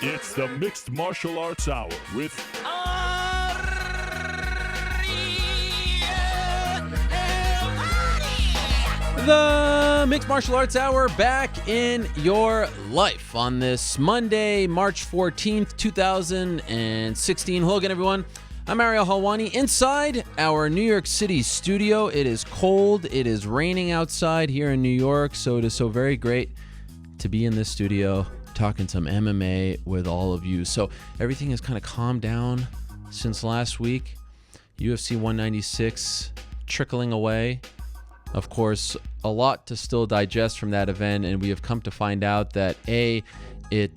It's the Mixed Martial Arts Hour with The Mixed Martial Arts Hour back in your life on this Monday, March 14th, 2016. Hello again, everyone. I'm Ariel Helwani inside our New York City studio. It is cold. It is raining outside here in New York, so it is so very great to be in this studio talking some MMA with all of you. So everything has kind of calmed down since last week. UFC 196 trickling away. Of course, a lot to still digest from that event, and we have come to find out that it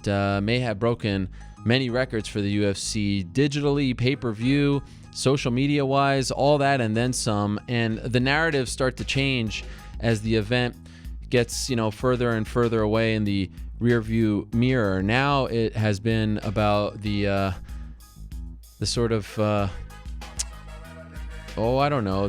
may have broken many records for the UFC digitally, pay-per-view, social media-wise, all that, and then some. And the narratives start to change as the event gets, further and further away in the rear-view mirror. Now it has been about the sort of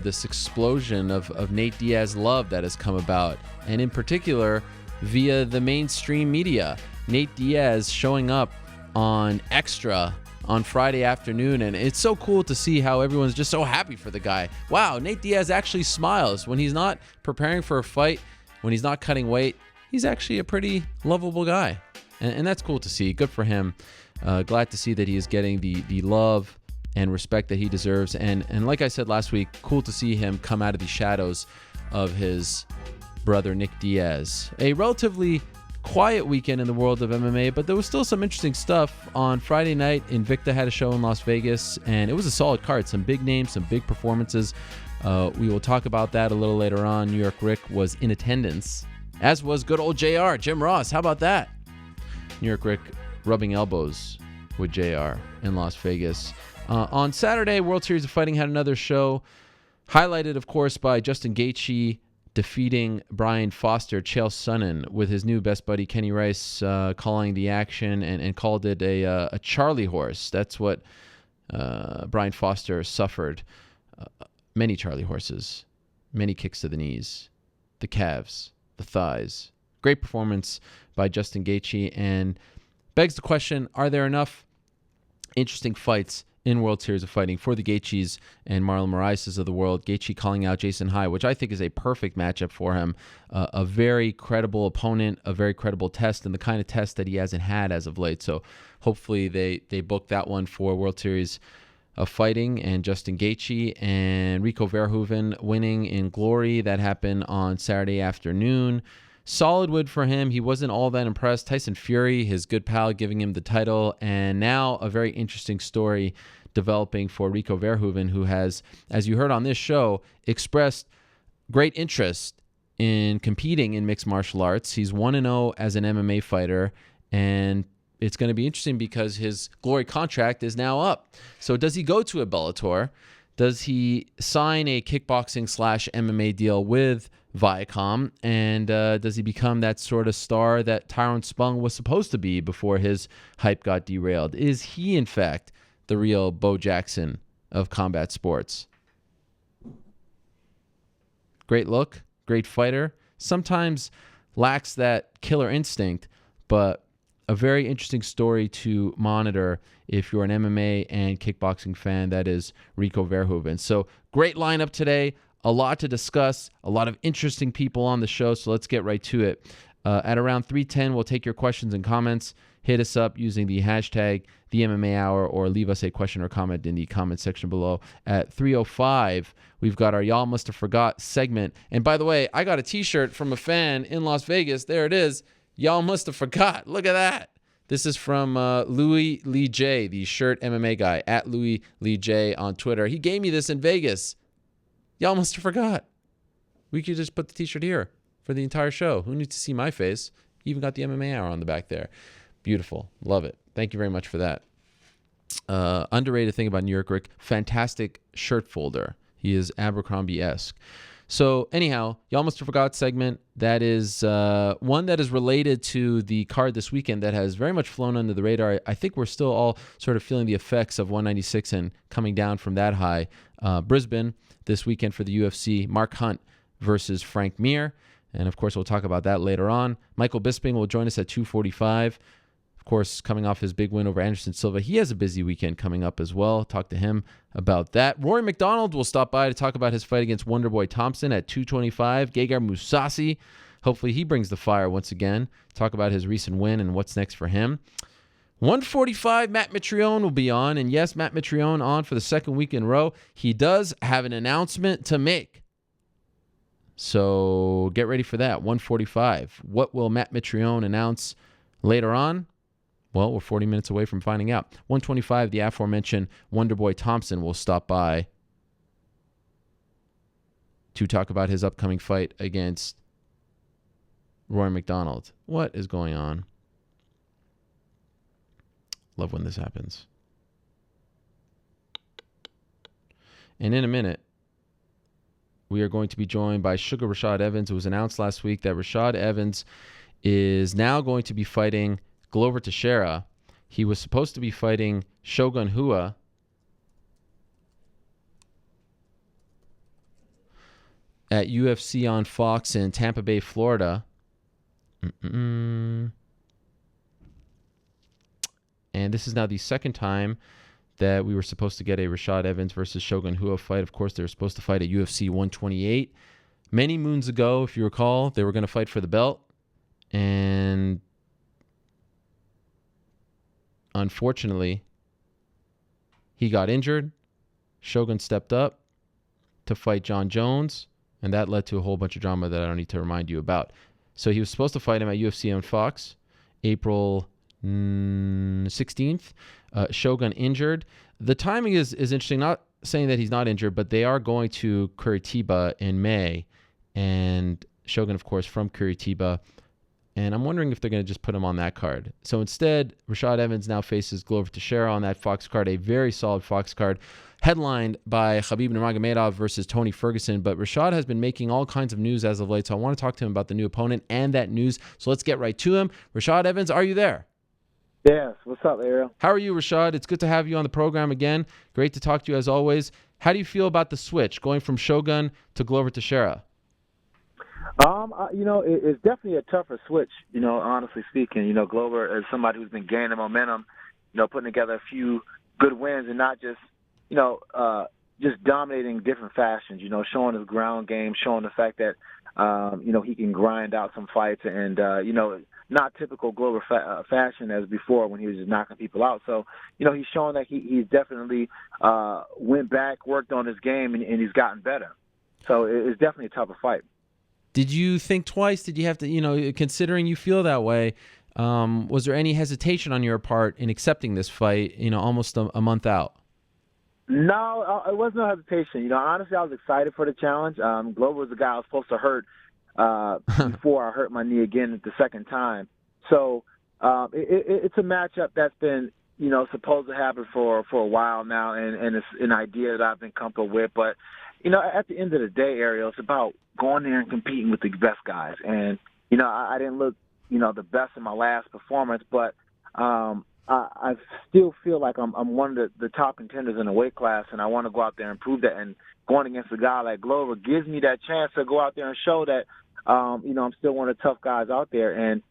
this explosion of Nate Diaz love that has come about, and in particular via the mainstream media. Nate Diaz showing up on Extra on Friday afternoon, and it's so cool to see how everyone's just so happy for the guy. Wow, Nate Diaz actually smiles when he's not preparing for a fight, when he's not cutting weight. He's actually a pretty lovable guy, and that's cool to see. Good for him. Glad to see that he is getting the love and respect that he deserves. And like I said last week, cool to see him come out of the shadows of his brother Nick Diaz. A relatively quiet weekend in the world of MMA, but there was still some interesting stuff. On Friday night, Invicta had a show in Las Vegas, and it was a solid card. Some big names, some big performances. We will talk about that a little later on. New York Rick was in attendance, as was good old JR, Jim Ross. How about that? New York Rick rubbing elbows with JR in Las Vegas. On Saturday, World Series of Fighting had another show, highlighted, of course, by Justin Gaethje defeating Brian Foster, Chael Sonnen, with his new best buddy Kenny Rice calling the action and called it a Charlie horse. That's what Brian Foster suffered. Many Charlie horses, many kicks to the knees, the calves, the thighs. Great performance by Justin Gaethje, and begs the question, are there enough interesting fights in World Series of Fighting for the Gaethjes and Marlon Moraes of the world? Gaethje calling out Jason High, which I think is a perfect matchup for him. A very credible opponent, a very credible test, and the kind of test that he hasn't had as of late. So hopefully they book that one for World Series of Fighting. And Justin Gaethje and Rico Verhoeven winning in glory. That happened on Saturday afternoon. Solid win for him. He wasn't all that impressed. Tyson Fury, his good pal, giving him the title. And now a very interesting story developing for Rico Verhoeven, who has, as you heard on this show, expressed great interest in competing in mixed martial arts. He's 1-0 as an MMA fighter, and it's going to be interesting because his glory contract is now up. So does he go to a Bellator? Does he sign a kickboxing/MMA deal with Viacom, and does he become that sort of star that Tyrone Spong was supposed to be before his hype got derailed? Is he, in fact, the real Bo Jackson of combat sports? Great look, great fighter, sometimes lacks that killer instinct, but a very interesting story to monitor if you're an MMA and kickboxing fan. That is Rico Verhoeven. So great lineup today. A lot to discuss, a lot of interesting people on the show, so let's get right to it. At around 3:10, we'll take your questions and comments. Hit us up using the hashtag #TheMMAHour, or leave us a question or comment in the comment section below. At 3:05, we've got our Y'all Must Have Forgot segment. And by the way, I got a t-shirt from a fan in Las Vegas. There it is. Y'all Must Have Forgot. Look at that. This is from Louis Lee J, the shirt MMA guy, at Louis Lee J on Twitter. He gave me this in Vegas. Y'all must have forgot. We could just put the t-shirt here for the entire show. Who needs to see my face? You even got the MMA hour on the back there. Beautiful. Love it. Thank you very much for that. Underrated thing about New York Rick, fantastic shirt folder. He is Abercrombie-esque. So anyhow, Y'all Must Have Forgot segment. That is one that is related to the card this weekend that has very much flown under the radar. I think we're still all sort of feeling the effects of 196 and coming down from that high. Brisbane this weekend for the UFC. Mark Hunt versus Frank Mir. And of course, we'll talk about that later on. Michael Bisping will join us at 2:45. Of course, coming off his big win over Anderson Silva, he has a busy weekend coming up as well. Talk to him about that. Rory MacDonald will stop by to talk about his fight against Wonderboy Thompson at 225. Gegard Mousasi, hopefully he brings the fire once again. Talk about his recent win and what's next for him. 145, Matt Mitrione will be on. And yes, Matt Mitrione on for the second week in a row. He does have an announcement to make. So get ready for that. 145. What will Matt Mitrione announce later on? Well, we're 40 minutes away from finding out. 125, the aforementioned Wonderboy Thompson will stop by to talk about his upcoming fight against Rory MacDonald. What is going on? Love when this happens. And in a minute, we are going to be joined by Sugar Rashad Evans. It was announced last week that Rashad Evans is now going to be fighting Glover Teixeira. He was supposed to be fighting Shogun Rua at UFC on Fox in Tampa Bay, Florida. And this is now the second time that we were supposed to get a Rashad Evans versus Shogun Rua fight. Of course, they were supposed to fight at UFC 128. Many moons ago, if you recall, they were going to fight for the belt. And unfortunately, he got injured. Shogun stepped up to fight John Jones, and that led to a whole bunch of drama that I don't need to remind you about. So he was supposed to fight him at UFC on Fox, April 16th. Shogun injured. The timing is interesting. Not saying that he's not injured, but they are going to Curitiba in May, and Shogun, of course, from Curitiba. And I'm wondering if they're going to just put him on that card. So instead, Rashad Evans now faces Glover Teixeira on that Fox card, a very solid Fox card, headlined by Khabib Nurmagomedov versus Tony Ferguson. But Rashad has been making all kinds of news as of late, so I want to talk to him about the new opponent and that news. So let's get right to him. Rashad Evans, are you there? Yes. What's up, Ariel? How are you, Rashad? It's good to have you on the program again. Great to talk to you as always. How do you feel about the switch, going from Shogun to Glover Teixeira? It's definitely a tougher switch, honestly speaking. Glover is somebody who's been gaining momentum, putting together a few good wins and not just, just dominating different fashions, showing his ground game, showing the fact that, he can grind out some fights and, not typical Glover fashion as before when he was just knocking people out. So, he's showing that he's definitely went back, worked on his game, and he's gotten better. So it's definitely a tougher fight. Did you think twice? Did you have to, considering you feel that way, was there any hesitation on your part in accepting this fight, almost a month out? No, it was no hesitation. Honestly, I was excited for the challenge. Glover was the guy I was supposed to hurt before I hurt my knee again the second time. So it's a matchup that's been, supposed to happen for a while now, and it's an idea that I've been comfortable with. But, at the end of the day, Ariel, it's about going there and competing with the best guys. And, I didn't look, the best in my last performance, but I still feel like I'm one of the top contenders in the weight class, and I want to go out there and prove that. And going against a guy like Glover gives me that chance to go out there and show that, I'm still one of the tough guys out there. And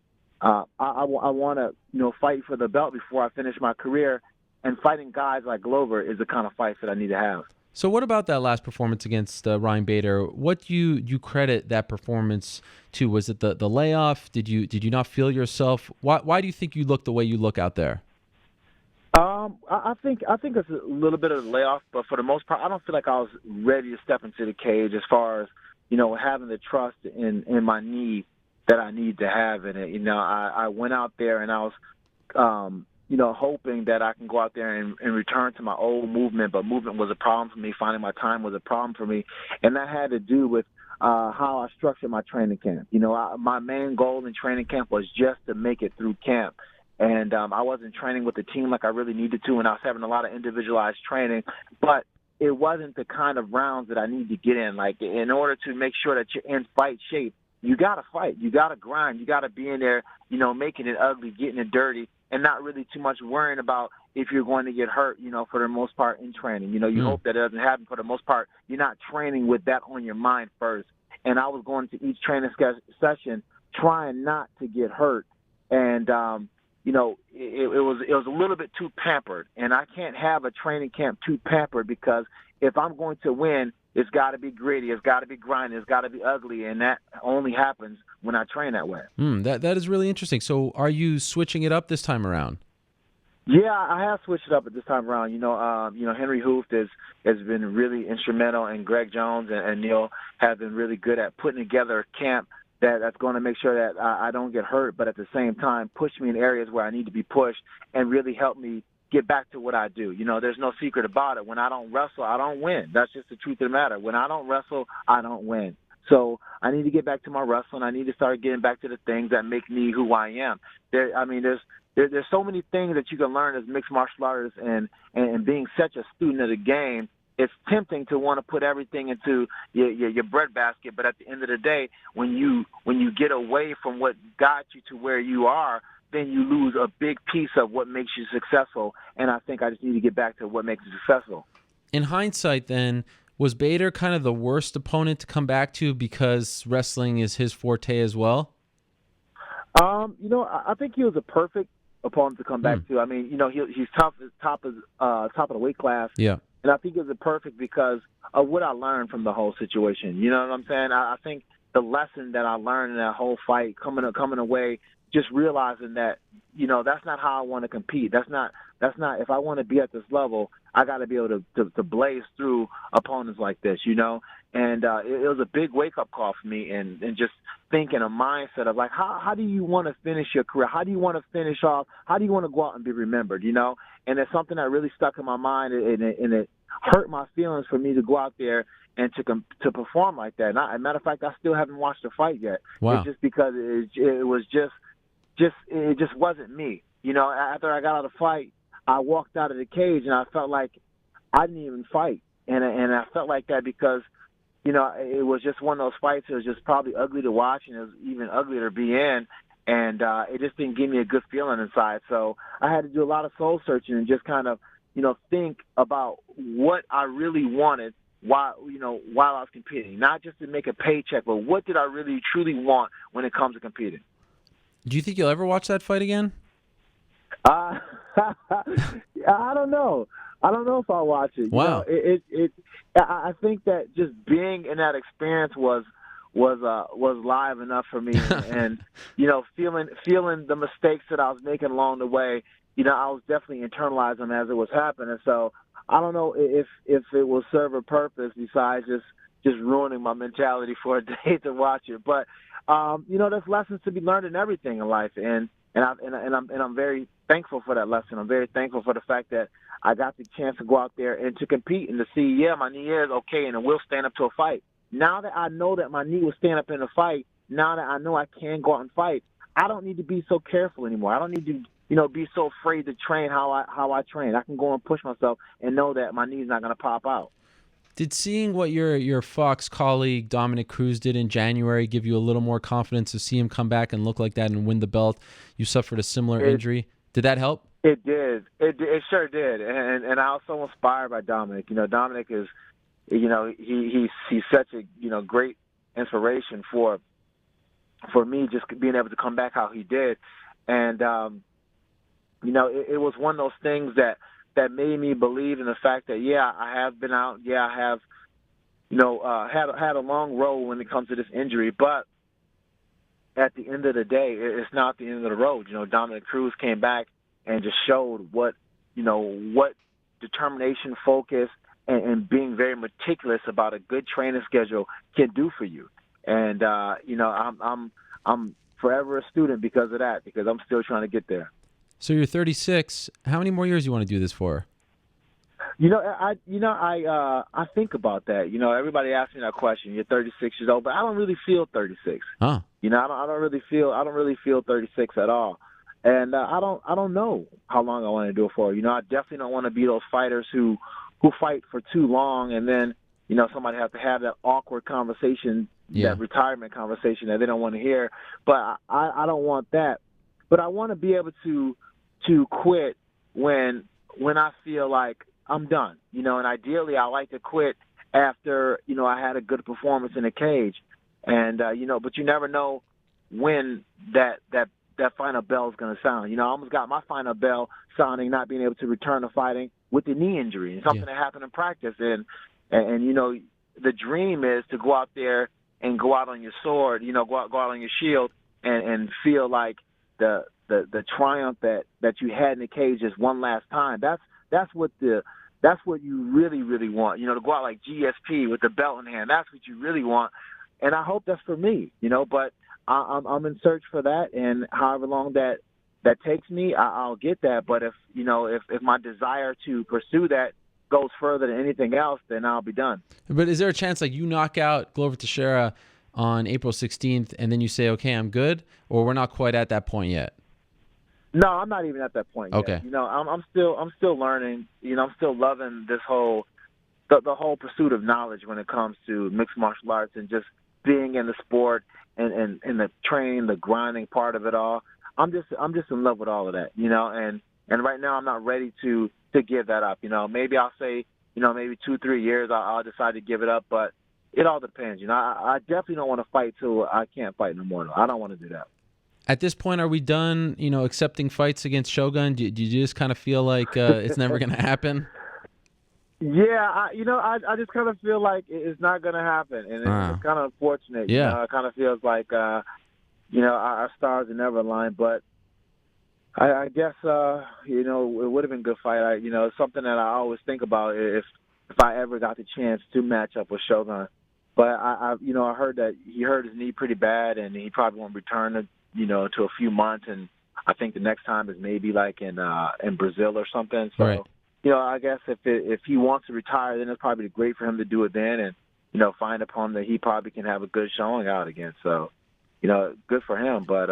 I want to, fight for the belt before I finish my career. And fighting guys like Glover is the kind of fights that I need to have. So what about that last performance against Ryan Bader? What do you credit that performance to? Was it the layoff? Did you not feel yourself? Why do you think you look the way you look out there? I think it's a little bit of a layoff, but for the most part, I don't feel like I was ready to step into the cage as far as, having the trust in my knee that I need to have in it. I went out there and I was, hoping that I can go out there and return to my old movement, but movement was a problem for me. Finding my time was a problem for me, and that had to do with how I structured my training camp. My main goal in training camp was just to make it through camp, and I wasn't training with the team like I really needed to, and I was having a lot of individualized training, but it wasn't the kind of rounds that I need to get in. Like, in order to make sure that you're in fight shape, you got to fight. You got to grind. You got to be in there, making it ugly, getting it dirty, and not really too much worrying about if you're going to get hurt, for the most part in training. You hope that it doesn't happen. For the most part, you're not training with that on your mind first. And I was going to each training session trying not to get hurt. And, it was a little bit too pampered, and I can't have a training camp too pampered, because if I'm going to win, it's got to be gritty, it's got to be grinding, it's got to be ugly, and that only happens when I train that way. That is really interesting. So are you switching it up this time around? Yeah, I have switched it up at this time around. Henry Hooft has been really instrumental, and Greg Jones and Neil have been really good at putting together a camp that's going to make sure that I don't get hurt, but at the same time push me in areas where I need to be pushed and really help me get back to what I do. There's no secret about it. When I don't wrestle, I don't win. That's just the truth of the matter. When I don't wrestle, I don't win. So I need to get back to my wrestling. I need to start getting back to the things that make me who I am. There's so many things that you can learn as mixed martial artists, and being such a student of the game, it's tempting to want to put everything into your breadbasket. But at the end of the day, when you get away from what got you to where you are, then you lose a big piece of what makes you successful. And I think I just need to get back to what makes you successful. In hindsight, then, was Bader kind of the worst opponent to come back to because wrestling is his forte as well? I think he was a perfect opponent to come back to. I mean, he's top of the weight class. Yeah. And I think it was perfect because of what I learned from the whole situation. You know what I'm saying? I think the lesson that I learned in that whole fight, coming away, just realizing that, that's not how I want to compete. That's not. If I want to be at this level, I got to be able to blaze through opponents like this. And it was a big wake up call for me, and just thinking a mindset of like, how do you want to finish your career? How do you want to finish off? How do you want to go out and be remembered? And it's something that really stuck in my mind, and it hurt my feelings for me to go out there and to perform like that. And as a matter of fact, I still haven't watched the fight yet. Wow. It's just because it was just wasn't me. After I got out of the fight, I walked out of the cage and I felt like I didn't even fight, and I felt like that because it was just one of those fights. It was just probably ugly to watch, and it was even uglier to be in, and it just didn't give me a good feeling inside. So I had to do a lot of soul searching and just kind of think about what I really wanted while I was competing, not just to make a paycheck, but what did I really truly want when it comes to competing. Do you think you'll ever watch that fight again? I don't know. I don't know if I'll watch it. Wow. I think that just being in that experience was live enough for me, and feeling the mistakes that I was making along the way. I was definitely internalizing them as it was happening. So I don't know if it will serve a purpose besides just ruining my mentality for a day to watch it. But there's lessons to be learned in everything in life, and I'm very thankful for that lesson. I'm very thankful for the fact that I got the chance to go out there and to compete and to see, my knee is okay and it will stand up to a fight. Now that I know that my knee will stand up in a fight, now that I know I can go out and fight, I don't need to be so careful anymore. I don't need to, be so afraid to train how I train. I can go and push myself and know that my knee's not going to pop out. Did seeing what your Fox colleague Dominic Cruz did in January give you a little more confidence to see him come back and look like that and win the belt? You suffered a similar injury. Did that help? It did. It sure did. And I was so inspired by Dominic. Dominic is, he's such a great inspiration for me, just being able to come back how he did. And it was one of those things that made me believe in the fact that, I have been out. I have, had a long road when it comes to this injury. But at the end of the day, it's not the end of the road. Dominic Cruz came back and just showed what determination, focus, and being very meticulous about a good training schedule can do for you. And, I'm forever a student because of that, because I'm still trying to get there. So you're 36. How many more years do you want to do this for? I think about that. Everybody asks me that question. You're 36 years old, but I don't really feel 36. Huh. I don't really feel 36 at all. And I don't know how long I want to do it for. I definitely don't want to be those fighters who fight for too long and then, somebody has to have that awkward conversation, that retirement conversation that they don't want to hear. But I don't want that. But I want to be able to quit when I feel like I'm done, and ideally I like to quit after, I had a good performance in the cage. And, but you never know when that that final bell is going to sound. You know, I almost got my final bell sounding not being able to return to fighting with the knee injury and something that happened in practice. And you know, the dream is to go out there and go out on your sword, you know, go out on your shield and feel like the triumph that you had in the cage just one last time. That's what you really, really want. You know, to go out like GSP with the belt in hand. That's what you really want. And I hope that's for me, you know, but I'm in search for that, and however long that takes me, I'll get that. But if my desire to pursue that goes further than anything else, then I'll be done. But is there a chance like you knock out Glover Teixeira on April 16th and then you say, okay, I'm good, or we're not quite at that point yet? No, I'm not even at that point okay. yet. You know, I'm still learning. You know, I'm still loving this whole the whole pursuit of knowledge when it comes to mixed martial arts and just being in the sport and the training, the grinding part of it all. I'm just in love with all of that, you know, and right now I'm not ready to give that up. You know, maybe I'll say, you know, maybe 2-3 years I'll decide to give it up, but it all depends. You know, I definitely don't want to fight till I can't fight no more. I don't want to do that. At this point, are we done, you know, accepting fights against Shogun? Do you just kind of feel like it's never going to happen? Yeah, I just kind of feel like it's not going to happen, and it's kind of unfortunate. Yeah. You know, it kind of feels like, you know, our stars are never aligned, but I guess, you know, it would have been a good fight. You know, it's something that I always think about if I ever got the chance to match up with Shogun. But I heard that he hurt his knee pretty bad, and he probably won't return to a few months, and I think the next time is maybe like in Brazil or something. So, right. You know, I guess if he wants to retire, then it's probably great for him to do it then, and you know, find a opponent that he probably can have a good showing out against. So, you know, good for him. But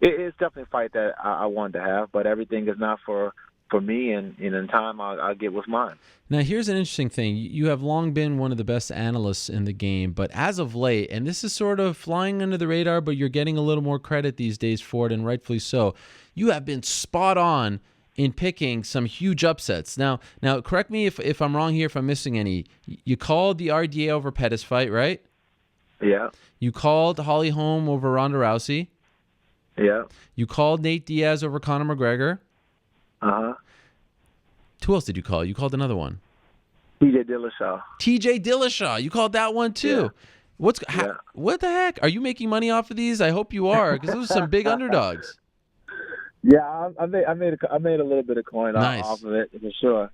it's definitely a fight that I wanted to have, but everything is not for me, and in time I'll get what's mine. Now, here's an interesting thing. You have long been one of the best analysts in the game, but as of late, and this is sort of flying under the radar, but you're getting a little more credit these days for it, and rightfully so, you have been spot on in picking some huge upsets. Now, correct me if I'm wrong here, if I'm missing any. You called the RDA over Pettis fight, right? Yeah. You called Holly Holm over Ronda Rousey. Yeah. You called Nate Diaz over Conor McGregor. Uh-huh. Who else did you call? You called another one. TJ Dillashaw. TJ Dillashaw. You called that one too. Yeah. What the heck? Are you making money off of these? I hope you are, because those are some big underdogs. Yeah, I made a little bit of coin off of it for sure.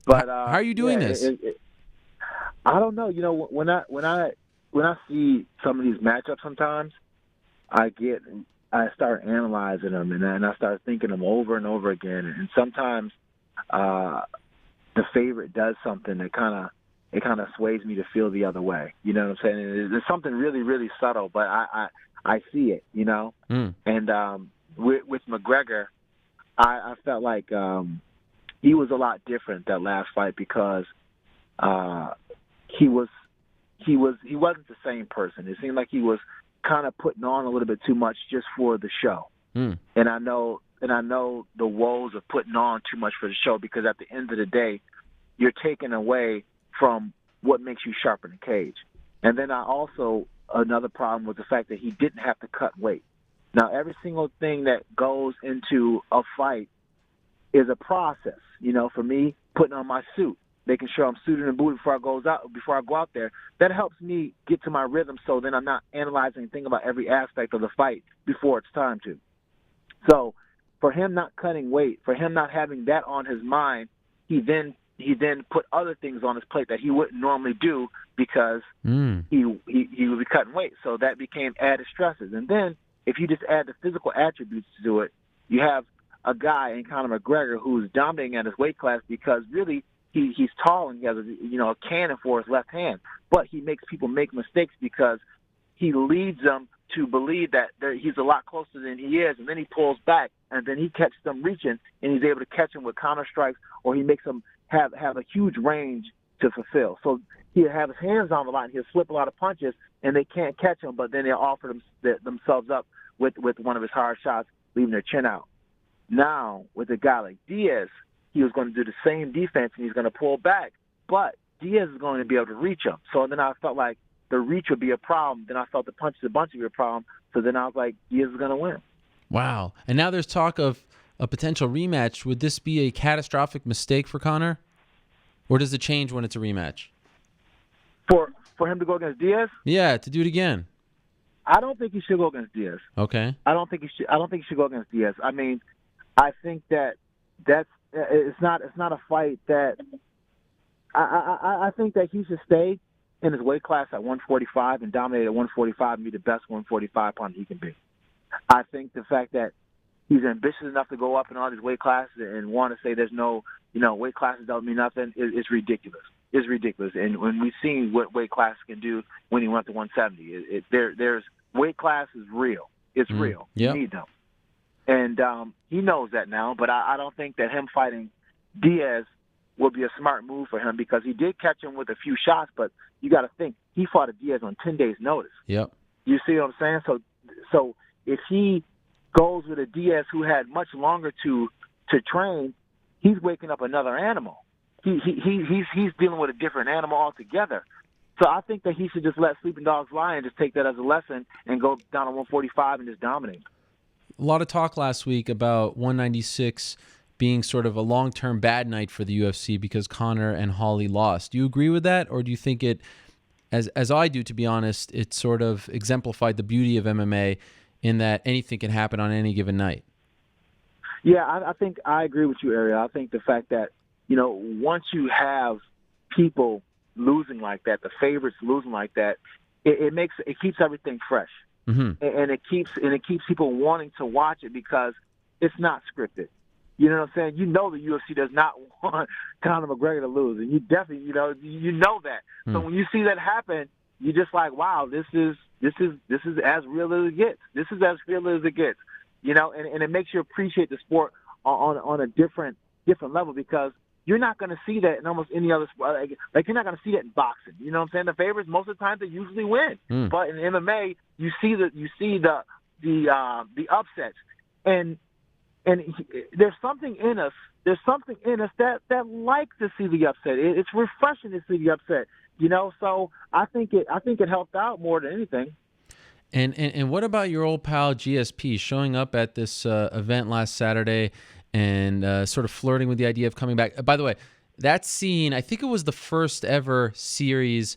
But how are you doing this? I don't know. You know, when I see some of these matchups, sometimes I start analyzing them and I start thinking them over and over again. And sometimes the favorite does something that kind of sways me to feel the other way. You know what I'm saying? There's something really, really subtle, but I see it. You know, and with McGregor, I felt like he was a lot different that last fight because he wasn't the same person. It seemed like he was kind of putting on a little bit too much just for the show. And I know the woes of putting on too much for the show, because at the end of the day, you're taking away from what makes you sharp in the cage. And then another problem was the fact that he didn't have to cut weight. Now, every single thing that goes into a fight is a process. You know, for me, putting on my suit, making sure I'm suited and booted before I go out there, that helps me get to my rhythm, so then I'm not analyzing and thinking about every aspect of the fight before it's time to. So for him not cutting weight, for him not having that on his mind, he then put other things on his plate that he wouldn't normally do because he would be cutting weight. So that became added stresses. And then if you just add the physical attributes to it, you have a guy in Conor McGregor who's dominating at his weight class because really he's tall and he has a cannon for his left hand, but he makes people make mistakes because he leads them to believe that he's a lot closer than he is, and then he pulls back, and then he catches them reaching, and he's able to catch them with counter strikes, or he makes them have a huge range to fulfill. So he'll have his hands on the line, he'll slip a lot of punches, and they can't catch him, but then they'll offer themselves up with one of his hard shots, leaving their chin out. Now, with a guy like Diaz, he was going to do the same defense, and he's going to pull back, but Diaz is going to be able to reach him. So then I felt like the reach would be a problem. Then I felt the punch is a bunch of a problem. So then I was like, Diaz is going to win. Wow. And now there's talk of a potential rematch. Would this be a catastrophic mistake for Conor? Or does it change when it's a rematch? For him to go against Diaz? Yeah, to do it again. I don't think he should go against Diaz. Okay. I don't think he should go against Diaz. I mean, I think it's not a fight that I think that he should stay in his weight class at 145 and dominate at 145 and be the best 145 pounder he can be. I think the fact that he's ambitious enough to go up in all these weight classes and want to say there's no, weight classes don't mean nothing is ridiculous. It's ridiculous. And when we've seen what weight classes can do when he went to 170, there's weight class is real. It's real. Yep. You need them. And he knows that now, but I don't think that him fighting Diaz will be a smart move for him because he did catch him with a few shots, but you got to think, he fought a Diaz on 10 days' notice. Yep. You see what I'm saying? So if he goes with a Diaz who had much longer to train, he's waking up another animal. He's dealing with a different animal altogether. So I think that he should just let sleeping dogs lie and just take that as a lesson and go down to 145 and just dominate. A lot of talk last week about 196 being sort of a long-term bad night for the UFC because Conor and Holly lost. Do you agree with that, or do you think it, as I do, to be honest, it sort of exemplified the beauty of MMA in that anything can happen on any given night? Yeah, I think I agree with you, Ariel. I think the fact that, once you have people losing like that, the favorites losing like that, it keeps everything fresh. Mm-hmm. And it keeps people wanting to watch it because it's not scripted. You know what I'm saying? The UFC does not want Conor McGregor to lose, and you definitely, you know that. So when you see that happen, you're just like, wow, this is as real as it gets. This is as real as it gets. And it makes you appreciate the sport on a different level because you're not going to see that in almost any other sport. Like you're not going to see that in boxing. You know what I'm saying? The favorites most of the time they usually win, but in MMA you see the upsets, and there's something in us. There's something in us that like to see the upset. It's refreshing to see the upset. So I think it helped out more than anything. And what about your old pal GSP showing up at this event last Saturday and sort of flirting with the idea of coming back? By the way, that scene, I think it was the first ever season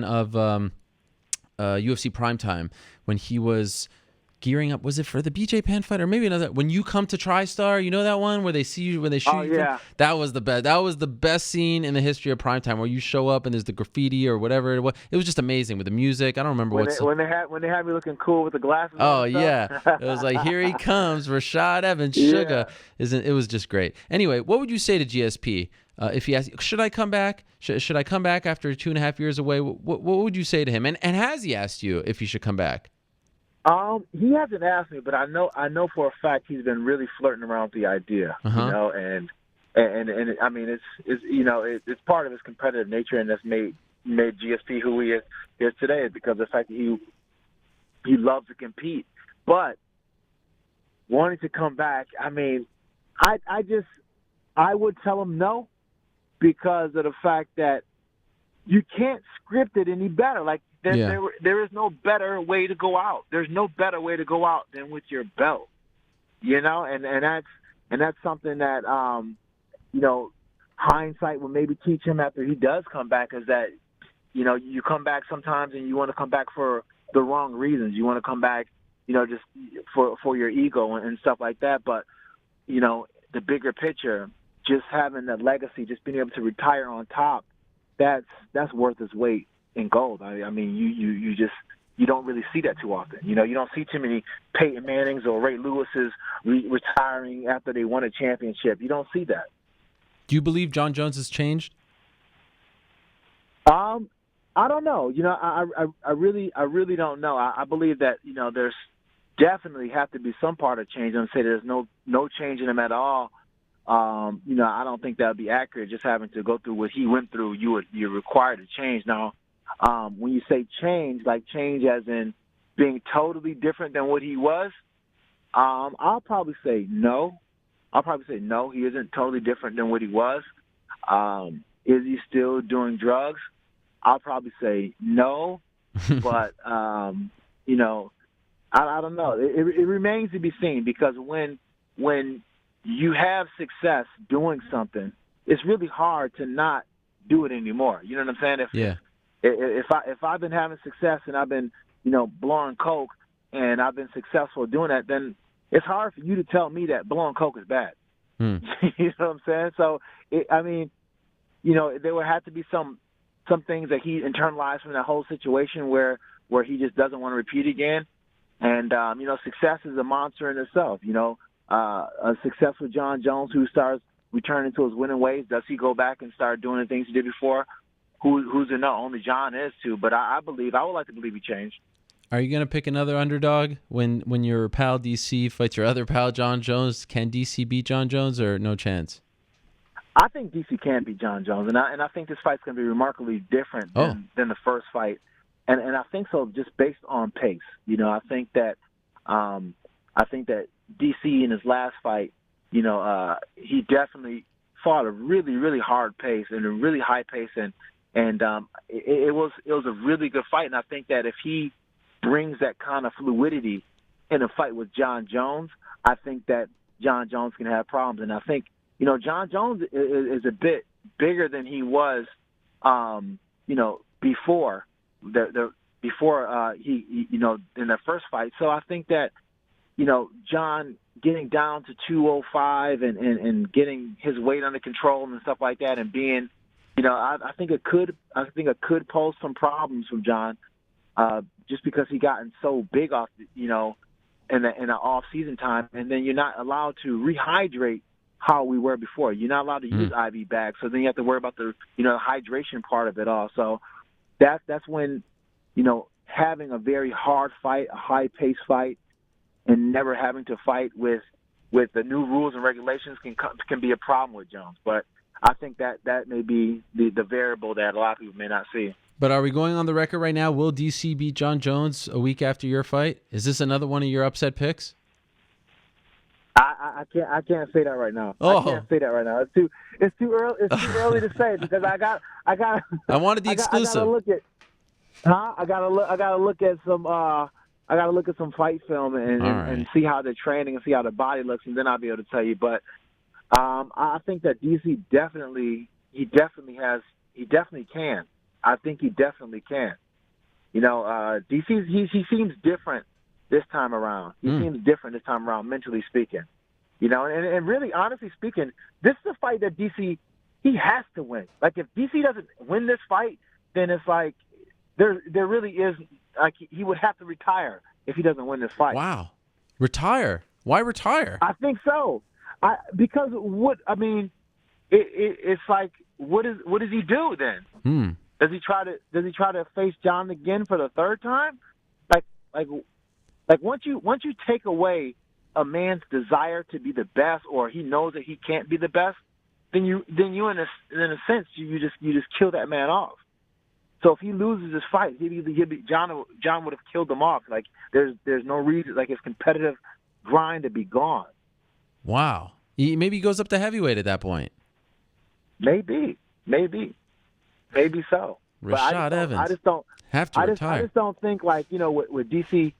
of UFC Primetime when he was gearing up. Was it for the BJ Penn fight or maybe another? When you come to TriStar, you know that one where they see you when they shoot you? Yeah. That was the best. That was the best scene in the history of Primetime, where you show up and there's the graffiti or whatever it was. It was just amazing with the music. I don't remember when they had me looking cool with the glasses. Oh on yeah, it was like, here he comes, Rashad Evans, Sugar. It was just great. Anyway, what would you say to GSP if he asked, should I come back? Should I come back after 2.5 years away? What would you say to him? And has he asked you if he should come back? He hasn't asked me, but I know for a fact he's been really flirting around with the idea, and I mean it's part of his competitive nature, and that's made GSP who he is today because of the fact that he loves to compete. But wanting to come back, I mean, I would tell him no because of the fact that you can't script it any better. Like there is no better way to go out. There's no better way to go out than with your belt, and that's something that hindsight will maybe teach him after he does come back is that you come back sometimes and you want to come back for the wrong reasons. You want to come back just for your ego and stuff like that. But the bigger picture, just having that legacy, just being able to retire on top, that's worth its weight in gold. I mean, you don't really see that too often. You don't see too many Peyton Mannings or Ray Lewis's retiring after they won a championship. You don't see that. Do you believe John Jones has changed? I don't know. I really don't know. I believe that there's definitely have to be some part of change. I'm saying there's no change in him at all. I don't think that would be accurate. Just having to go through what he went through, you're required to change. Now, when you say change, like change as in being totally different than what he was, I'll probably say no. He isn't totally different than what he was. Is he still doing drugs? I'll probably say no. But, I don't know. It remains to be seen, because when you have success doing something, it's really hard to not do it anymore. You know what I'm saying? If I've been having success and I've been, blowing coke and I've been successful doing that, then it's hard for you to tell me that blowing coke is bad. You know what I'm saying? So, there would have to be some things that he internalized from that whole situation where he just doesn't want to repeat again. And, success is a monster in itself. A successful John Jones who starts returning to his winning ways, does he go back and start doing the things he did before? Who's to know? Only John is too. But I would like to believe he changed. Are you going to pick another underdog when your pal DC fights your other pal John Jones? Can DC beat John Jones or no chance? I think DC can beat John Jones, and I think this fight's going to be remarkably different than the first fight, and I think so just based on pace. I think that DC in his last fight, he definitely fought a really, really hard pace and a really high pace, and it was a really good fight. And I think that if he brings that kind of fluidity in a fight with John Jones, I think that John Jones can have problems. And I think, John Jones is a bit bigger than he was, before he in the first fight. So I think that, John getting down to 205 and getting his weight under control and stuff like that, and being, I think it could pose some problems from John, just because he gotten so big off, in the off season time, and then you're not allowed to rehydrate how we were before. You're not allowed to use IV bags, so then you have to worry about the hydration part of it all. So that's when having a very hard fight, a high pace fight, and never having to fight with the new rules and regulations can be a problem with Jones. But I think that may be the variable that a lot of people may not see. But are we going on the record right now? Will DC beat John Jones a week after your fight? Is this another one of your upset picks? I can't say that right now. Oh. I can't say that right now. It's too early. It's too early to say, because I wanted the exclusive. I gotta look at some fight film and see how they're training and see how the body looks, and then I'll be able to tell you. But I think that DC definitely can. I think he definitely can. DC he seems different this time around. He seems different this time around, mentally speaking. And really, honestly speaking, this is a fight that DC, he has to win. Like, if DC doesn't win this fight, then it's like there really is, like, he would have to retire if he doesn't win this fight. Wow. Retire? Why retire? I think so. Because it's like, what does he do then? Does he try to face John again for the third time? Like once you take away a man's desire to be the best, or he knows that he can't be the best, then you in a sense you just kill that man off. So if he loses this fight, John would have killed him off. Like, there's no reason, like, his competitive grind to be gone. Wow. Maybe he goes up to heavyweight at that point. Maybe so. Rashad Evans. I just don't have to retire. I just don't think, like, with DC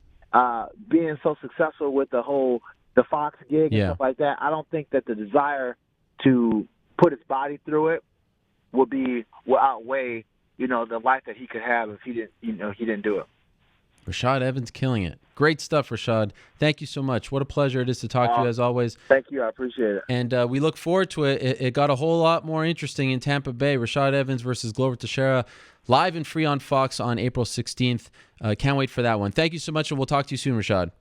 being so successful with the Fox gig and stuff like that, I don't think that the desire to put his body through it will outweigh, the life that he could have if he didn't do it. Rashad Evans killing it. Great stuff, Rashad. Thank you so much. What a pleasure it is to talk to you, as always. Thank you. I appreciate it. And we look forward to it. It got a whole lot more interesting in Tampa Bay. Rashad Evans versus Glover Teixeira, live and free on Fox on April 16th. Can't wait for that one. Thank you so much, and we'll talk to you soon, Rashad.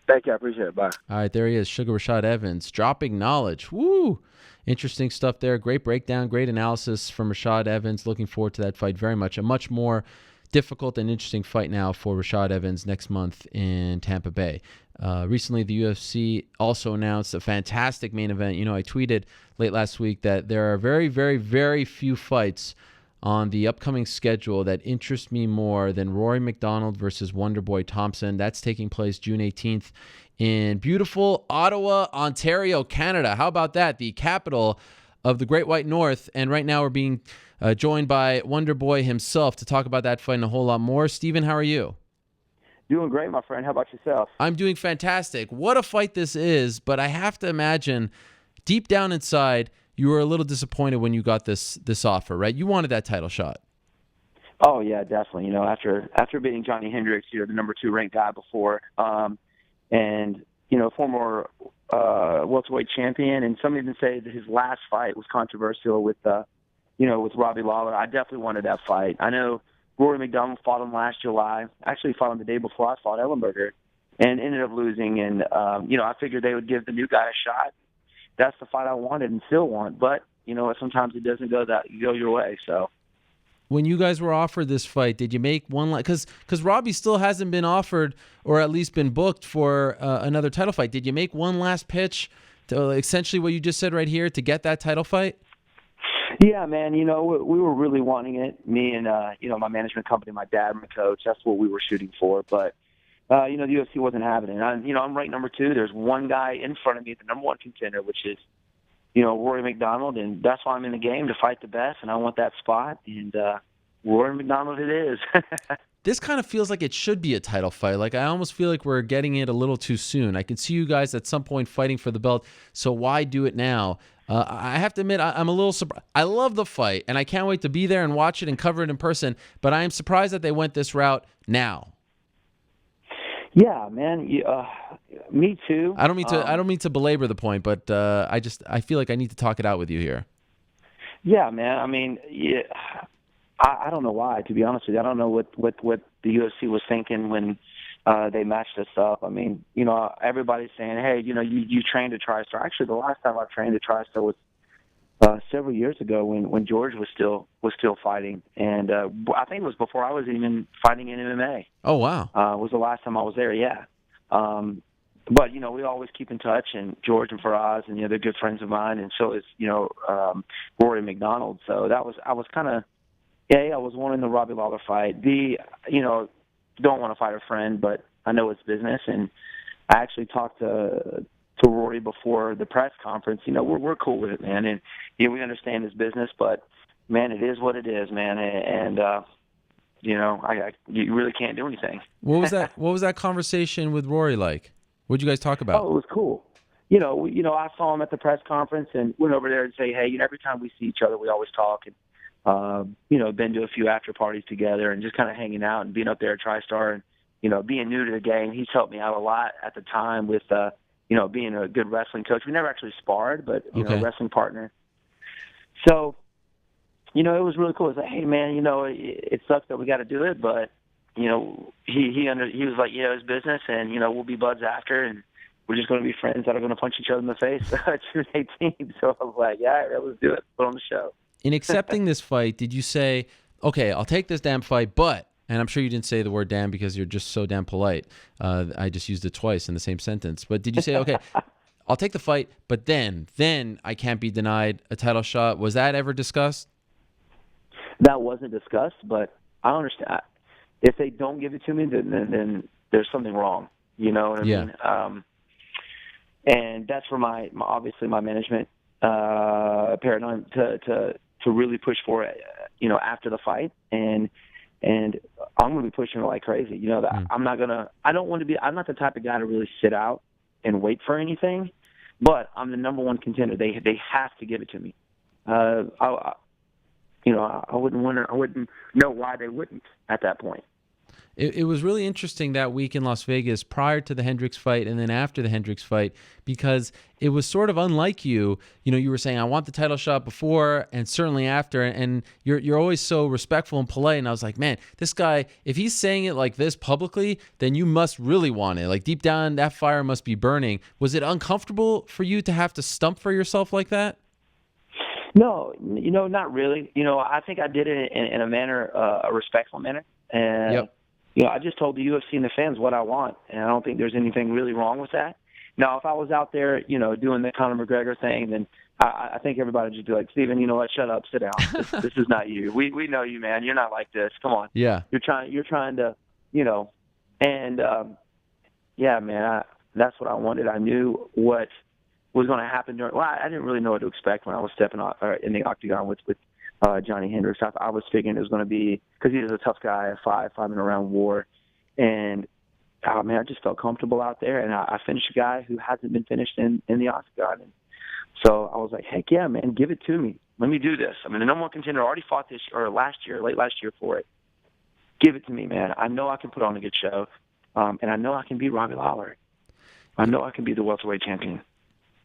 Thank you. I appreciate it. Bye. All right, there he is, Sugar Rashad Evans, dropping knowledge. Woo! Interesting stuff there. Great breakdown, great analysis from Rashad Evans. Looking forward to that fight very much. A much more difficult and interesting fight now for Rashad Evans next month in Tampa Bay. Recently, the UFC also announced a fantastic main event. I tweeted late last week that there are very, very, very few fights on the upcoming schedule that interest me more than Rory MacDonald versus Wonderboy Thompson. That's taking place June 18th in beautiful Ottawa, Ontario, Canada. How about that? The capital of the Great White North. And right now we're being joined by Wonderboy himself to talk about that fight and a whole lot more. Stephen, how are you? Doing great, my friend. How about yourself? I'm doing fantastic. What a fight this is, but I have to imagine deep down inside, you were a little disappointed when you got this offer, right? You wanted that title shot. Oh yeah, definitely. You know, after beating Johnny Hendricks, the number 2 ranked guy before, and former welterweight champion, and some even say that his last fight was controversial with with Robbie Lawler. I definitely wanted that fight. I know Rory MacDonald fought him last July. Actually, fought him the day before I fought Ellenberger, and ended up losing. And I figured they would give the new guy a shot. That's the fight I wanted and still want. But sometimes it doesn't go your way. So. When you guys were offered this fight, did you make one because Robbie still hasn't been offered or at least been booked for another title fight? Did you make one last pitch to essentially what you just said right here to get that title fight? Yeah, man. We were really wanting it. Me and my management company, my dad, my coach. That's what we were shooting for. But the UFC wasn't having it. I'm ranked number 2. There's one guy in front of me, the number 1 contender, which is Rory MacDonald, and that's why I'm in the game, to fight the best, and I want that spot, and Rory MacDonald it is. This kind of feels like it should be a title fight. Like, I almost feel like we're getting it a little too soon. I can see you guys at some point fighting for the belt, so why do it now? I have to admit, I'm a little surprised. I love the fight, and I can't wait to be there and watch it and cover it in person, but I am surprised that they went this route now. Yeah, man. Me too. I don't mean to belabor the point, but I feel like I need to talk it out with you here. Yeah, man. I mean, I don't know why. To be honest with you, I don't know what the UFC was thinking when they matched us up. I mean, everybody's saying, hey, you trained at TriStar. Actually, the last time I trained at TriStar was several years ago when George was still fighting, and I think it was before I was even fighting in MMA. Oh wow! Was the last time I was there. Yeah. But we always keep in touch, and George and Faraz, and they're good friends of mine, and so is Rory MacDonald. So I was kind of I was wanting the Robbie Lawler fight. Don't want to fight a friend, but I know it's business, and I actually talked to Rory before the press conference. We're cool with it, man, and we understand his business, but man, it is what it is, man, and you really can't do anything. What was that conversation with Rory like? What did you guys talk about? Oh, it was cool. I saw him at the press conference and went over there and say, hey, every time we see each other, we always talk, and been to a few after parties together and just kind of hanging out and being up there at TriStar, and being new to the game. He's helped me out a lot at the time with being a good wrestling coach. We never actually sparred, but wrestling partner. So it was really cool. It's like, hey man, it sucks that we got to do it, but he was like, it's business, and we'll be buds after, and we're just going to be friends that are going to punch each other in the face June 18th. So I was like, yeah, let's do it. Put on the show. In accepting this fight, did you say, okay, I'll take this damn fight, but, and I'm sure you didn't say the word damn because you're just so damn polite. I just used it twice in the same sentence. But did you say, okay, I'll take the fight, but then I can't be denied a title shot? Was that ever discussed? That wasn't discussed, but I understand. If they don't give it to me, then there's something wrong. You know what I mean? And that's for my obviously my management paradigm to really push for it, after the fight, and I'm going to be pushing it like crazy. I'm not the type of guy to really sit out and wait for anything, but I'm the number 1 contender. They have to give it to me. I wouldn't know why they wouldn't at that point. It was really interesting that week in Las Vegas prior to the Hendricks fight and then after the Hendricks fight, because it was sort of unlike you. You were saying, I want the title shot before and certainly after, and you're always so respectful and polite. And I was like, man, this guy, if he's saying it like this publicly, then you must really want it. Like deep down, that fire must be burning. Was it uncomfortable for you to have to stump for yourself like that? No, not really. I think I did it in a manner, a respectful manner. And yep. I just told the UFC and the fans what I want, and I don't think there's anything really wrong with that. Now, if I was out there, doing the Conor McGregor thing, then I think everybody would just be like, Stephen, you know what? Shut up, sit down. This is not you. We know you, man. You're not like this. Come on. Yeah. You're trying to, and yeah, man. That's what I wanted. I knew what was going to happen I didn't really know what to expect when I was stepping off in the octagon with Johnny Hendricks. I was thinking it was going to be, because he was a tough guy, a five in a round war, and oh man, I just felt comfortable out there, and I finished a guy who hasn't been finished in the octagon. And so I was like, heck yeah, man, give it to me. Let me do this. I mean, the number one contender already fought this or late last year for it. Give it to me, man. I know I can put on a good show, and I know I can beat Robbie Lawler. I know I can be the welterweight champion.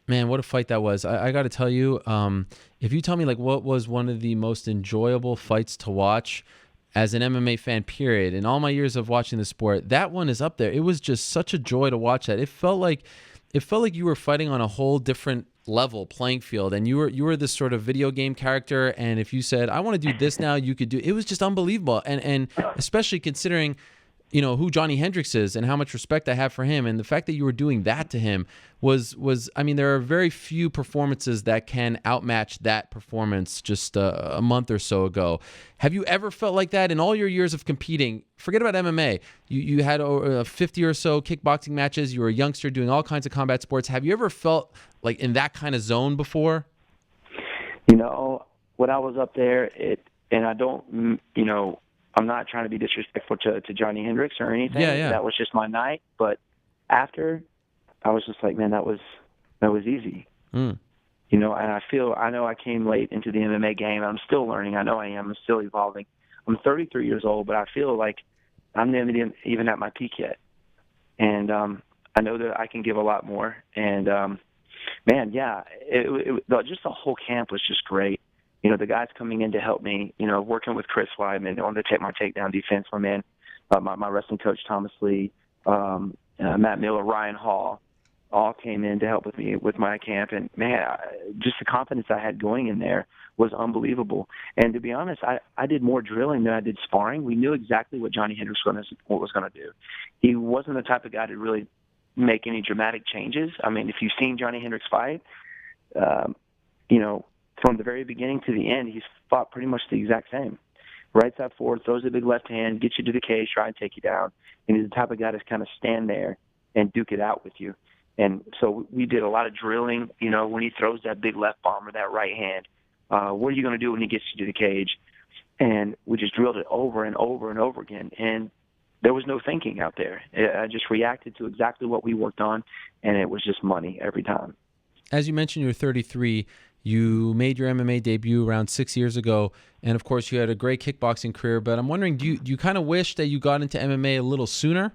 Man, what a fight that was. I got to tell you, if you tell me like what was one of the most enjoyable fights to watch as an MMA fan, period, in all my years of watching the sport, that one is up there. It was just such a joy to watch that. It felt like you were fighting on a whole different level playing field, and you were this sort of video game character, and if you said, I want to do this now, you could do it. Was just unbelievable. And especially considering who Johnny Hendricks is and how much respect I have for him, and the fact that you were doing that to him was I mean, there are very few performances that can outmatch that performance just a month or so ago. Have you ever felt like that in all your years of competing? Forget about MMA. You had 50 or so kickboxing matches. You were a youngster doing all kinds of combat sports. Have you ever felt like in that kind of zone before? When I was up there, and I don't, I'm not trying to be disrespectful to Johnny Hendricks or anything. Yeah. That was just my night. But after, I was just like, man, that was easy. And I know I came late into the MMA game. I'm still learning. I know I am. I'm still evolving. I'm 33 years old, but I feel like I'm not even at my peak yet. And I know that I can give a lot more. And, man, yeah, just the whole camp was just great. The guys coming in to help me, working with Chris Weidman on to take my takedown defense from my wrestling coach, Thomas Lee, Matt Miller, Ryan Hall, all came in to help with me with my camp. And, man, just the confidence I had going in there was unbelievable. And to be honest, I did more drilling than I did sparring. We knew exactly what Johnny Hendricks was going to do. He wasn't the type of guy to really make any dramatic changes. I mean, if you've seen Johnny Hendricks fight, from the very beginning to the end, he's fought pretty much the exact same. Right side forward, throws a big left hand, gets you to the cage, try and take you down. And he's the type of guy to kind of stand there and duke it out with you. And so we did a lot of drilling, when he throws that big left bomb or that right hand. What are you going to do when he gets you to the cage? And we just drilled it over and over and over again. And there was no thinking out there. I just reacted to exactly what we worked on, and it was just money every time. As you mentioned, you're 33. You made your MMA debut around 6 years ago, and of course you had a great kickboxing career, but I'm wondering, do you kind of wish that you got into MMA a little sooner?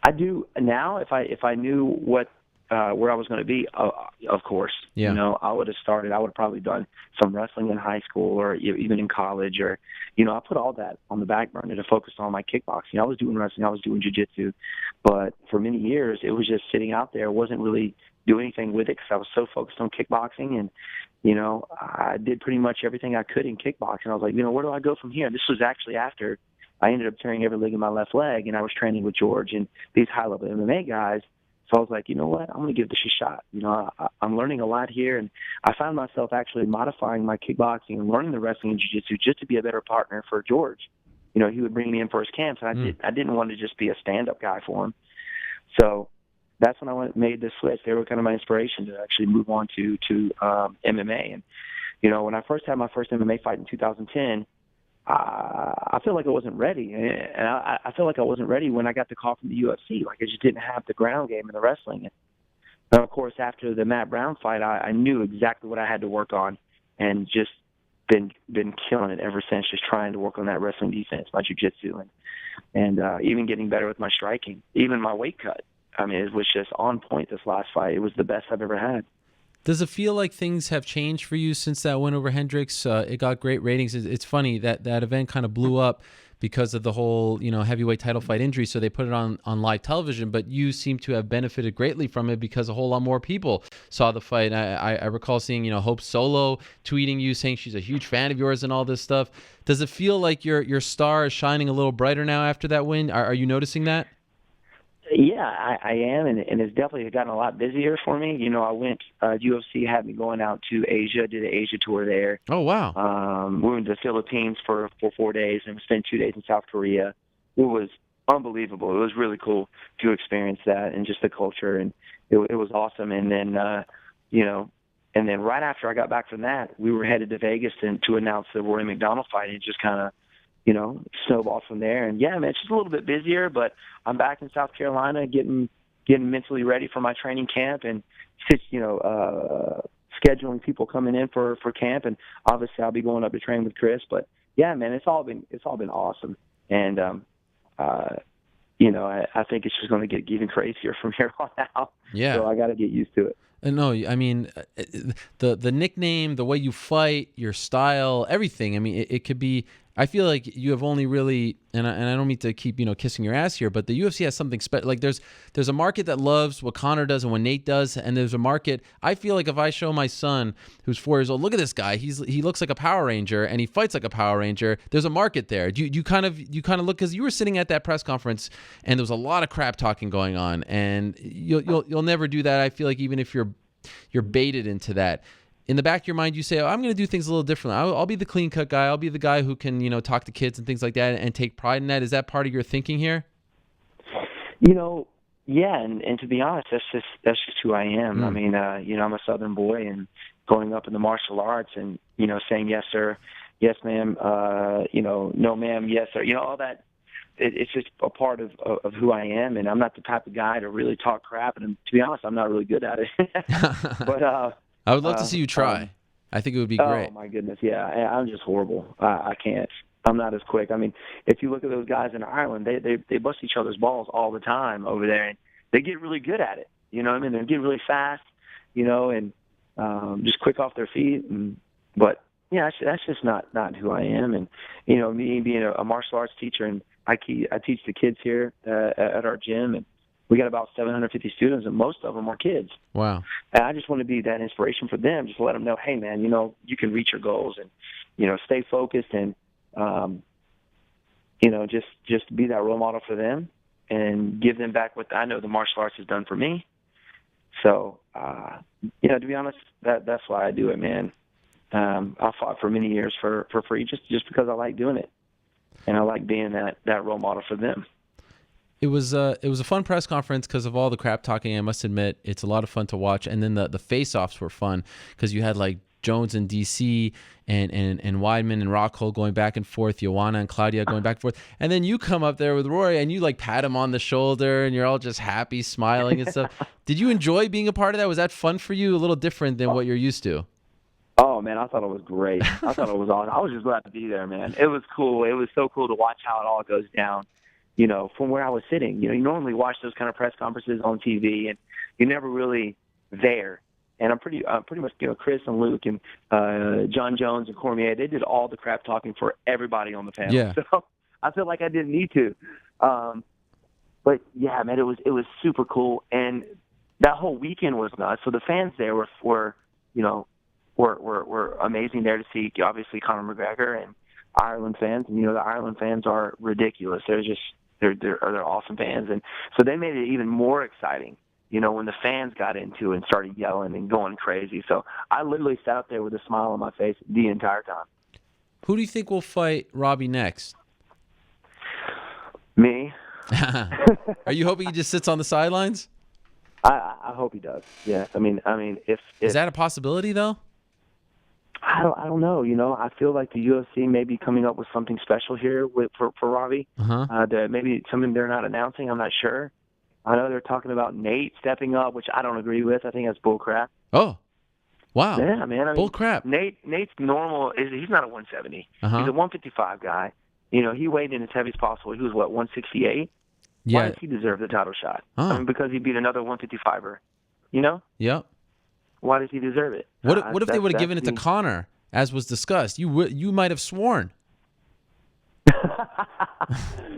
I do now. If I knew what where I was going to be, of course. Yeah. I would have started. I would have probably done some wrestling in high school or even in college, or I put all that on the back burner to focus on my kickboxing. I was doing wrestling, I was doing jiu-jitsu, but for many years it was just sitting out there. I wasn't really doing anything with it because I was so focused on kickboxing, and I did pretty much everything I could in kickboxing. I was like, where do I go from here? This was actually after I ended up tearing every leg in my left leg, and I was training with George and these high-level MMA guys. So I was like, you know what? I'm going to give this a shot. I'm learning a lot here, and I found myself actually modifying my kickboxing and learning the wrestling and jiu-jitsu just to be a better partner for George. He would bring me in for his camps, and I didn't want to just be a stand-up guy for him. So that's when I made the switch. They were kind of my inspiration to actually move on to MMA. And, when I first had my first MMA fight in 2010, I feel like I wasn't ready. And I feel like I wasn't ready when I got the call from the UFC. Like, I just didn't have the ground game in the wrestling. And, of course, after the Matt Brown fight, I knew exactly what I had to work on, and just been killing it ever since, just trying to work on that wrestling defense, my jiu-jitsu, and even getting better with my striking, even my weight cut. I mean, it was just on point this last fight. It was the best I've ever had. Does it feel like things have changed for you since that win over Hendricks? It got great ratings. It's funny that event kind of blew up because of the whole, heavyweight title fight injury. So they put it on live television, but you seem to have benefited greatly from it because a whole lot more people saw the fight. I recall seeing, Hope Solo tweeting you saying she's a huge fan of yours and all this stuff. Does it feel like your star is shining a little brighter now after that win? Are you noticing that? Yeah, I am, and it's definitely gotten a lot busier for me. I went, UFC had me going out to Asia, did an Asia tour there. Oh, wow. We went to the Philippines for 4 days, and we spent 2 days in South Korea. It was unbelievable. It was really cool to experience that and just the culture, and it was awesome. And then, and then right after I got back from that, we were headed to Vegas to announce the Rory MacDonald fight, and it just kind of, snowballs from there. And yeah, man, it's just a little bit busier, but I'm back in South Carolina getting mentally ready for my training camp and scheduling people coming in for camp. And obviously I'll be going up to train with Chris, but yeah, man, it's all been awesome. And, I think it's just going to get even crazier from here on out. Yeah. So I got to get used to it. No, I mean, the nickname, the way you fight, your style, everything. I mean, it could be. I feel like you have only really, and I don't mean to keep kissing your ass here, but the UFC has something special. Like there's a market that loves what Conor does and what Nate does, and there's a market. I feel like if I show my son who's 4 years old, look at this guy, he looks like a Power Ranger and he fights like a Power Ranger. There's a market there. Do you kind of look, because you were sitting at that press conference and there was a lot of crap talking going on, and you'll never do that. I feel like even if you're baited into that. In the back of your mind, you say, I'm going to do things a little differently. I'll be the clean-cut guy. I'll be the guy who can, talk to kids and things like that and take pride in that. Is that part of your thinking here? Yeah, and to be honest, that's just who I am. I mean, I'm a Southern boy, and growing up in the martial arts and, saying yes, sir, yes, ma'am, no, ma'am, yes, sir, all that. It's just a part of who I am, and I'm not the type of guy to really talk crap. And to be honest, I'm not really good at it. But I would love to see you try. I think it would be great. Oh, my goodness, yeah. I'm just horrible. I can't. I'm not as quick. I mean, if you look at those guys in Ireland, they bust each other's balls all the time over there, and they get really good at it. You know what I mean? They get really fast, and just quick off their feet. But, yeah, that's just not who I am. And, me being a martial arts teacher, and I teach the kids here at our gym, and we got about 750 students, and most of them are kids. Be And I just want to be that inspiration for them, just to let them know, hey, man, you can reach your goals and, stay focused and, just be that role model for them and give them back what I know the martial arts has done for me. So, to be honest, that's why I do it, man. I fought for many years for free just because I like doing it. And I like being that role model for them. It was a fun press conference because of all the crap talking. I must admit, it's a lot of fun to watch. And then the face-offs were fun because you had like Jones and DC and Weidman and Rockhold going back and forth, Joanna and Claudia going back and forth. And then you come up there with Rory and you like pat him on the shoulder and you're all just happy, smiling and stuff. Did you enjoy being a part of that? Was that fun for you? A little different than what you're used to? Oh, man, I thought it was great. I thought it was awesome. I was just glad to be there, man. It was cool. It was so cool to watch how it all goes down. From where I was sitting. You normally watch those kind of press conferences on TV, and you're never really there. And I'm pretty much, Chris and Luke and John Jones and Cormier, they did all the crap talking for everybody on the panel. Yeah. So I feel like I didn't need to. But yeah, man, it was super cool, and that whole weekend was nuts. So the fans there were amazing there to see. Obviously, Conor McGregor and Ireland fans, and the Ireland fans are ridiculous. They're awesome fans, and so they made it even more exciting. When the fans got into it and started yelling and going crazy. So I literally sat up there with a smile on my face the entire time. Who do you think will fight Robbie next? Me. Are you hoping he just sits on the sidelines? I hope he does. Yes. I mean, if is that a possibility though? I don't know. I feel like the UFC may be coming up with something special here for Robbie. That maybe something they're not announcing. I'm not sure. I know they're talking about Nate stepping up, which I don't agree with. I think that's bull crap. Oh, wow. Yeah, man. Bull crap. Nate's normal. He's not a 170. He's a 155 guy. He weighed in as heavy as possible. He was 168. Yeah. Why does he deserve the title shot? Because he beat another 155er. Yep. Why does he deserve it? What if they would have given it to Conor, as was discussed? You might have sworn.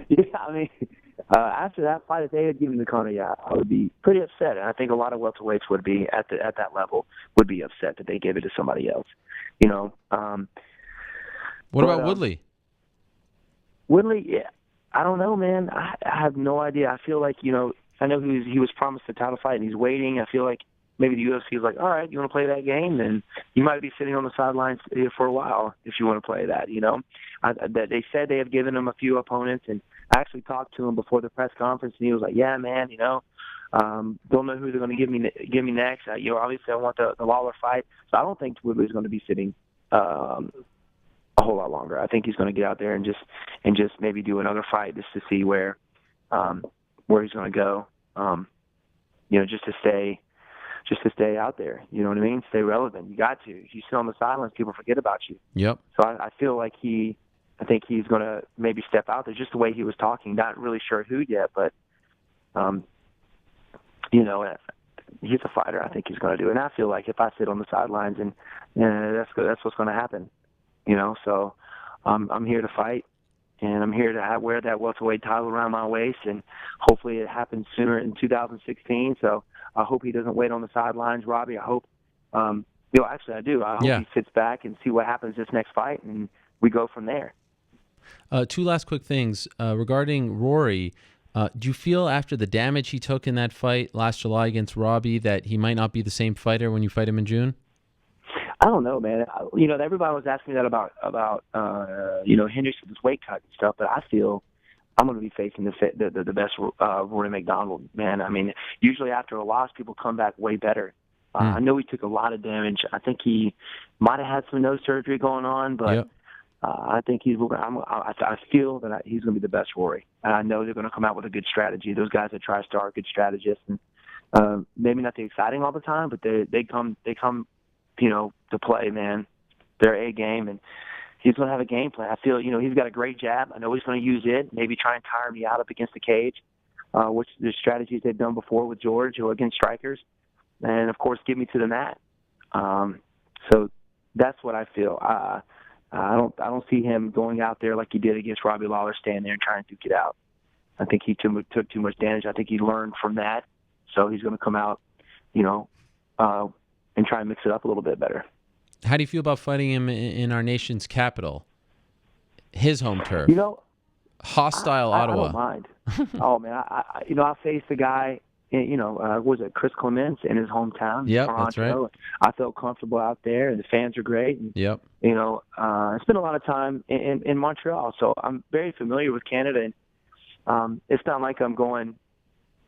Yeah, I mean, after that fight, if they had given it to Conor, I would be pretty upset. And I think a lot of welterweights would be at that level would be upset that they gave it to somebody else. What about Woodley? Woodley, yeah, I don't know, man. I have no idea. I feel like I know he was promised a title fight and he's waiting. I feel like maybe the UFC is like, all right, you want to play that game? Then you might be sitting on the sidelines for a while if you want to play that, They said they have given him a few opponents, and I actually talked to him before the press conference, and he was like, yeah, man, don't know who they're going to give me next. Obviously I want the Lawler fight, so I don't think Woodley's going to be sitting on a whole lot longer. I think he's going to get out there and just maybe do another fight just to see where he's going to go. Just to stay out there. You know what I mean? Stay relevant. You got to. If you sit on the sidelines, people forget about you. Yep. So I feel like I think he's going to maybe step out there just the way he was talking. Not really sure who yet, but he's a fighter. I think he's going to do it. And I feel like if I sit on the sidelines, and that's what's going to happen. So I'm here to fight, and I'm here to wear that welterweight title around my waist, and hopefully it happens sooner in 2016. So I hope he doesn't wait on the sidelines, Robbie. I hope, actually I do. I hope he sits back and see what happens this next fight, and we go from there. Two last quick things regarding Rory. Do you feel after the damage he took in that fight last July against Robbie that he might not be the same fighter when you fight him in June? I don't know, man. Everybody was asking me that about Henderson's weight cut and stuff, but I feel I'm going to be facing the best Rory MacDonald, man. I mean, usually after a loss, people come back way better. I know he took a lot of damage. I think he might have had some nose surgery going on, but I think I feel that he's going to be the best Rory. And I know they're going to come out with a good strategy. Those guys at TriStar are good strategists, and maybe not the exciting all the time, but they come to play, man. They're a game, and he's going to have a game plan. I feel, he's got a great jab. I know he's going to use it, maybe try and tire me out up against the cage, which the strategies they've done before with George or against strikers, and of course get me to the mat. So that's what I feel. I don't see him going out there like he did against Robbie Lawler, standing there and trying to get out. I think he took too much damage. I think he learned from that, so he's going to come out, and try and mix it up a little bit better. How do you feel about fighting him in our nation's capital, his home turf? Hostile Ottawa. I don't mind. Oh man, I faced the guy. Was it Chris Clements in his hometown? Yep, Toronto. that's right. I felt comfortable out there, and the fans are great. And, I spent a lot of time in Montreal, so I'm very familiar with Canada. And it's not like I'm going,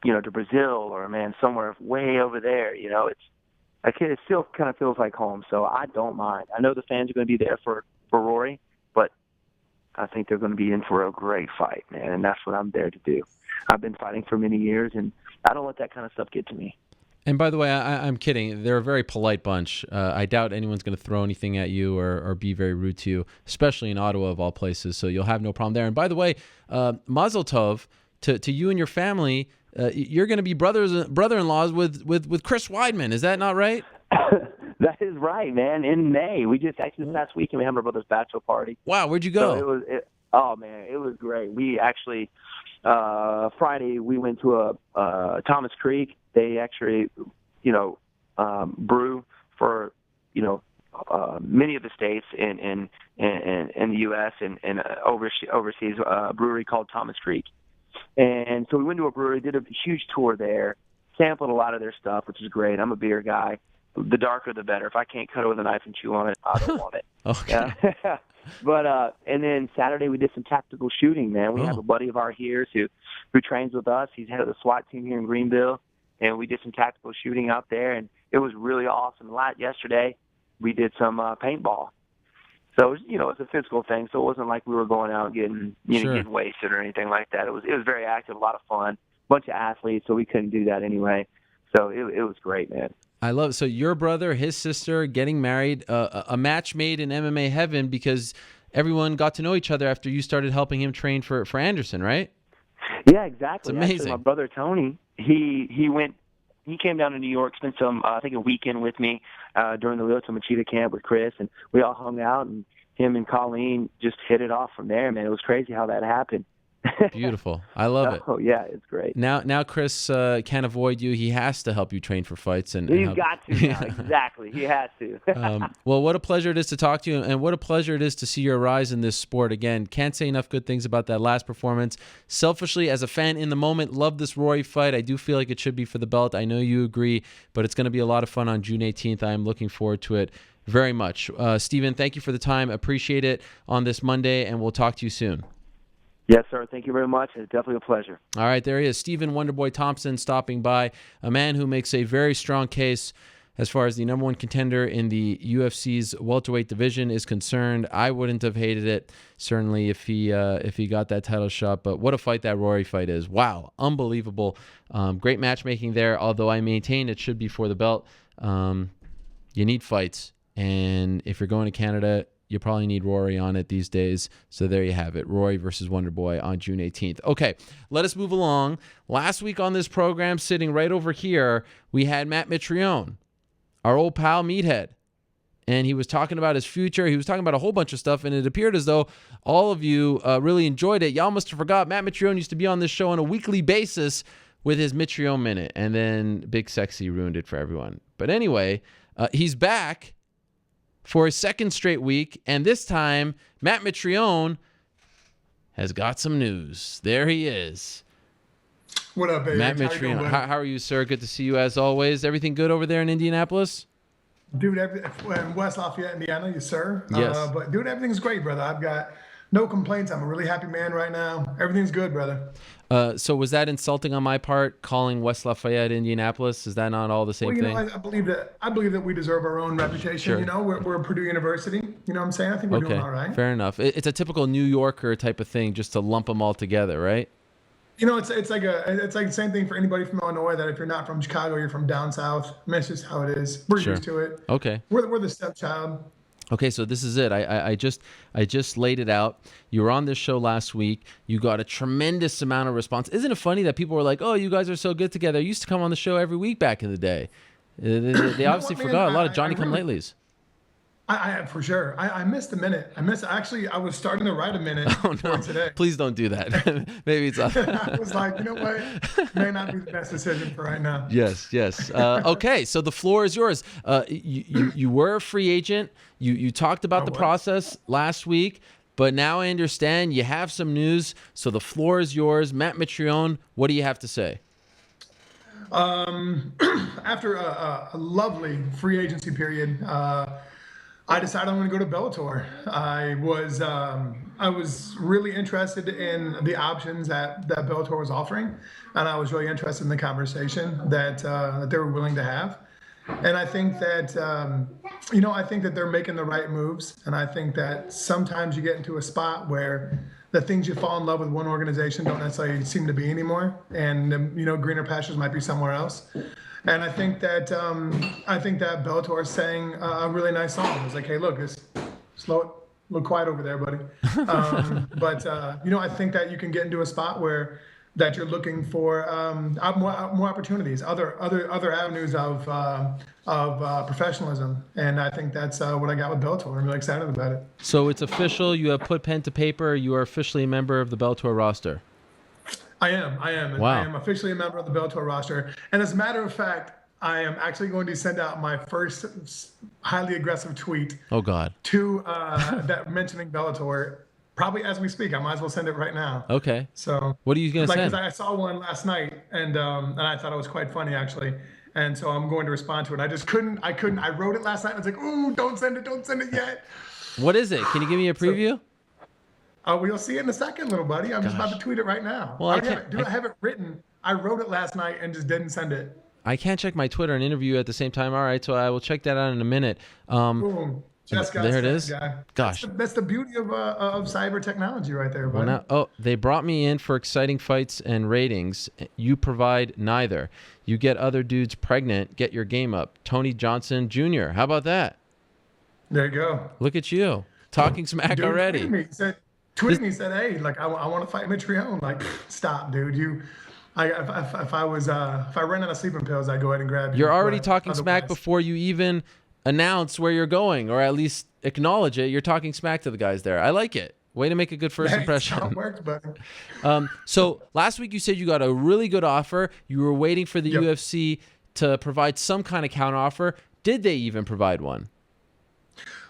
to Brazil or somewhere way over there. It still kind of feels like home, so I don't mind. I know the fans are going to be there for Rory, but I think they're going to be in for a great fight, man, and that's what I'm there to do. I've been fighting for many years, and I don't let that kind of stuff get to me. And by the way, I'm kidding. They're a very polite bunch. I doubt anyone's going to throw anything at you or be very rude to you, especially in Ottawa of all places, so you'll have no problem there. And by the way, Mazel Tov to you and your family. You're going to be brother-in-laws with Chris Weidman. Is that not right? That is right, man. In May, we just actually last weekend we had my brother's bachelor party. Wow, where'd you go? So it was great. We actually Friday we went to a Thomas Creek. They actually, brew for many of the states in the U.S. and overseas brewery called Thomas Creek. And so we went to a brewery, did a huge tour there, sampled a lot of their stuff, which is great. I'm a beer guy. The darker, the better. If I can't cut it with a knife and chew on it, I don't want it. Okay. Yeah. But and then Saturday we did some tactical shooting, man. We have a buddy of ours here who trains with us. He's head of the SWAT team here in Greenville, and we did some tactical shooting out there, and it was really awesome. Yesterday we did some paintball. So it's a physical thing. So it wasn't like we were going out and getting wasted or anything like that. It was very active, a lot of fun, bunch of athletes. So we couldn't do that anyway. So it was great, man. I love it. So your brother, his sister, getting married, a match made in MMA heaven because everyone got to know each other after you started helping him train for Anderson, right? Yeah, exactly. It's amazing. Actually, my brother Tony, he came down to New York, spent a weekend with me during the Lyoto Machida camp with Chris, and we all hung out, and him and Colleen just hit it off from there, man. It was crazy how that happened. Beautiful. I love it. Oh, yeah, it's great. Now Chris can't avoid you. He has to help you train for fights. He's got to now. Exactly. He has to. Well, what a pleasure it is to talk to you, and what a pleasure it is to see your rise in this sport. Again, can't say enough good things about that last performance. Selfishly, as a fan in the moment, love this Rory fight. I do feel like it should be for the belt. I know you agree, but it's going to be a lot of fun on June 18th. I am looking forward to it very much. Stephen, thank you for the time. Appreciate it on this Monday, and we'll talk to you soon. Yes, sir. Thank you very much. It's definitely a pleasure. All right, there he is, Stephen Wonderboy Thompson, stopping by, a man who makes a very strong case as far as the number one contender in the UFC's welterweight division is concerned. I wouldn't have hated it, certainly, if he got that title shot. But what a fight that Rory fight is. Wow, unbelievable. Great matchmaking there, although I maintain it should be for the belt. You need fights. And if you're going to Canada, you probably need Rory on it these days. So there you have it. Rory versus Wonderboy on June 18th. Okay, let us move along. Last week on this program, sitting right over here, we had Matt Mitrione, our old pal Meathead. And he was talking about his future. He was talking about a whole bunch of stuff, and it appeared as though all of you really enjoyed it. Y'all must have forgot Matt Mitrione used to be on this show on a weekly basis with his Mitrione Minute, and then Big Sexy ruined it for everyone. But anyway, he's back for his second straight week, and this time, Matt Mitrione has got some news. There he is. What up, baby? Matt Mitrione. How are you, sir? Good to see you as always. Everything good over there in Indianapolis? Dude, in West Lafayette, Indiana, yes, sir. Yes. But, dude, everything's great, brother. I've got no complaints. I'm a really happy man right now. Everything's good, brother. So was that insulting on my part, calling West Lafayette Indianapolis? Is that not all the same thing? I believe that we deserve our own reputation. Sure. You know, we're Purdue University. You know what I'm saying? I think we're doing all right. Fair enough. It's a typical New Yorker type of thing, just to lump them all together, right? You know, it's like the same thing for anybody from Illinois, that if you're not from Chicago, you're from down south. I mean, it's just how it is. We're used to it. Okay. We're the stepchild. Okay, so this is it. I just laid it out. You were on this show last week. You got a tremendous amount of response. Isn't it funny that people were like, "Oh, you guys are so good together"? I used to come on the show every week back in the day. They obviously forgot a lot of Johnny Come-Latelys. I for sure. I missed a minute. Actually, I was starting to write a minute for today. Please don't do that. Maybe it's I was like, you know what? May not be the best decision for right now. Yes. Okay, so the floor is yours. You were a free agent. You talked about the process last week, but now I understand you have some news. So the floor is yours. Matt Mitrione, what do you have to say? After a lovely free agency period, I decided I'm going to go to Bellator. I was really interested in the options that Bellator was offering, and I was really interested in the conversation that they were willing to have. And I think that I think that they're making the right moves, and I think that sometimes you get into a spot where the things you fall in love with one organization don't necessarily seem to be anymore, and greener pastures might be somewhere else. And I think that Bellator sang a really nice song. It was like, hey, look, slow it, a little quiet over there, buddy. But I think that you can get into a spot where that you're looking for more opportunities, other avenues of professionalism, and I think that's what I got with Bellator. I'm really excited about it. So it's official. You have put pen to paper. You are officially a member of the Bellator roster. I am. Wow. I am officially a member of the Bellator roster. And as a matter of fact, I am actually going to send out my first highly aggressive tweet. Oh, God. To that mentioning Bellator, probably as we speak. I might as well send it right now. Okay. So what are you going to send? Because I saw one last night, and I thought it was quite funny, actually. And so I'm going to respond to it. I just couldn't. I wrote it last night. I was like, ooh, don't send it yet. What is it? Can you give me a preview? We'll see it in a second, little buddy. I'm just about to tweet it right now. Well, I have it written. I wrote it last night and just didn't send it. I can't check my Twitter and interview at the same time. All right, so I will check that out in a minute. Boom. Just got there it is. Guy. Gosh, that's the beauty of cyber technology right there, buddy. Well, they brought me in for exciting fights and ratings. You provide neither. You get other dudes pregnant. Get your game up. Tony Johnson Jr. How about that? There you go. Look at you talking smack already. Tweeted me, said, "Hey, like I want to fight Mitrione." Like, stop, dude. If I ran out of sleeping pills, I'd go ahead and grab you. You're already talking smack before you even announce where you're going, or at least acknowledge it. You're talking smack to the guys there. I like it. Way to make a good first impression. That's how it works, buddy. So last week you said you got a really good offer. You were waiting for the UFC to provide some kind of counteroffer. Did they even provide one?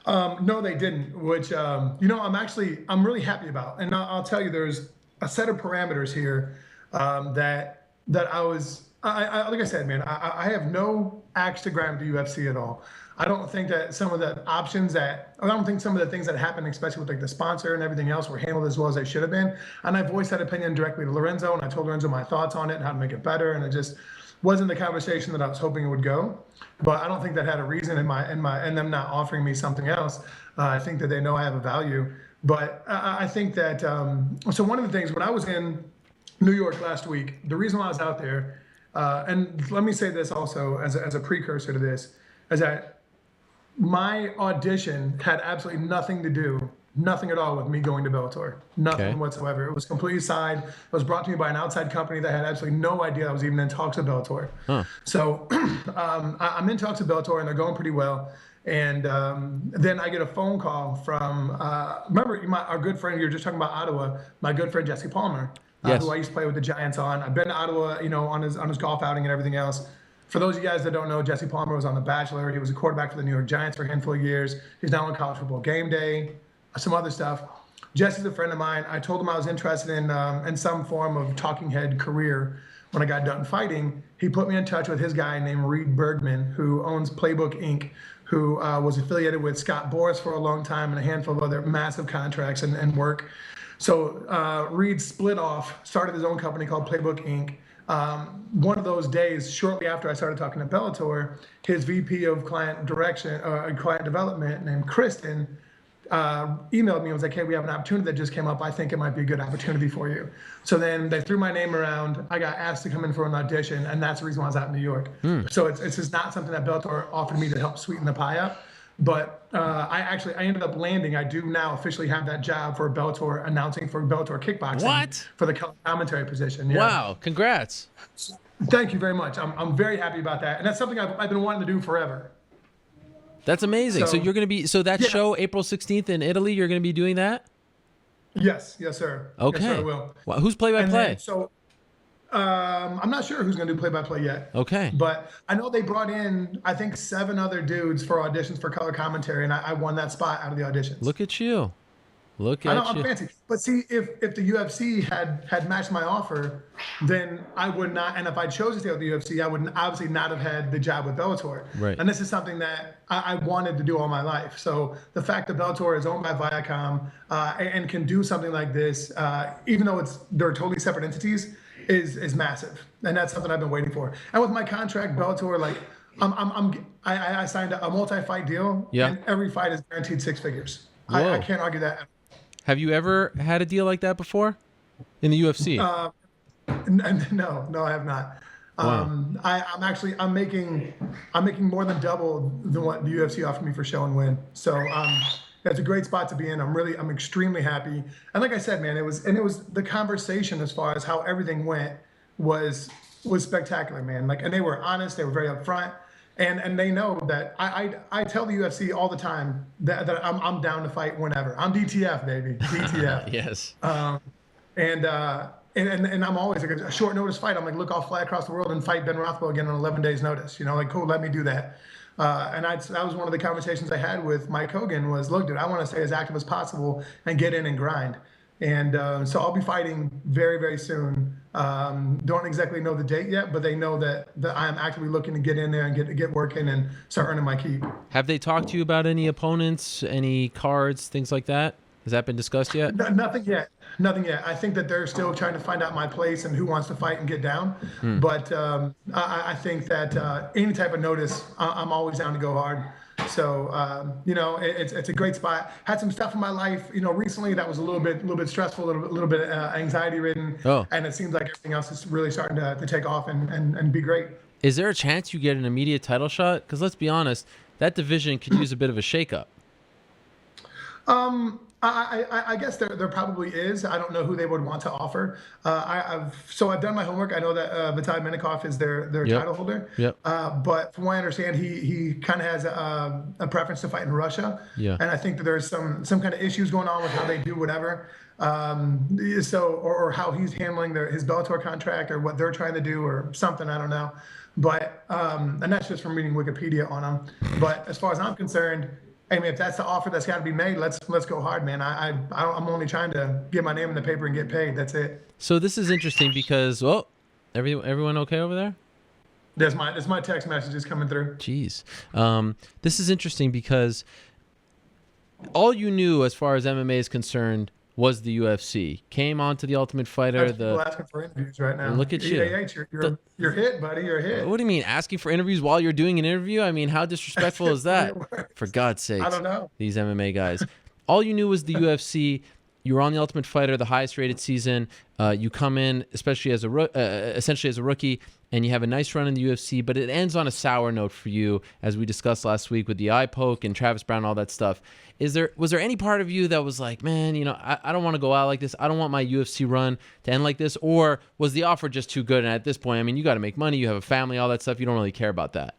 No, they didn't, which, I'm really happy about. And I'll tell you, there's a set of parameters here that I was, like I said, man, I have no axe to grind with the UFC at all. I don't think that some of the options I don't think some of the things that happened, especially with like the sponsor and everything else, were handled as well as they should have been. And I voiced that opinion directly to Lorenzo, and I told Lorenzo my thoughts on it and how to make it better. And it just, wasn't the conversation that I was hoping it would go. But I don't think that had a reason in them not offering me something else. I think that they know I have a value. But I think that so one of the things when I was in New York last week, the reason why I was out there, and let me say this also as a precursor to this, is that my audition had absolutely nothing at all with me going to Bellator. Nothing whatsoever. It was completely side. It was brought to me by an outside company that had absolutely no idea I was even in talks with Bellator. Huh. So I'm in talks with Bellator, and they're going pretty well. And then I get a phone call from, remember our good friend, you were just talking about Ottawa, my good friend Jesse Palmer, yes. who I used to play with the Giants on. I've been to Ottawa, on his golf outing and everything else. For those of you guys that don't know, Jesse Palmer was on The Bachelor. He was a quarterback for the New York Giants for a handful of years. He's now on College Football Game Day, some other stuff. Jesse's a friend of mine. I told him I was interested in some form of talking head career when I got done fighting. He put me in touch with his guy named Reed Bergman, who owns Playbook Inc., who was affiliated with Scott Boras for a long time and a handful of other massive contracts and work. So Reed split off, started his own company called Playbook Inc. One of those days, shortly after I started talking to Bellator, his VP of client development named Kristen emailed me and was like, hey, we have an opportunity that just came up. I think it might be a good opportunity for you. So then they threw my name around. I got asked to come in for an audition, and that's the reason why I was out in New York. So it's just not something that Bellator offered me to help sweeten the pie up. But I ended up landing. I do now officially have that job for Bellator, announcing for Bellator Kickboxing. What? For the commentary position. Yeah. Wow, congrats. Thank you very much. I'm very happy about that. And that's something I've been wanting to do forever. That's amazing. So you're going to be, show April 16th in Italy, you're going to be doing that? Yes, sir. Okay. Yes, sir, I will. Well, who's play-by-play? So I'm not sure who's going to do play-by-play yet. Okay. But I know they brought in, I think, 7 other dudes for auditions for color commentary, and I won that spot out of the auditions. Look at you. I know, I'm fancy. But see, if the UFC had matched my offer, then I would not, and if I chose to stay with the UFC, I would obviously not have had the job with Bellator. Right. And this is something that I wanted to do all my life. So the fact that Bellator is owned by Viacom and can do something like this, even though they're totally separate entities, is massive. And that's something I've been waiting for. And with my contract, Bellator, like I signed a multi-fight deal, and every fight is guaranteed 6 figures. I can't argue that. Have you ever had a deal like that before in the UFC? No, I have not. Wow. I'm making more than double than what the UFC offered me for show and win. So that's a great spot to be in. I'm extremely happy. And like I said, man, it was the conversation as far as how everything went was spectacular, man. Like, and they were honest, they were very upfront. And they know that I tell the UFC all the time that I'm down to fight whenever. I'm DTF, baby. DTF. Yes. And I'm always like a short notice fight. I'm like, look, I'll fly across the world and fight Ben Rothwell again on 11 days notice. Like, cool, let me do that. And that was one of the conversations I had with Mike Hogan was, look, dude, I want to stay as active as possible and get in and grind. And so I'll be fighting very, very soon. Don't exactly know the date yet, but they know that I am actively looking to get in there and get working and start earning my keep. Have they talked to you about any opponents, any cards, things like that? Has that been discussed yet? Nothing yet. I think that they're still trying to find out my place and who wants to fight and get down. But I think that any type of notice, I'm always down to go hard. So it's a great spot. Had some stuff in my life, recently that was a little bit stressful, a little bit anxiety ridden. Oh. And it seems like everything else is really starting to take off and be great. Is there a chance you get an immediate title shot? Because let's be honest, that division could use a bit of a shakeup. I guess there probably is. I don't know who they would want to offer. I've done my homework. I know that Vitaly Minakov is their title holder. Yep. But from what I understand, he kind of has a preference to fight in Russia. Yeah. And I think that there's some kind of issues going on with how they do whatever. Or how he's handling his Bellator contract or what they're trying to do or something. I don't know. But and that's just from reading Wikipedia on him. But as far as I'm concerned, I mean, if that's the offer that's got to be made, let's go hard, man. I'm only trying to get my name in the paper and get paid. That's it. So this is interesting because, everyone okay over there? There's my text messages coming through. Jeez. This is interesting because all you knew as far as MMA is concerned was the UFC. Came on to the Ultimate Fighter. That's people asking for interviews right now. Look at you. You're hit, buddy. You're hit. What do you mean, asking for interviews while you're doing an interview? I mean, how disrespectful is that? For God's sakes. I don't know. These MMA guys. All you knew was the UFC. You were on the Ultimate Fighter, the highest rated season. You come in, especially as essentially as a rookie, and you have a nice run in the UFC, but it ends on a sour note for you, as we discussed last week with the eye poke and Travis Brown, all that stuff. Was there any part of you that was like, man, I don't want to go out like this. I don't want my UFC run to end like this? Or was the offer just too good? And at this point, I mean, you got to make money. You have a family, all that stuff. You don't really care about that.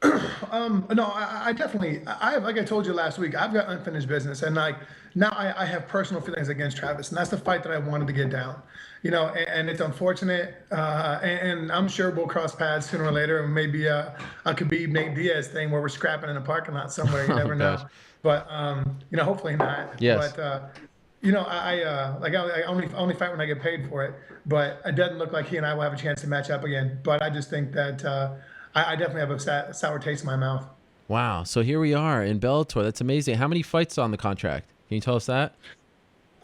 No, I definitely, like I told you last week, I've got unfinished business, and like now I have personal feelings against Travis, and that's the fight that I wanted to get down, and it's unfortunate, and I'm sure we'll cross paths sooner or later, and maybe a Khabib Nate Diaz thing where we're scrapping in a parking lot somewhere. You never know, but hopefully not. Yes. But I only fight when I get paid for it, but it doesn't look like he and I will have a chance to match up again. But I just think that. I definitely have a sour taste in my mouth. Wow. So here we are in Bellator. That's amazing. How many fights on the contract? Can you tell us that?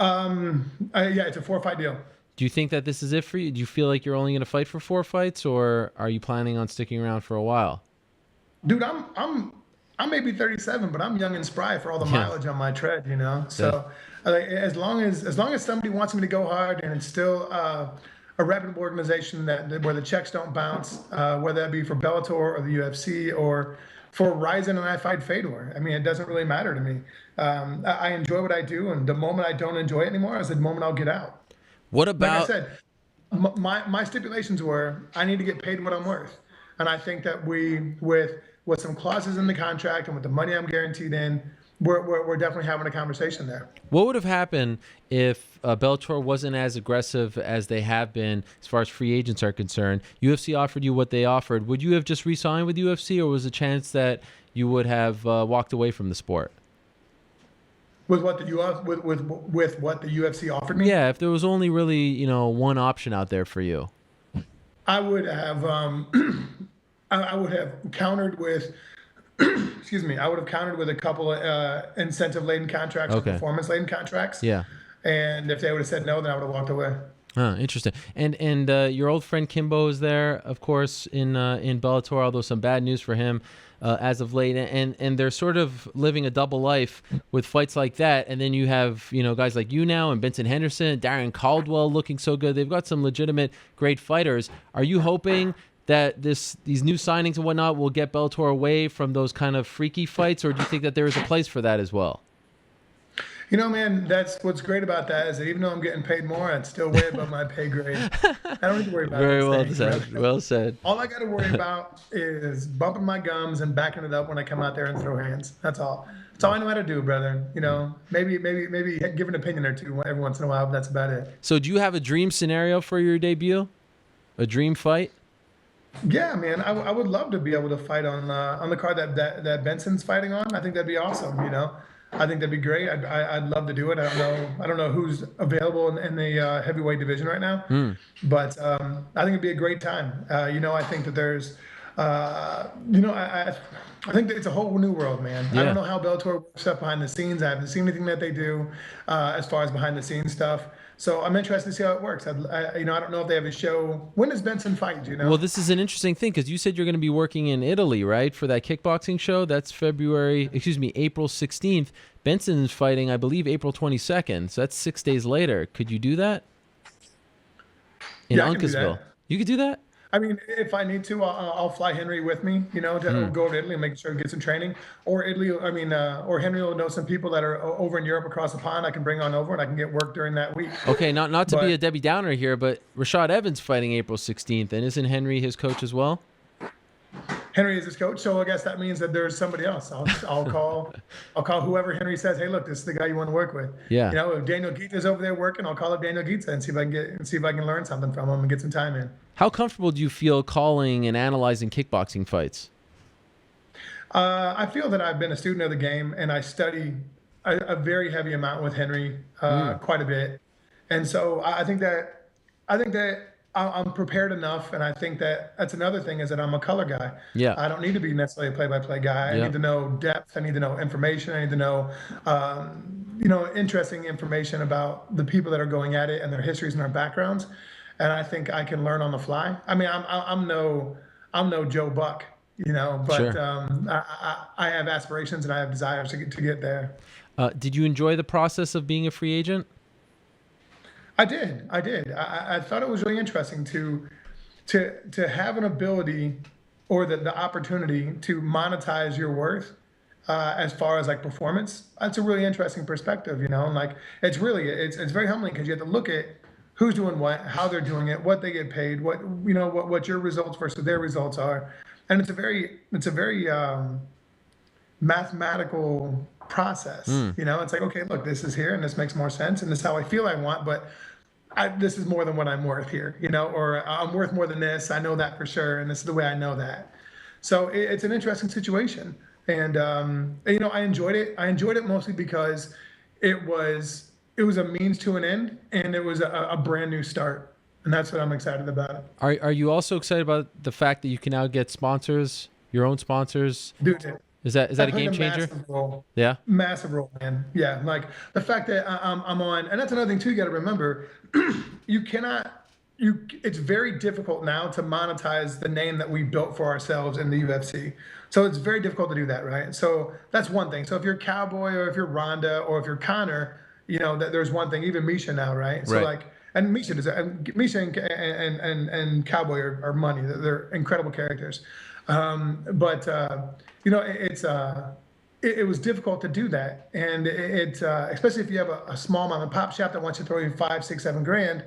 Yeah, it's a 4-fight deal. Do you think that this is it for you? Do you feel like you're only going to fight for 4 fights, or are you planning on sticking around for a while? Dude, I'm maybe 37, but I'm young and spry for all the mileage on my tread, So as long as somebody wants me to go hard and it's still a reputable organization where the checks don't bounce, whether that be for Bellator or the UFC or for Ryzen and I fight Fedor. I mean, it doesn't really matter to me. I enjoy what I do, and the moment I don't enjoy it anymore is the moment I'll get out. What about? Like I said, my stipulations were I need to get paid what I'm worth, and I think that with some clauses in the contract and with the money I'm guaranteed in, we're definitely having a conversation there. What would have happened if Bellator wasn't as aggressive as they have been as far as free agents are concerned? UFC offered you what they offered. Would you have just re-signed with UFC, or was there a chance that you would have walked away from the sport? With what the UFC offered me? Yeah, if there was only really one option out there for you. I would have I would have countered with. Excuse me. I would have countered with a couple of incentive-laden contracts or performance-laden contracts. Yeah. And if they would have said no, then I would have walked away. Interesting. And your old friend Kimbo is there, of course, in Bellator. Although some bad news for him as of late. And they're sort of living a double life with fights like that. And then you have guys like you now and Benson Henderson, Darren Caldwell looking so good. They've got some legitimate great fighters. Are you hoping that these new signings and whatnot will get Bellator away from those kind of freaky fights, or do you think that there is a place for that as well? Man, that's what's great about that is that even though I'm getting paid more, it's still way above my pay grade. I don't need to worry about it. Very well said. Well said. All I got to worry about is bumping my gums and backing it up when I come out there and throw hands. That's all. That's all I know how to do, brother. Maybe give an opinion or two every once in a while, but that's about it. So do you have a dream scenario for your debut? A dream fight? Yeah, man, I would love to be able to fight on the card that Benson's fighting on. I think that'd be awesome. I think that'd be great. I'd love to do it. I don't know who's available in the heavyweight division right now, but I think it'd be a great time. I think that there's, I think that it's a whole new world, man. Yeah. I don't know how Bellator works up behind the scenes. I haven't seen anything that they do as far as behind the scenes stuff. So I'm interested to see how it works. I don't know if they have a show. When does Benson fight? Well, this is an interesting thing because you said you're going to be working in Italy, right, for that kickboxing show. That's April 16th. Benson's fighting, I believe, April 22nd. So that's 6 days later. Could you do that? In Uncasville. You could do that? I mean, if I need to, I'll fly Henry with me, to go to Italy and make sure he gets some training. Or or Henry will know some people that are over in Europe across the pond I can bring on over and I can get work during that week. Okay, not to be a Debbie Downer here, but Rashad Evans fighting April 16th, and isn't Henry his coach as well? Henry is his coach, so I guess that means that there's somebody else. I'll call whoever Henry says, hey, look, this is the guy you want to work with. Yeah. If Daniel Guita's over there working, I'll call up Daniel Guita and see if I can learn something from him and get some time in. How comfortable do you feel calling and analyzing kickboxing fights? I feel that I've been a student of the game, and I study a very heavy amount with Henry, quite a bit, and so I think that I'm prepared enough, and I think that's another thing is that I'm a color guy. Yeah. I don't need to be necessarily a play-by-play guy. I need to know depth. I need to know information. I need to know, interesting information about the people that are going at it and their histories and their backgrounds, and I think I can learn on the fly. I mean, I'm no Joe Buck, but Sure. I have aspirations and I have desires to get there. Did you enjoy the process of being a free agent? I did. I thought it was really interesting to have an ability or the opportunity to monetize your worth as far as like performance. That's a really interesting perspective, and like it's very humbling because you have to look at who's doing what, how they're doing it, what they get paid, what your results versus their results are, and it's a very mathematical process. It's like, okay, look, this is here and this makes more sense and this is how I feel I want, but this is more than what I'm worth here, or I'm worth more than this. I know that for sure, and this is the way I know that. So it's an interesting situation, and I enjoyed it. I enjoyed it mostly because it was a means to an end, and it was a brand new start, and that's what I'm excited about. Are you also excited about the fact that you can now get sponsors, your own sponsors? Dude, Is that a game changer? Massive role. Yeah. Massive role, man. Yeah, like the fact that I'm on, and that's another thing too. You got to remember, it's very difficult now to monetize the name that we built for ourselves in the UFC. So it's very difficult to do that, right? So that's one thing. So if you're Cowboy or if you're Ronda or if you're Connor, that there's one thing. Even Misha now, right? So like, and Misha and Cowboy are money. They're incredible characters. It was difficult to do that, and especially if you have a small mom and pop shop that wants to throw you 5, 6, 7 grand.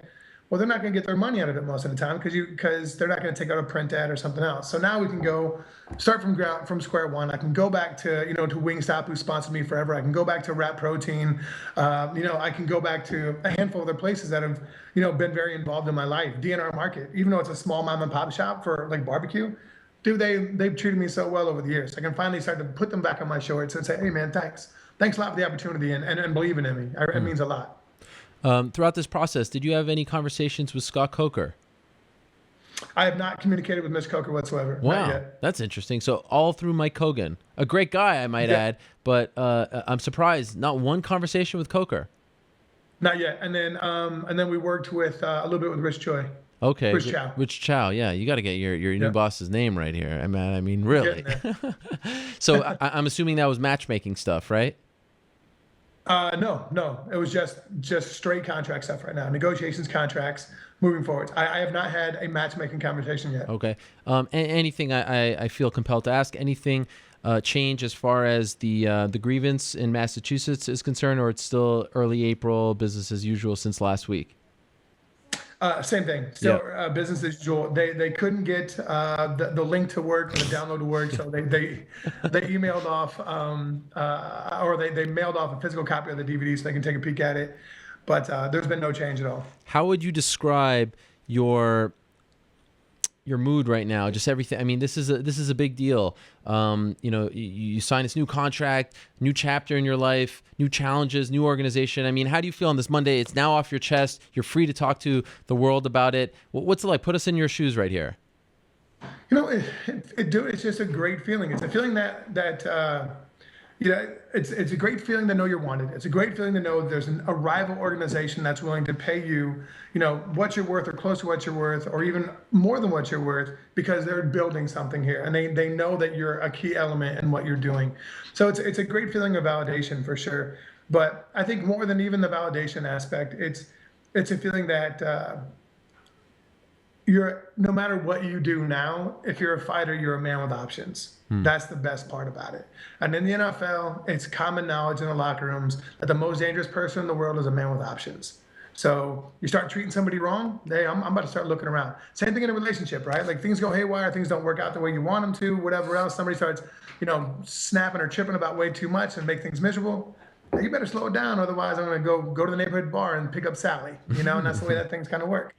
Well, they're not going to get their money out of it most of the time because they're not going to take out a print ad or something else. So now we can go start from square one. I can go back to to Wingstop, who sponsored me forever. I can go back to Rat Protein. I can go back to a handful of other places that have been very involved in my life. DNR Market, even though it's a small mom and pop shop for like barbecue. Dude, they've treated me so well over the years. I can finally start to put them back on my shorts and say, hey, man, thanks a lot for the opportunity and believing in me. It means a lot. Throughout this process, did you have any conversations with Scott Coker? I have not communicated with Mitch Coker whatsoever. Wow, not yet. That's interesting. So all through Mike Hogan, a great guy, I might add, but I'm surprised not one conversation with Coker. Not yet. And then we worked with a little bit with Rich Choi. Okay, Rich Chow. Yeah, you got to get your new boss's name right here. I mean, really. So I'm assuming that was matchmaking stuff, right? No. It was just straight contract stuff right now. Negotiations, contracts, moving forward. I have not had a matchmaking conversation yet. Okay. Anything I feel compelled to ask? Anything change as far as the grievance in Massachusetts is concerned, or it's still early April, business as usual since last week? Same thing. Still business as usual. They couldn't get the link to work and the download to work, so they emailed off or they mailed off a physical copy of the DVD so they can take a peek at it. But there's been no change at all. How would you describe your mood right now? Just everything. I mean, this is a big deal. You sign this new contract, new chapter in your life, new challenges, new organization. I mean, how do you feel on this Monday? It's now off your chest. You're free to talk to the world about it. What's it like? Put us in your shoes right here. It's just a great feeling. It's a feeling that it's a great feeling to know you're wanted. It's a great feeling to know there's a rival organization that's willing to pay you, what you're worth or close to what you're worth, or even more than what you're worth, because they're building something here and they know that you're a key element in what you're doing. So it's a great feeling of validation for sure. But I think more than even the validation aspect, it's a feeling that no matter what you do now, if you're a fighter, you're a man with options. That's the best part about it. And in the NFL, it's common knowledge in the locker rooms that the most dangerous person in the world is a man with options. So you start treating somebody wrong, I'm about to start looking around. Same thing in a relationship, right? Like things go haywire, things don't work out the way you want them to, whatever else. Somebody starts, snapping or tripping about way too much and make things miserable. You better slow it down, otherwise I'm going to go to the neighborhood bar and pick up Sally, and that's the way that things kind of work.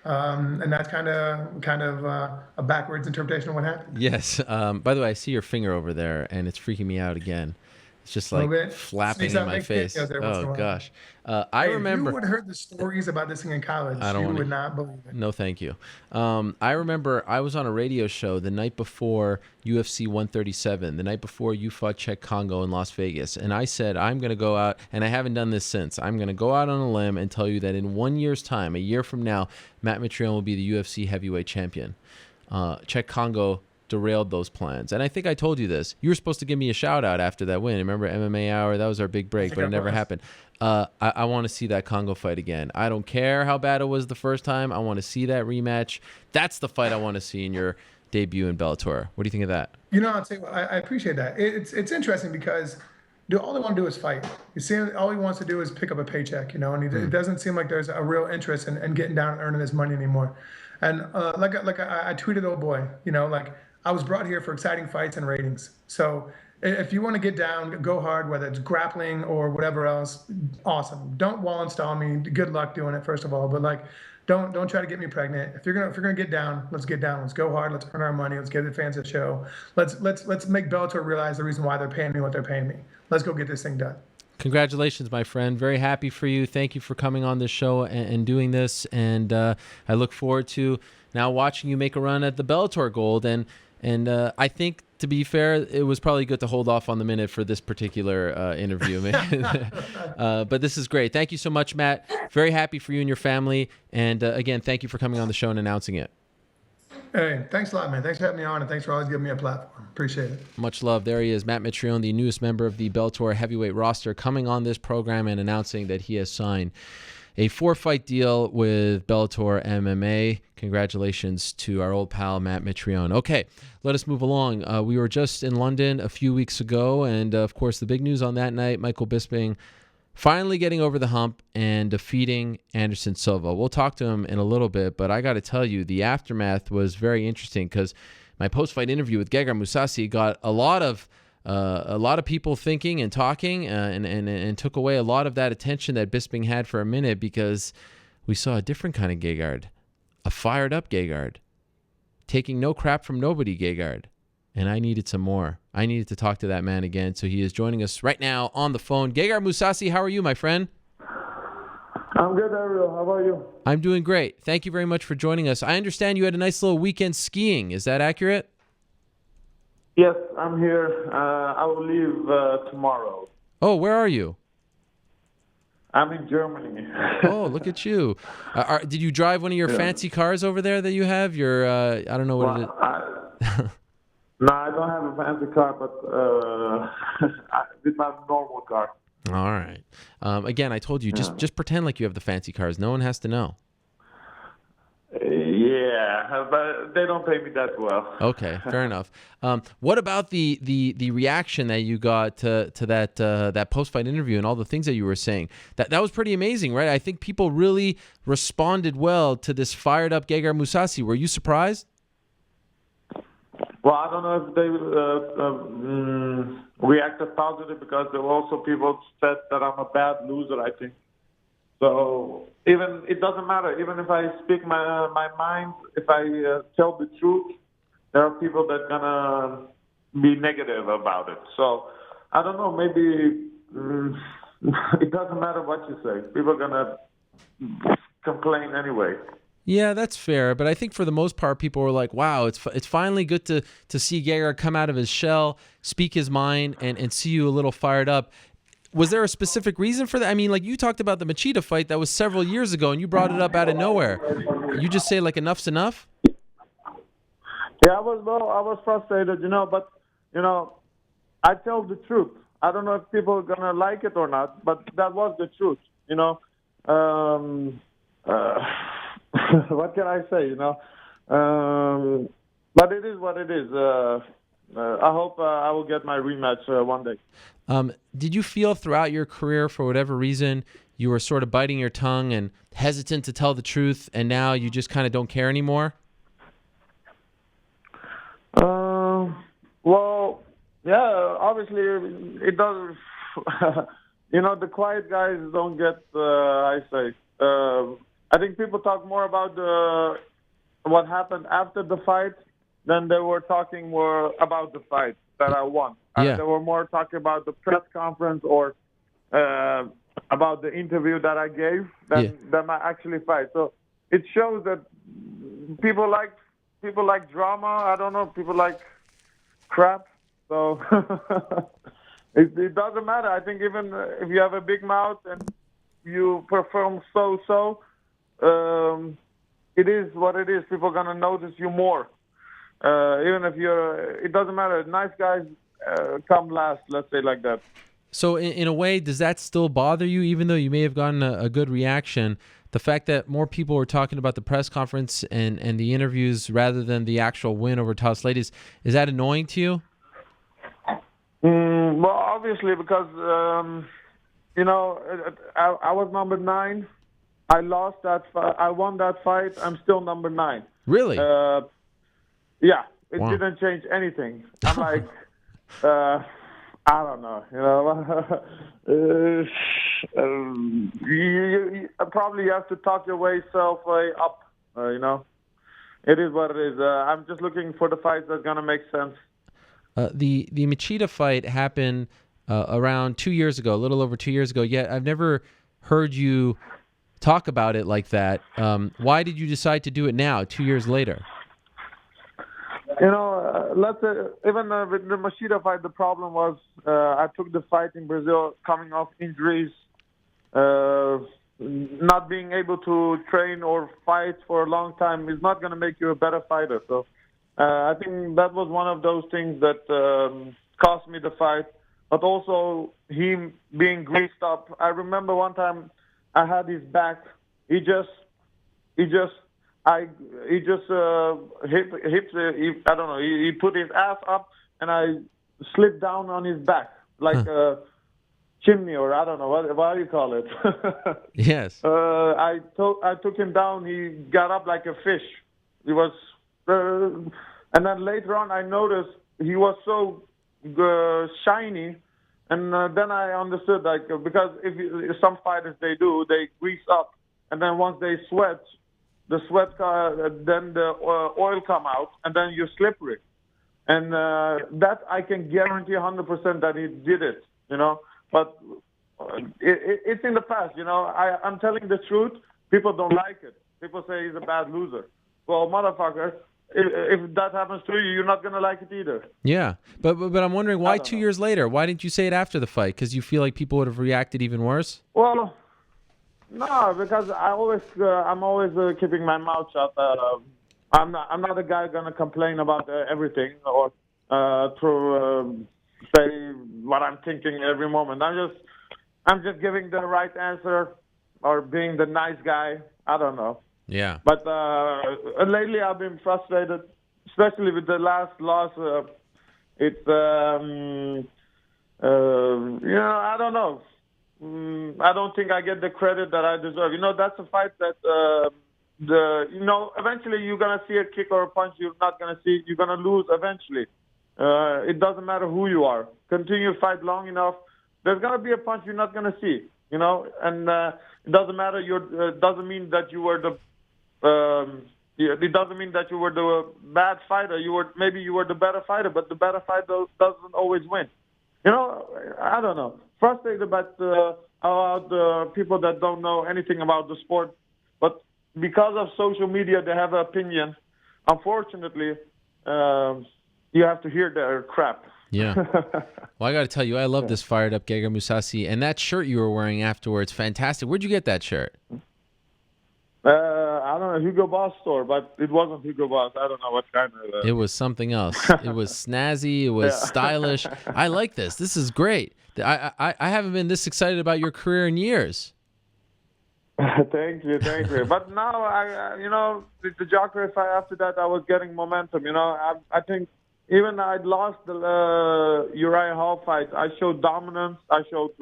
And that's kind of a backwards interpretation of what happened. Yes. By the way, I see your finger over there, and it's freaking me out again. It's just A little like bit. flapping Sneaks in out, my makes face. cameos every once in Oh a while. gosh. I Hey, if you remember. would have heard the stories about this thing in college, I don't you want would to. not believe it. No, thank you. I remember I was on a radio show the night before UFC 137, the night before you fought Czech Congo in Las Vegas. And I said, I'm going to go out, and I haven't done this since. I'm going to go out on a limb and tell you that in 1 year's time, a year from now, Matt Mitrione will be the UFC heavyweight champion. Czech Congo derailed those plans. And I think I told you this. You were supposed to give me a shout out after that win. Remember MMA Hour? That was our big break, but it never happened. I want to see that Congo fight again. I don't care how bad it was the first time. I want to see that rematch. That's the fight I want to see in your debut in Bellator. What do you think of that? You know, I'll tell you what, I appreciate that. It's interesting because all they want to do is fight. You see, all he wants to do is pick up a paycheck, and it doesn't seem like there's a real interest in getting down and earning his money anymore. And I tweeted, old boy, I was brought here for exciting fights and ratings. So if you want to get down, go hard, whether it's grappling or whatever else, awesome. Don't wall install me. Good luck doing it, first of all. But don't try to get me pregnant. If you're gonna get down, let's get down. Let's go hard. Let's earn our money. Let's give the fans a show. Let's make Bellator realize the reason why they're paying me what they're paying me. Let's go get this thing done. Congratulations, my friend. Very happy for you. Thank you for coming on this show and doing this. And I look forward to now watching you make a run at the Bellator Gold. And I think, to be fair, it was probably good to hold off on the minute for this particular interview. But this is great. Thank you so much, Matt. Very happy for you and your family. And again, thank you for coming on the show and announcing it. Hey, thanks a lot, man. Thanks for having me on, and thanks for always giving me a platform. Appreciate it. Much love. There he is, Matt Mitrione, the newest member of the Bellator heavyweight roster, coming on this program and announcing that he has signed a 4-fight deal with Bellator MMA. Congratulations to our old pal, Matt Mitrione. Okay, let us move along. We were just in London a few weeks ago, and of course, the big news on that night, Michael Bisping finally getting over the hump and defeating Anderson Silva. We'll talk to him in a little bit, but I got to tell you, the aftermath was very interesting because my post-fight interview with Gegard Mousasi got a lot of people thinking and talking, and took away a lot of that attention that Bisping had for a minute, because we saw a different kind of Gegard, a fired-up Gegard, taking no crap from nobody Gegard. And I needed some more. I needed to talk to that man again. So he is joining us right now on the phone. Gegard Mousasi, how are you, my friend? I'm good, Ariel. How about you? I'm doing great. Thank you very much for joining us. I understand you had a nice little weekend skiing. Is that accurate? Yes, I'm here. I will leave tomorrow. Oh, where are you? I'm in Germany. Oh, look at you. Did you drive one of your fancy cars over there that you have? Your, I don't know what it is. No, I don't have a fancy car, but it's my normal car. All right. Again, I told you, just pretend like you have the fancy cars. No one has to know. Yeah, but they don't pay me that well. Okay, fair enough. What about the reaction that you got to that post-fight interview and all the things that you were saying? That was pretty amazing, right? I think people really responded well to this fired-up Gegard Mousasi. Were you surprised? Well, I don't know if they reacted positive, because there were also people said that I'm a bad loser, I think. So it doesn't matter. Even if I speak my mind, if I tell the truth, there are people that gonna be negative about it. So I don't know. Maybe it doesn't matter what you say. People are gonna complain anyway. Yeah, that's fair. But I think for the most part, people were like, wow, it's finally good to see Gegard come out of his shell, speak his mind, and see you a little fired up. Was there a specific reason for that? I mean, like, you talked about the Machida fight that was several years ago, and you brought it up out of nowhere. You just say, like, enough's enough? Yeah, I was frustrated, but, I tell the truth. I don't know if people are going to like it or not, but that was the truth, what can I say, but it is what it is. I hope I will get my rematch one day. Did you feel throughout your career, for whatever reason, you were sort of biting your tongue and hesitant to tell the truth, and now you just kind of don't care anymore? Well, yeah, obviously it does. The quiet guys don't get, I think people talk more about what happened after the fight than they were talking more about the fight. that I won. Yeah. They were more talking about the press conference or about the interview that I gave than my actually fight. So it shows that people like drama. I don't know. People like crap. So it doesn't matter. I think even if you have a big mouth and you perform so, it is what it is. People are gonna notice you more. Even if it doesn't matter. Nice guys come last. Let's say like that. So in a way, does that still bother you, even though you may have gotten a good reaction? The fact that more people were talking about the press conference and the interviews rather than the actual win over Toss Ladies, is that annoying to you? Well, obviously, because I was number 9. I lost that fight. I won that fight. I'm still number 9. Really? Yeah. It Wow. didn't change anything. I'm like, I don't know. You probably have to talk your way up. It is what it is. I'm just looking for the fights that's gonna make sense. The Machida fight happened around 2 years ago, a little over 2 years ago. Yet I've never heard you talk about it like that. Why did you decide to do it now, 2 years later? Let's say even with the Machida fight, the problem was I took the fight in Brazil, coming off injuries, not being able to train or fight for a long time is not going to make you a better fighter. So I think that was one of those things that cost me the fight. But also him being greased up. I remember one time I had his back. He put his ass up, and I slipped down on his back like a chimney, or I don't know what do you call it. Yes. I took him down. He got up like a fish. He was, and then later on I noticed he was so shiny, and then I understood because if some fighters they grease up, and then once they sweat. The sweat, then the oil come out, and then you're slippery. And that I can guarantee 100% that he did it, But it's in the past, I'm telling the truth. People don't like it. People say he's a bad loser. Well, motherfucker, if that happens to you, you're not going to like it either. Yeah, but I'm wondering why 2 years later? Why didn't you say it after the fight? Because you feel like people would have reacted even worse? Well, no, because I'm always keeping my mouth shut. I'm not a guy gonna complain about everything or say what I'm thinking every moment. I'm just giving the right answer or being the nice guy. I don't know. Yeah. But lately I've been frustrated, especially with the last loss. It's I don't know. I don't think I get the credit that I deserve. That's a fight that eventually you're gonna see a kick or a punch. You're not gonna see. You're gonna lose eventually. It doesn't matter who you are. Continue to fight long enough. There's gonna be a punch you're not gonna see. And it doesn't matter. It doesn't mean that you were the. It doesn't mean that you were the bad fighter. Maybe you were the better fighter, but the better fighter doesn't always win. I don't know. Frustrated about people that don't know anything about the sport, but because of social media, they have an opinion. Unfortunately, you have to hear their crap. Yeah. Well, I got to tell you, I love this fired up Gegard Mousasi, and that shirt you were wearing afterwards, fantastic. Where'd you get that shirt? I don't know, Hugo Boss store, but it wasn't Hugo Boss. I don't know what kind of. It was something else. It was snazzy. It was stylish. I like this. This is great. I haven't been this excited about your career in years. Thank you. But now, the Jacare fight after that, I was getting momentum. I think even I'd lost the Uriah Hall fight. I showed dominance. I showed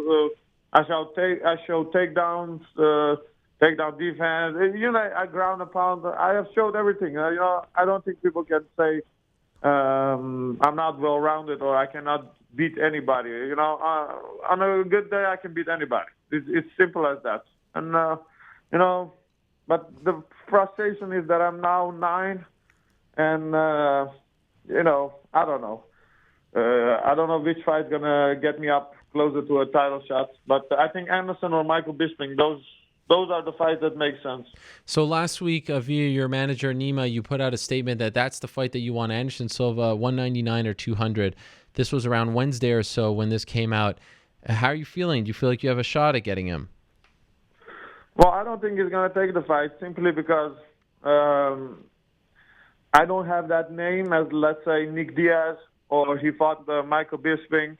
takedowns. Takedown defense, I ground a pound. I have showed everything. I don't think people can say I'm not well-rounded or I cannot beat anybody. On a good day, I can beat anybody. It's simple as that. And but the frustration is that I'm now 9, and I don't know. I don't know which fight's gonna get me up closer to a title shot, but I think Anderson or Michael Bisping, those are the fights that make sense. So last week, via your manager Nima, you put out a statement that that's the fight that you want: Anderson Silva, 199 or 200. This was around Wednesday or so when this came out. How are you feeling? Do you feel like you have a shot at getting him? Well, I don't think he's going to take the fight simply because I don't have that name as, let's say, Nick Diaz or he fought Michael Bisping.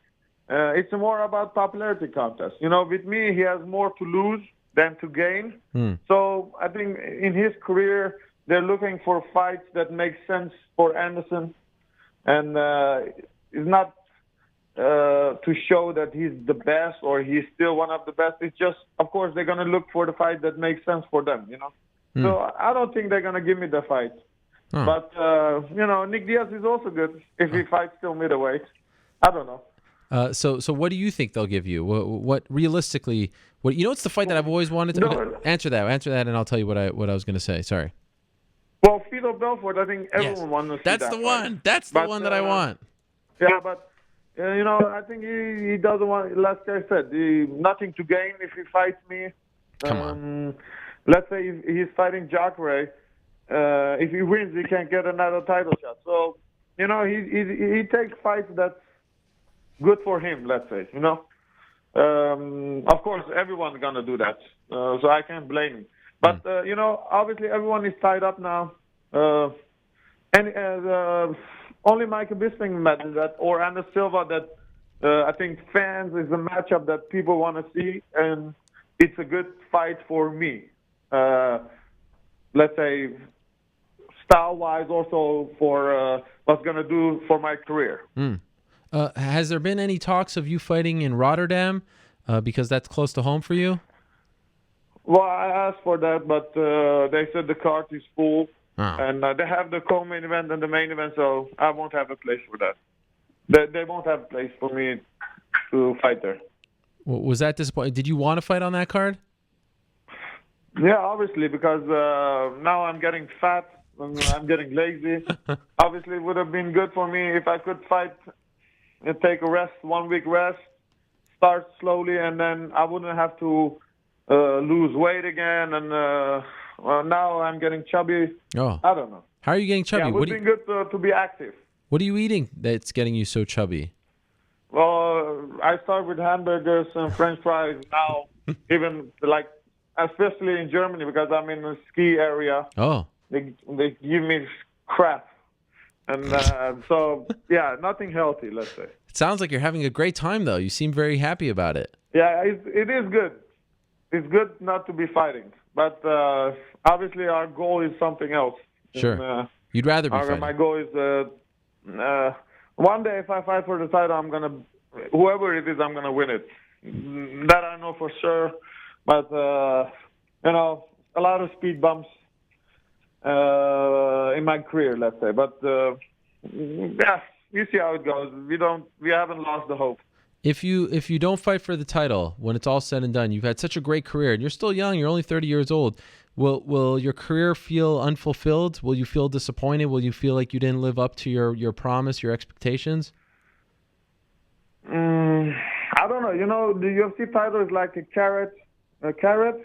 It's more about popularity contest. You know, with me, he has more to lose than to gain. So I think in his career, they're looking for fights that make sense for Anderson. And it's not to show that he's the best or he's still one of the best. It's just, of course, they're going to look for the fight that makes sense for them, you know. So I don't think they're going to give me the fight. But, you know, Nick Diaz is also good if he fights still middleweight. I don't know. So what do you think they'll give you? What realistically, you know, it's the fight that I've always wanted to answer that, and I'll tell you what I was going to say. Sorry. Well, Fidel Belfort, I think everyone wants to see That's that the fight. one. That's the one that I want. Yeah, but you know, I think he doesn't want. Like I said, nothing to gain if he fights me. Come on. Let's say if he's fighting Jacare. If he wins, he can get another title shot. So, you know, he takes fights that's good for him, let's say, you know. Of course, everyone's going to do that, so I can't blame him. But, you know, obviously everyone is tied up now. Only Michael Bisping matters that, or Anderson Silva, that I think fans is a matchup that people want to see, and it's a good fight for me. Let's say, style-wise, also for what's going to do for my career. Has there been any talks of you fighting in Rotterdam, because that's close to home for you? Well, I asked for that, but they said the card is full, and they have the co-main event and the main event, so I won't have a place for that. They won't have a place for me to fight there. Was that disappointing? Did you want to fight on that card? Yeah, obviously, because now I'm getting fat and I'm getting lazy. Obviously, it would have been good for me if I could fight and take a rest, 1 week rest, start slowly, and then I wouldn't have to lose weight again. And now I'm getting chubby. Oh, I don't know. How are you getting chubby? Yeah, it would be good to be active. What are you eating that's getting you so chubby? Well, I start with hamburgers and French fries now, even like, especially in Germany, because I'm in a ski area. Oh. They give me crap. And so, yeah, nothing healthy, let's say. It sounds like you're having a great time, though. You seem very happy about it. Yeah, it is good. It's good not to be fighting. But obviously our goal is something else. Sure. And, you'd rather be fighting. My goal is one day if I fight for the title, whoever it is, I'm going to win it. That I know for sure. But, you know, a lot of speed bumps in my career, let's say. But, yeah, you see how it goes. We haven't lost the hope. If you don't fight for the title, when it's all said and done, you've had such a great career, and you're still young, you're only 30 years old, will your career feel unfulfilled? Will you feel disappointed? Will you feel like you didn't live up to your promise, your expectations? I don't know. You know, the UFC title is like a carrot,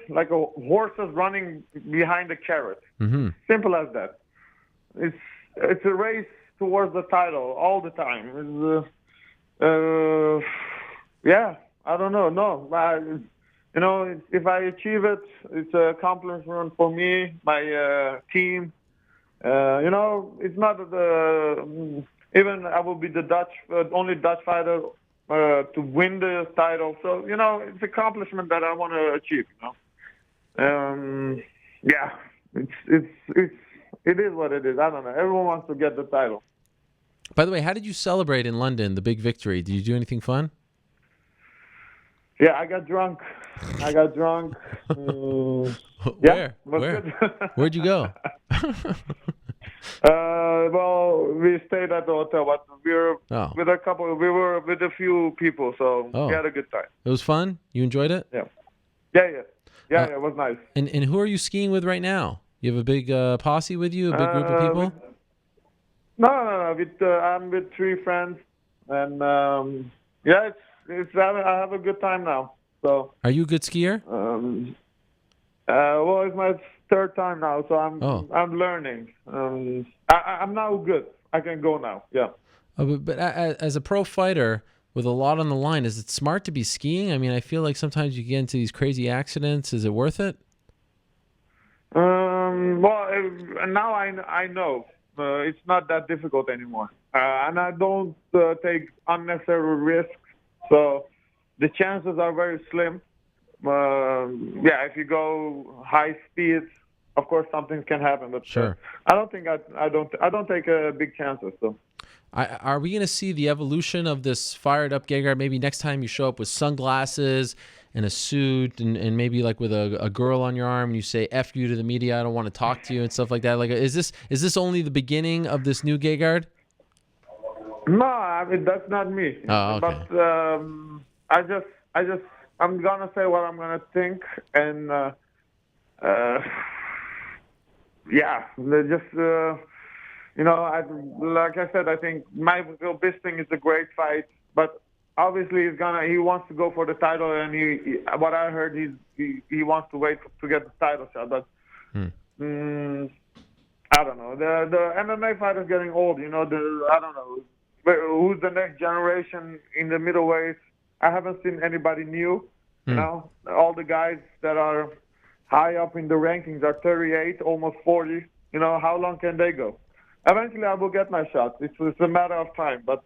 like a horse is running behind a carrot. Mm-hmm. Simple as that. It's a race towards the title all the time. Yeah, I don't know. No, you know, if I achieve it, it's an accomplishment for me, my team. You know, it's not even I will be the only Dutch fighter to win the title. So, you know, it's an accomplishment that I want to achieve, you know. Yeah, it is what it is. I don't know. Everyone wants to get the title. By the way, how did you celebrate in London, the big victory? Did you do anything fun? Yeah, I got drunk. Where? Where? Where'd you go? Well, we stayed at the hotel, but we were with a couple. We were with a few people, so we had a good time. It was fun. You enjoyed it? Yeah. It was nice. And who are you skiing with right now? You have a big posse with you, a big group of people? No. I'm with 3 friends. and I have a good time now. So. Are you a good skier? Well, it's my third time now, so I'm learning. I'm now good. I can go now. Yeah. But as a pro fighter with a lot on the line, is it smart to be skiing? I mean, I feel like sometimes you get into these crazy accidents. Is it worth it? Well, now I know it's not that difficult anymore, and I don't take unnecessary risks. So the chances are very slim. If you go high speeds, of course something can happen. But sure, I don't think I don't take big chances. So, are we going to see the evolution of this fired up Gegard? Maybe next time you show up with sunglasses and a suit, and maybe like with a girl on your arm, and you say "F you" to the media. I don't want to talk to you and stuff like that. Like, is this only the beginning of this new Gegard? No, I mean that's not me. Oh, okay. But I'm gonna say what I'm gonna think, and like I said, I think Michael Bisping is a great fight, but obviously he wants to go for the title, and what I heard he wants to wait to get the title shot, but I don't know. The MMA fight is getting old, I don't know who's the next generation in the middleweight. I haven't seen anybody new. All the guys that are high up in the rankings are 38, almost 40. How long can they go? Eventually, I will get my shot. It's a matter of time. But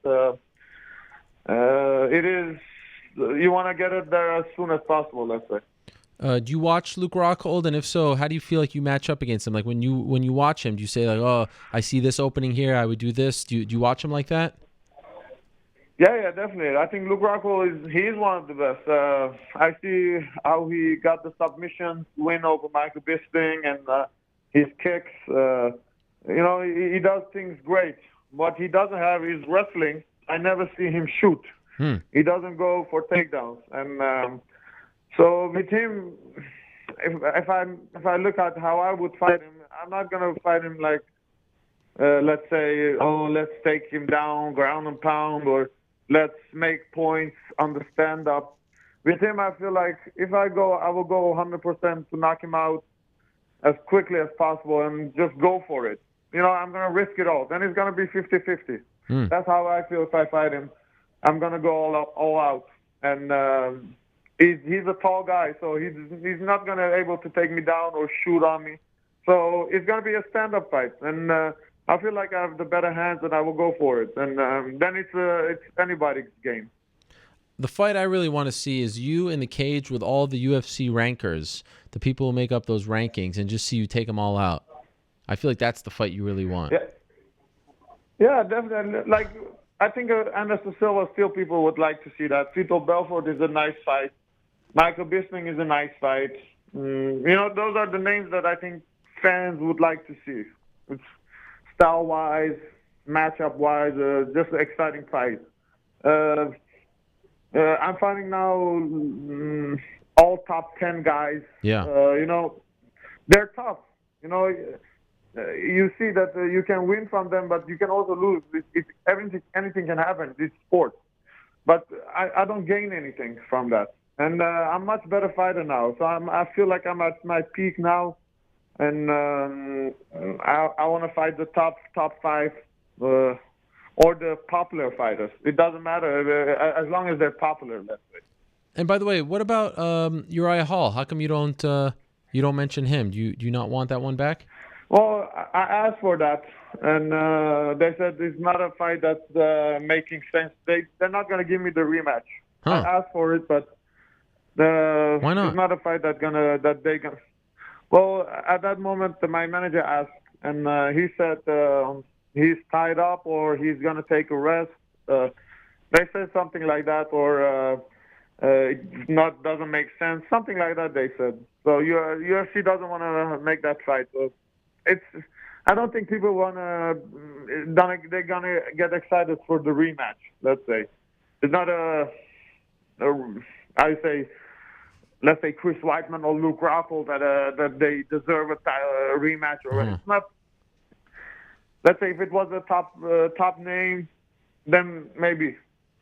it is you want to get it there as soon as possible. Let's say. Do you watch Luke Rockhold? And if so, how do you feel like you match up against him? Like when you watch him, do you say like, "Oh, I see this opening here. I would do this." Do you watch him like that? Yeah, definitely. I think Luke Rockhold he's one of the best. I see how he got the submission win over Michael Bisping, and his kicks. He does things great. What he doesn't have is wrestling. I never see him shoot. He doesn't go for takedowns, and so with him, if I look at how I would fight him, I'm not gonna fight him like let's say, let's take him down, ground and pound, or let's make points on the stand-up. With him, I feel like if I go, I will go 100% to knock him out as quickly as possible and just go for it. I'm going to risk it all. Then it's going to be 50-50. That's how I feel if I fight him. I'm going to go all out. And he's a tall guy, so he's not going to able to take me down or shoot on me. So it's going to be a stand-up fight. And I feel like I have the better hands, and I will go for it. And then it's anybody's game. The fight I really want to see is you in the cage with all the UFC rankers, the people who make up those rankings, and just see you take them all out. I feel like that's the fight you really want. Yeah, definitely. Like, I think Anderson Silva still people would like to see that. Vitor Belfort is a nice fight. Michael Bisping is a nice fight. Those are the names that I think fans would like to see. It's style-wise, matchup-wise, just an exciting fight. I'm finding now all top 10 guys. Yeah. They're tough. You see that you can win from them, but you can also lose. Anything can happen. It's sport. But I don't gain anything from that. And I'm a much better fighter now. So I feel like I'm at my peak now. And I want to fight the top 5 or the popular fighters. It doesn't matter as long as they're popular, let's say. And by the way, what about Uriah Hall? How come you don't mention him? Do you not want that one back? Well, I asked for that, and they said it's not a fight that's making sense. They're not going to give me the rematch. Huh. I asked for it, but why not? It's not a fight that they can. Well, at that moment, my manager asked, and he said he's tied up or he's going to take a rest. They said something like that, or it doesn't make sense, something like that. They said. So UFC doesn't want to make that fight. So I don't think people they're gonna get excited for the rematch. Let's say it's not let's say Chris Weidman or Luke Rockhold that they deserve a rematch, or it's not. Let's say if it was a top name, then maybe.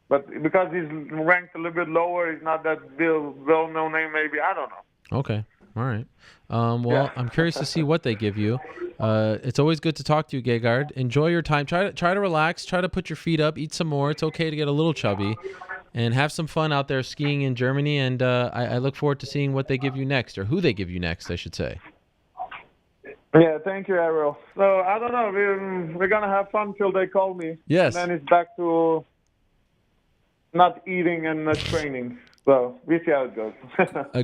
But because he's ranked a little bit lower, he's not that well-known name. Maybe I don't know. Okay. All right. Well, I'm curious to see what they give you. It's always good to talk to you, Gegard. Enjoy your time. Try to relax. Try to put your feet up. Eat some more. It's okay to get a little chubby, and have some fun out there skiing in Germany. And I look forward to seeing what they give you next, or who they give you next, I should say. Yeah, thank you, Ariel. So I don't know. We're gonna have fun till they call me. Yes. And then it's back to not eating and training. So we see how it goes.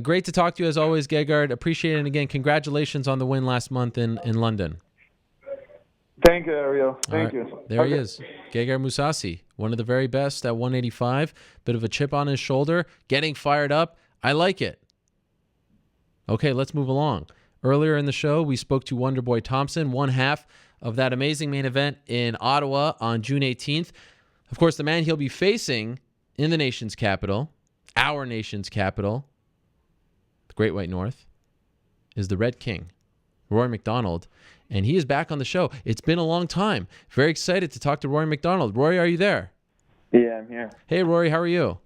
Great to talk to you as always, Gegard. Appreciate it. And again, congratulations on the win last month in London. Thank you, Ariel. Thank you. There he is, Gegard Mousasi, one of the very best at 185. Bit of a chip on his shoulder, getting fired up. I like it. Okay, let's move along. Earlier in the show, we spoke to Wonderboy Thompson, one half of that amazing main event in Ottawa on June 18th. Of course, the man he'll be facing in the nation's capital, our nation's capital, the Great White North, is the Red King, Rory MacDonald, and he is back on the show. It's been a long time. Very excited to talk to Rory MacDonald. Rory, are you there? Yeah, I'm here. Hey, Rory, how are you?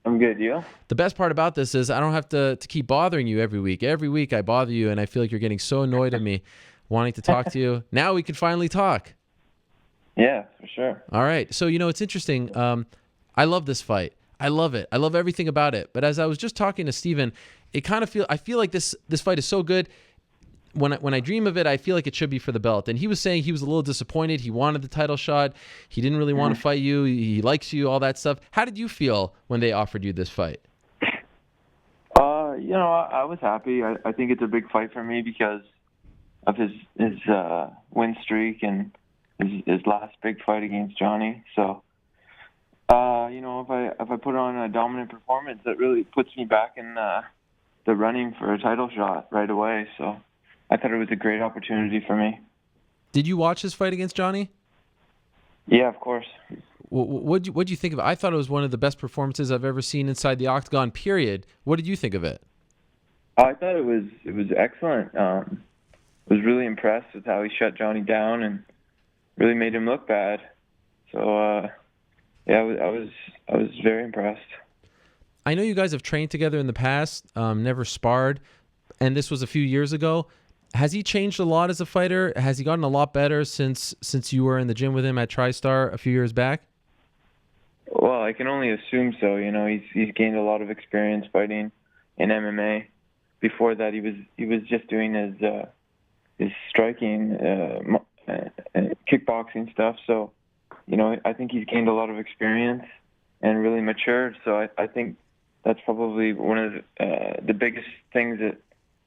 I'm good. You? The best part about this is I don't have to keep bothering you every week. Every week I bother you, and I feel like you're getting so annoyed at me wanting to talk to you. Now we can finally talk. Yeah, for sure. All right. So, it's interesting. I love this fight. I love it. I love everything about it. But as I was just talking to Stephen, I feel like this fight is so good. When I dream of it, I feel like it should be for the belt. And he was saying he was a little disappointed. He wanted the title shot. He didn't really want to fight you. He likes you, all that stuff. How did you feel when they offered you this fight? I was happy. I think it's a big fight for me because of his win streak and his last big fight against Johnny. So, if I put on a dominant performance, that really puts me back in the running for a title shot right away. So I thought it was a great opportunity for me. Did you watch his fight against Johnny? Yeah, of course. What'd you think of it? I thought it was one of the best performances I've ever seen inside the octagon, period. What did you think of it? I thought it was excellent. Was really impressed with how he shut Johnny down and really made him look bad. So I was very impressed. I know you guys have trained together in the past, never sparred, and this was a few years ago. Has he changed a lot as a fighter? Has he gotten a lot better since you were in the gym with him at TriStar a few years back? Well, I can only assume so. He's gained a lot of experience fighting in MMA. Before that, he was just doing his striking, kickboxing stuff. So, I think he's gained a lot of experience and really matured. So I think that's probably one of the biggest things that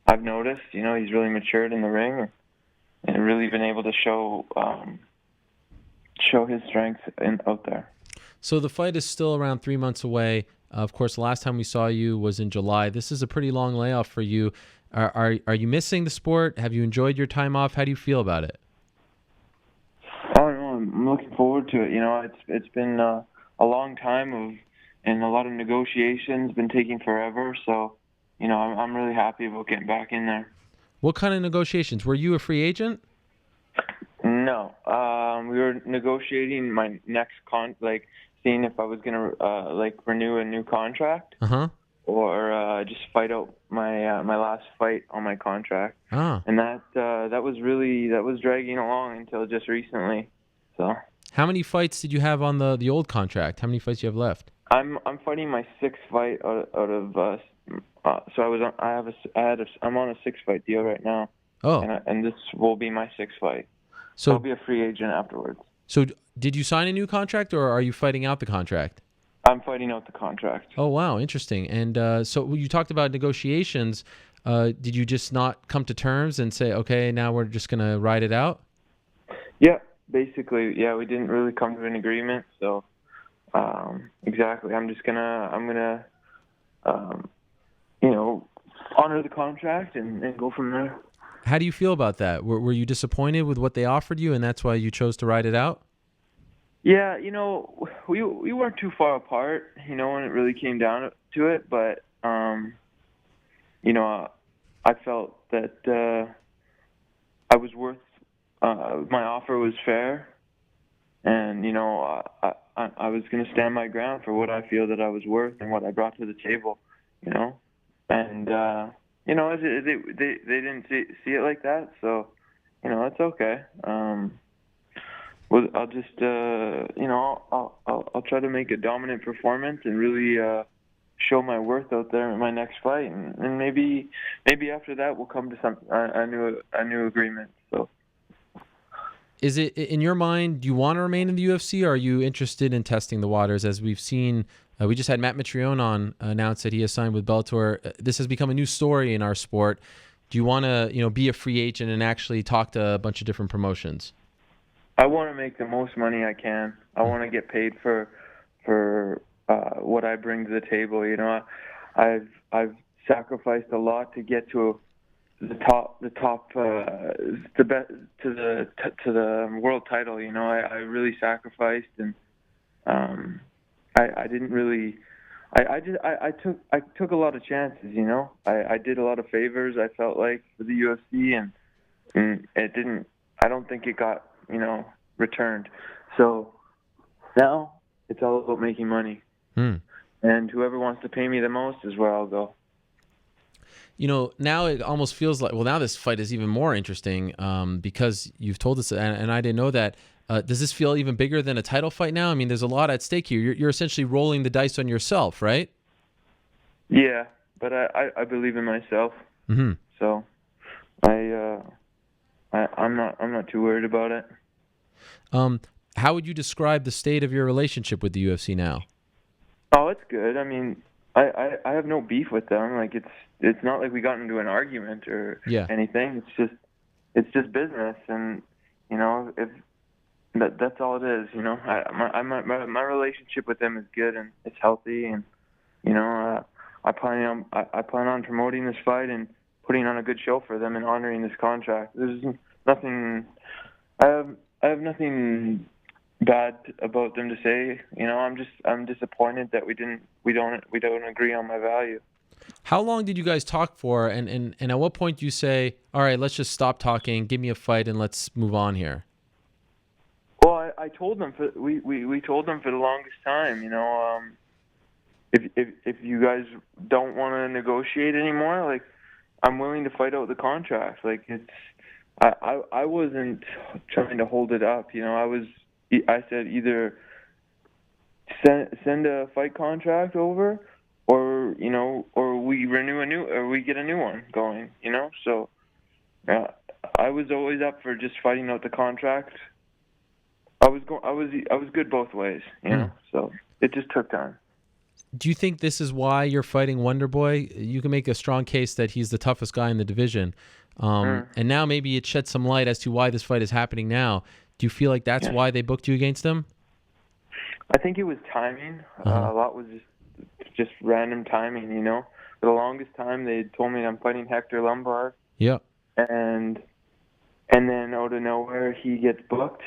I've noticed. He's really matured in the ring and really been able to show his strength out there. So the fight is still around 3 months away. Of course, the last time we saw you was in July. This is a pretty long layoff for you. Are you missing the sport? Have you enjoyed your time off? How do you feel about it? Oh no, I'm looking forward to it. It's been a long time and a lot of negotiations, been taking forever. So, I'm really happy about getting back in there. What kind of negotiations? Were you a free agent? No, we were negotiating my next seeing if I was gonna renew a new contract, or just fight out my last fight on my contract. And that was dragging along until just recently. So. How many fights did you have on the old contract? How many fights do you have left? I'm fighting my sixth fight out of. I'm on a 6-fight deal right now. Oh. And this will be my 6th fight. So I'll be a free agent afterwards. So did you sign a new contract, or are you fighting out the contract? I'm fighting out the contract. Oh, wow. Interesting. And so you talked about negotiations. Did you just not come to terms and say, okay, now we're just going to ride it out? Yeah, basically. Yeah, we didn't really come to an agreement. So exactly. I'm going to honor the contract and go from there. How do you feel about that? Were you disappointed with what they offered you, and that's why you chose to ride it out? Yeah, we weren't too far apart, when it really came down to it. But, I felt that I was worth my offer was fair. And, I was going to stand my ground for what I feel that I was worth and what I brought to the table, and they didn't see it like that, so it's okay. Well, I'll just I'll try to make a dominant performance and really show my worth out there in my next fight, and maybe after that we'll come to a new agreement. So. Is it, in your mind, do you want to remain in the UFC, or are you interested in testing the waters? As we've seen, we just had Matt Mitrione on announce that he has signed with Bellator. This has become a new story in our sport. Do you want to, be a free agent and actually talk to a bunch of different promotions? I want to make the most money I can. I want to get paid for what I bring to the table. I've sacrificed a lot to get to the top, the best to the world title. I really sacrificed, and I didn't really. I took a lot of chances. I did a lot of favors. I felt like for the UFC, and it didn't. I don't think it got returned. So now it's all about making money, and whoever wants to pay me the most is where I'll go. Now it almost feels like, well, now this fight is even more interesting because you've told us, and I didn't know that. Does this feel even bigger than a title fight now? I mean, there's a lot at stake here. You're essentially rolling the dice on yourself, right? Yeah, but I believe in myself. Mm-hmm. So I'm not too worried about it. How would you describe the state of your relationship with the UFC now? Oh, it's good. I mean, I have no beef with them. Like it's not like we got into an argument or anything. It's just business, and if that's all it is. My relationship with them is good and it's healthy, and I plan on promoting this fight and putting on a good show for them and honoring this contract. There's nothing. I have nothing bad about them to say. I'm disappointed that we don't agree on my value. How long did you guys talk for, and at what point do you say, all right, let's just stop talking, give me a fight, and let's move on here? Well, I told them we told them for the longest time, if you guys don't want to negotiate anymore, like, I'm willing to fight out the contract. Like, I wasn't trying to hold it up, I said either send a fight contract over, or we we get a new one going, So I was always up for just fighting out the contract. I was good both ways, So it just took time. Do you think this is why you're fighting Wonderboy? You can make a strong case that he's the toughest guy in the division, and now maybe it sheds some light as to why this fight is happening now. Do you feel like that's why they booked you against him? I think it was timing. A lot was just random timing, For the longest time, they told me I'm fighting Hector Lombard. Yeah. And then out of nowhere, he gets booked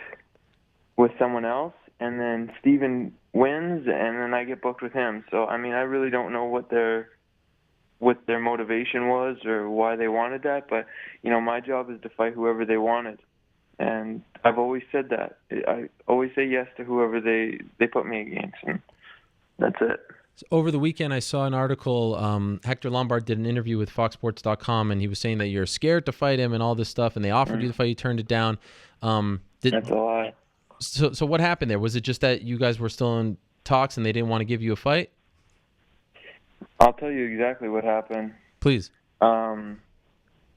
with someone else, and then Stephen wins, and then I get booked with him. So, I mean, I really don't know what their motivation was or why they wanted that, but, my job is to fight whoever they wanted. And I've always said that. I always say yes to whoever they put me against, and that's it. So over the weekend, I saw an article. Hector Lombard did an interview with FoxSports.com, and he was saying that you're scared to fight him and all this stuff, and they offered you the fight, you turned it down. That's a lie. So what happened there? Was it just that you guys were still in talks and they didn't want to give you a fight? I'll tell you exactly what happened. Please.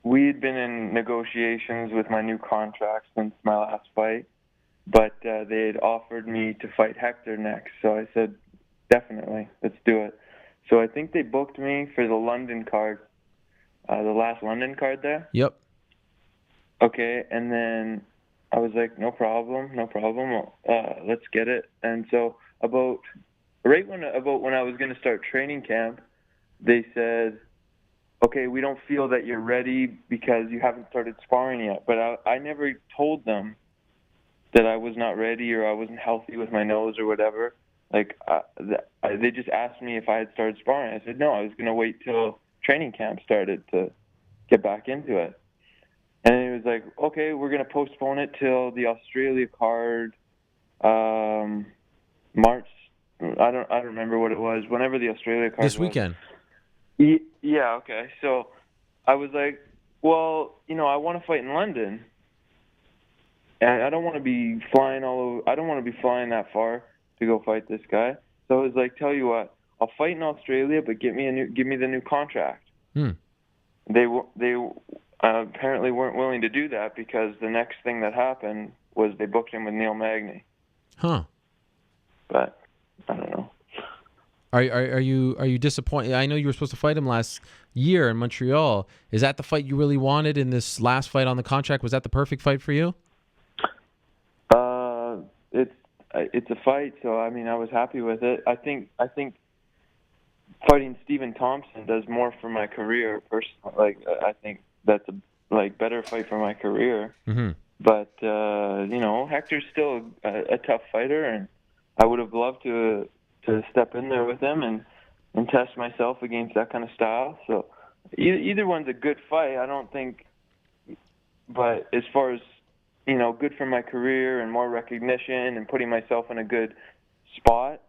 We'd been in negotiations with my new contract since my last fight, but they had offered me to fight Hector next. So I said, definitely, let's do it. So I think they booked me for the London card, the last London card there. Yep. Okay, and then I was like, no problem. Let's get it. And so about when I was going to start training camp, they said, okay, we don't feel that you're ready because you haven't started sparring yet. But I never told them that I was not ready or I wasn't healthy with my nose or whatever. Like, they just asked me if I had started sparring. I said, no, I was going to wait till training camp started to get back into it. And it was like, okay, we're going to postpone it till the Australia card March I don't remember what it was. Whenever the Australia card This was. weekend. Yeah, okay. So I was like, well, I want to fight in London. And I don't want to be flying all over. I don't want to be flying that far to go fight this guy. So I was like, tell you what, I'll fight in Australia, but give me the new contract. They apparently weren't willing to do that because the next thing that happened was they booked him with Neil Magny. Huh. But I don't know. Are you disappointed? I know you were supposed to fight him last year in Montreal. Is that the fight you really wanted in this last fight on the contract? Was that the perfect fight for you? It's a fight, so I mean I was happy with it. I think fighting Stephen Thompson does more for my career. Personally, I think that's a better fight for my career. Mm-hmm. But Hector's still a tough fighter, and I would have loved to step in there with him and test myself against that kind of style. So either one's a good fight, I don't think. But as far as good for my career and more recognition and putting myself in a good spot,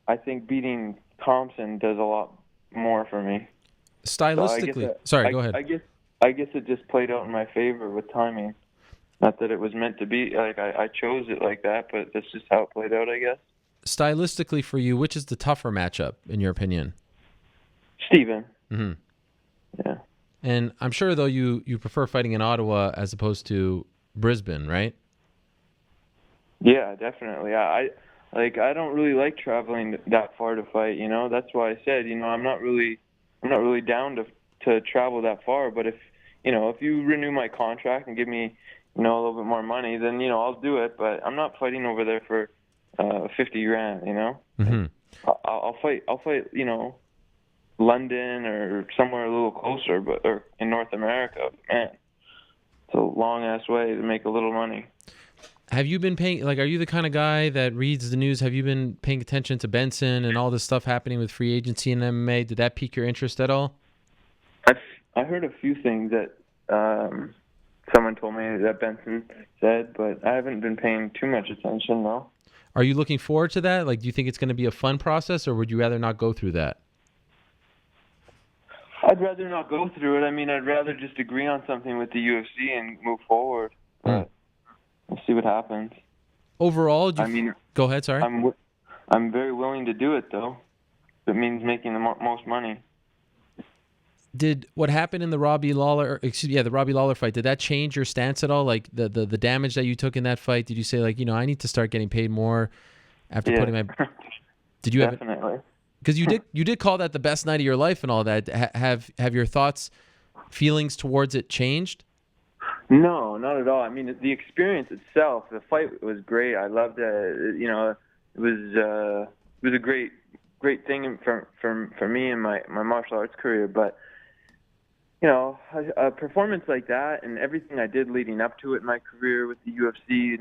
I think beating Thompson does a lot more for me. Stylistically, go ahead. I guess it just played out in my favor with timing. Not that it was meant to be. Like I chose it like that, but that's just how it played out, I guess. Stylistically for you, which is the tougher matchup in your opinion? Stephen. Mm-hmm. Yeah. And I'm sure though you prefer fighting in Ottawa as opposed to Brisbane, right? Yeah, definitely. I don't really like traveling that far to fight. That's why I said I'm not really down to travel that far. But if you renew my contract and give me a little bit more money, then I'll do it. But I'm not fighting over there for $50,000. Mm-hmm. I'll fight London or somewhere a little closer, or in North America. Man, it's a long ass way to make a little money. Have you been paying, are you the kind of guy that reads the news? Have you been paying attention to Benson and all this stuff happening with free agency and MMA? Did that pique your interest at all? I heard a few things that someone told me that Benson said, but I haven't been paying too much attention, though. Are you looking forward to that? Do you think it's going to be a fun process, or would you rather not go through that? I'd rather not go through it. I mean, I'd rather just agree on something with the UFC and move forward. But we'll see what happens. Overall, go ahead. Sorry. I'm very willing to do it, though. It means making the most money. Did what happened in the Robbie Lawler fight, did that change your stance at all? Like the damage that you took in that fight, did you say I need to start getting paid more after putting my? Did you definitely? Because you did call that the best night of your life and all that. Have your thoughts, feelings towards it changed? No, not at all. I mean, the experience itself, the fight was great. I loved it. It was a great thing for me in my martial arts career. But a performance like that and everything I did leading up to it in my career with the UFC,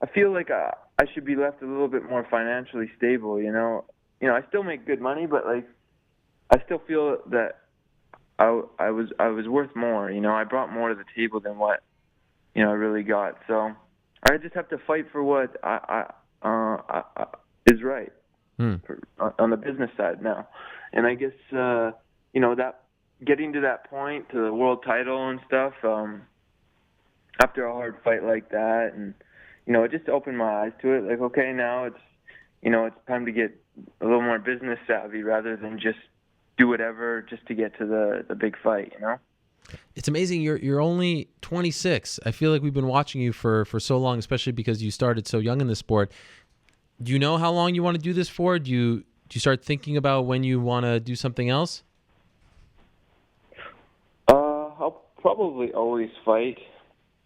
I feel like I should be left a little bit more financially stable. I still make good money, but I still feel that I was worth more. I brought more to the table than what I really got. So I just have to fight for what I is right on the business side now. And I guess that getting to that point, to the world title and stuff, after a hard fight like that, and it just opened my eyes to it. Okay, now it's time to get a little more business savvy rather than just do whatever just to get to the big fight. It's amazing. You're only 26. I feel like we've been watching you for so long, especially because you started so young in the sport. Do you know how long you want to do this for? Do you start thinking about when you want to do something else? I'll probably always fight.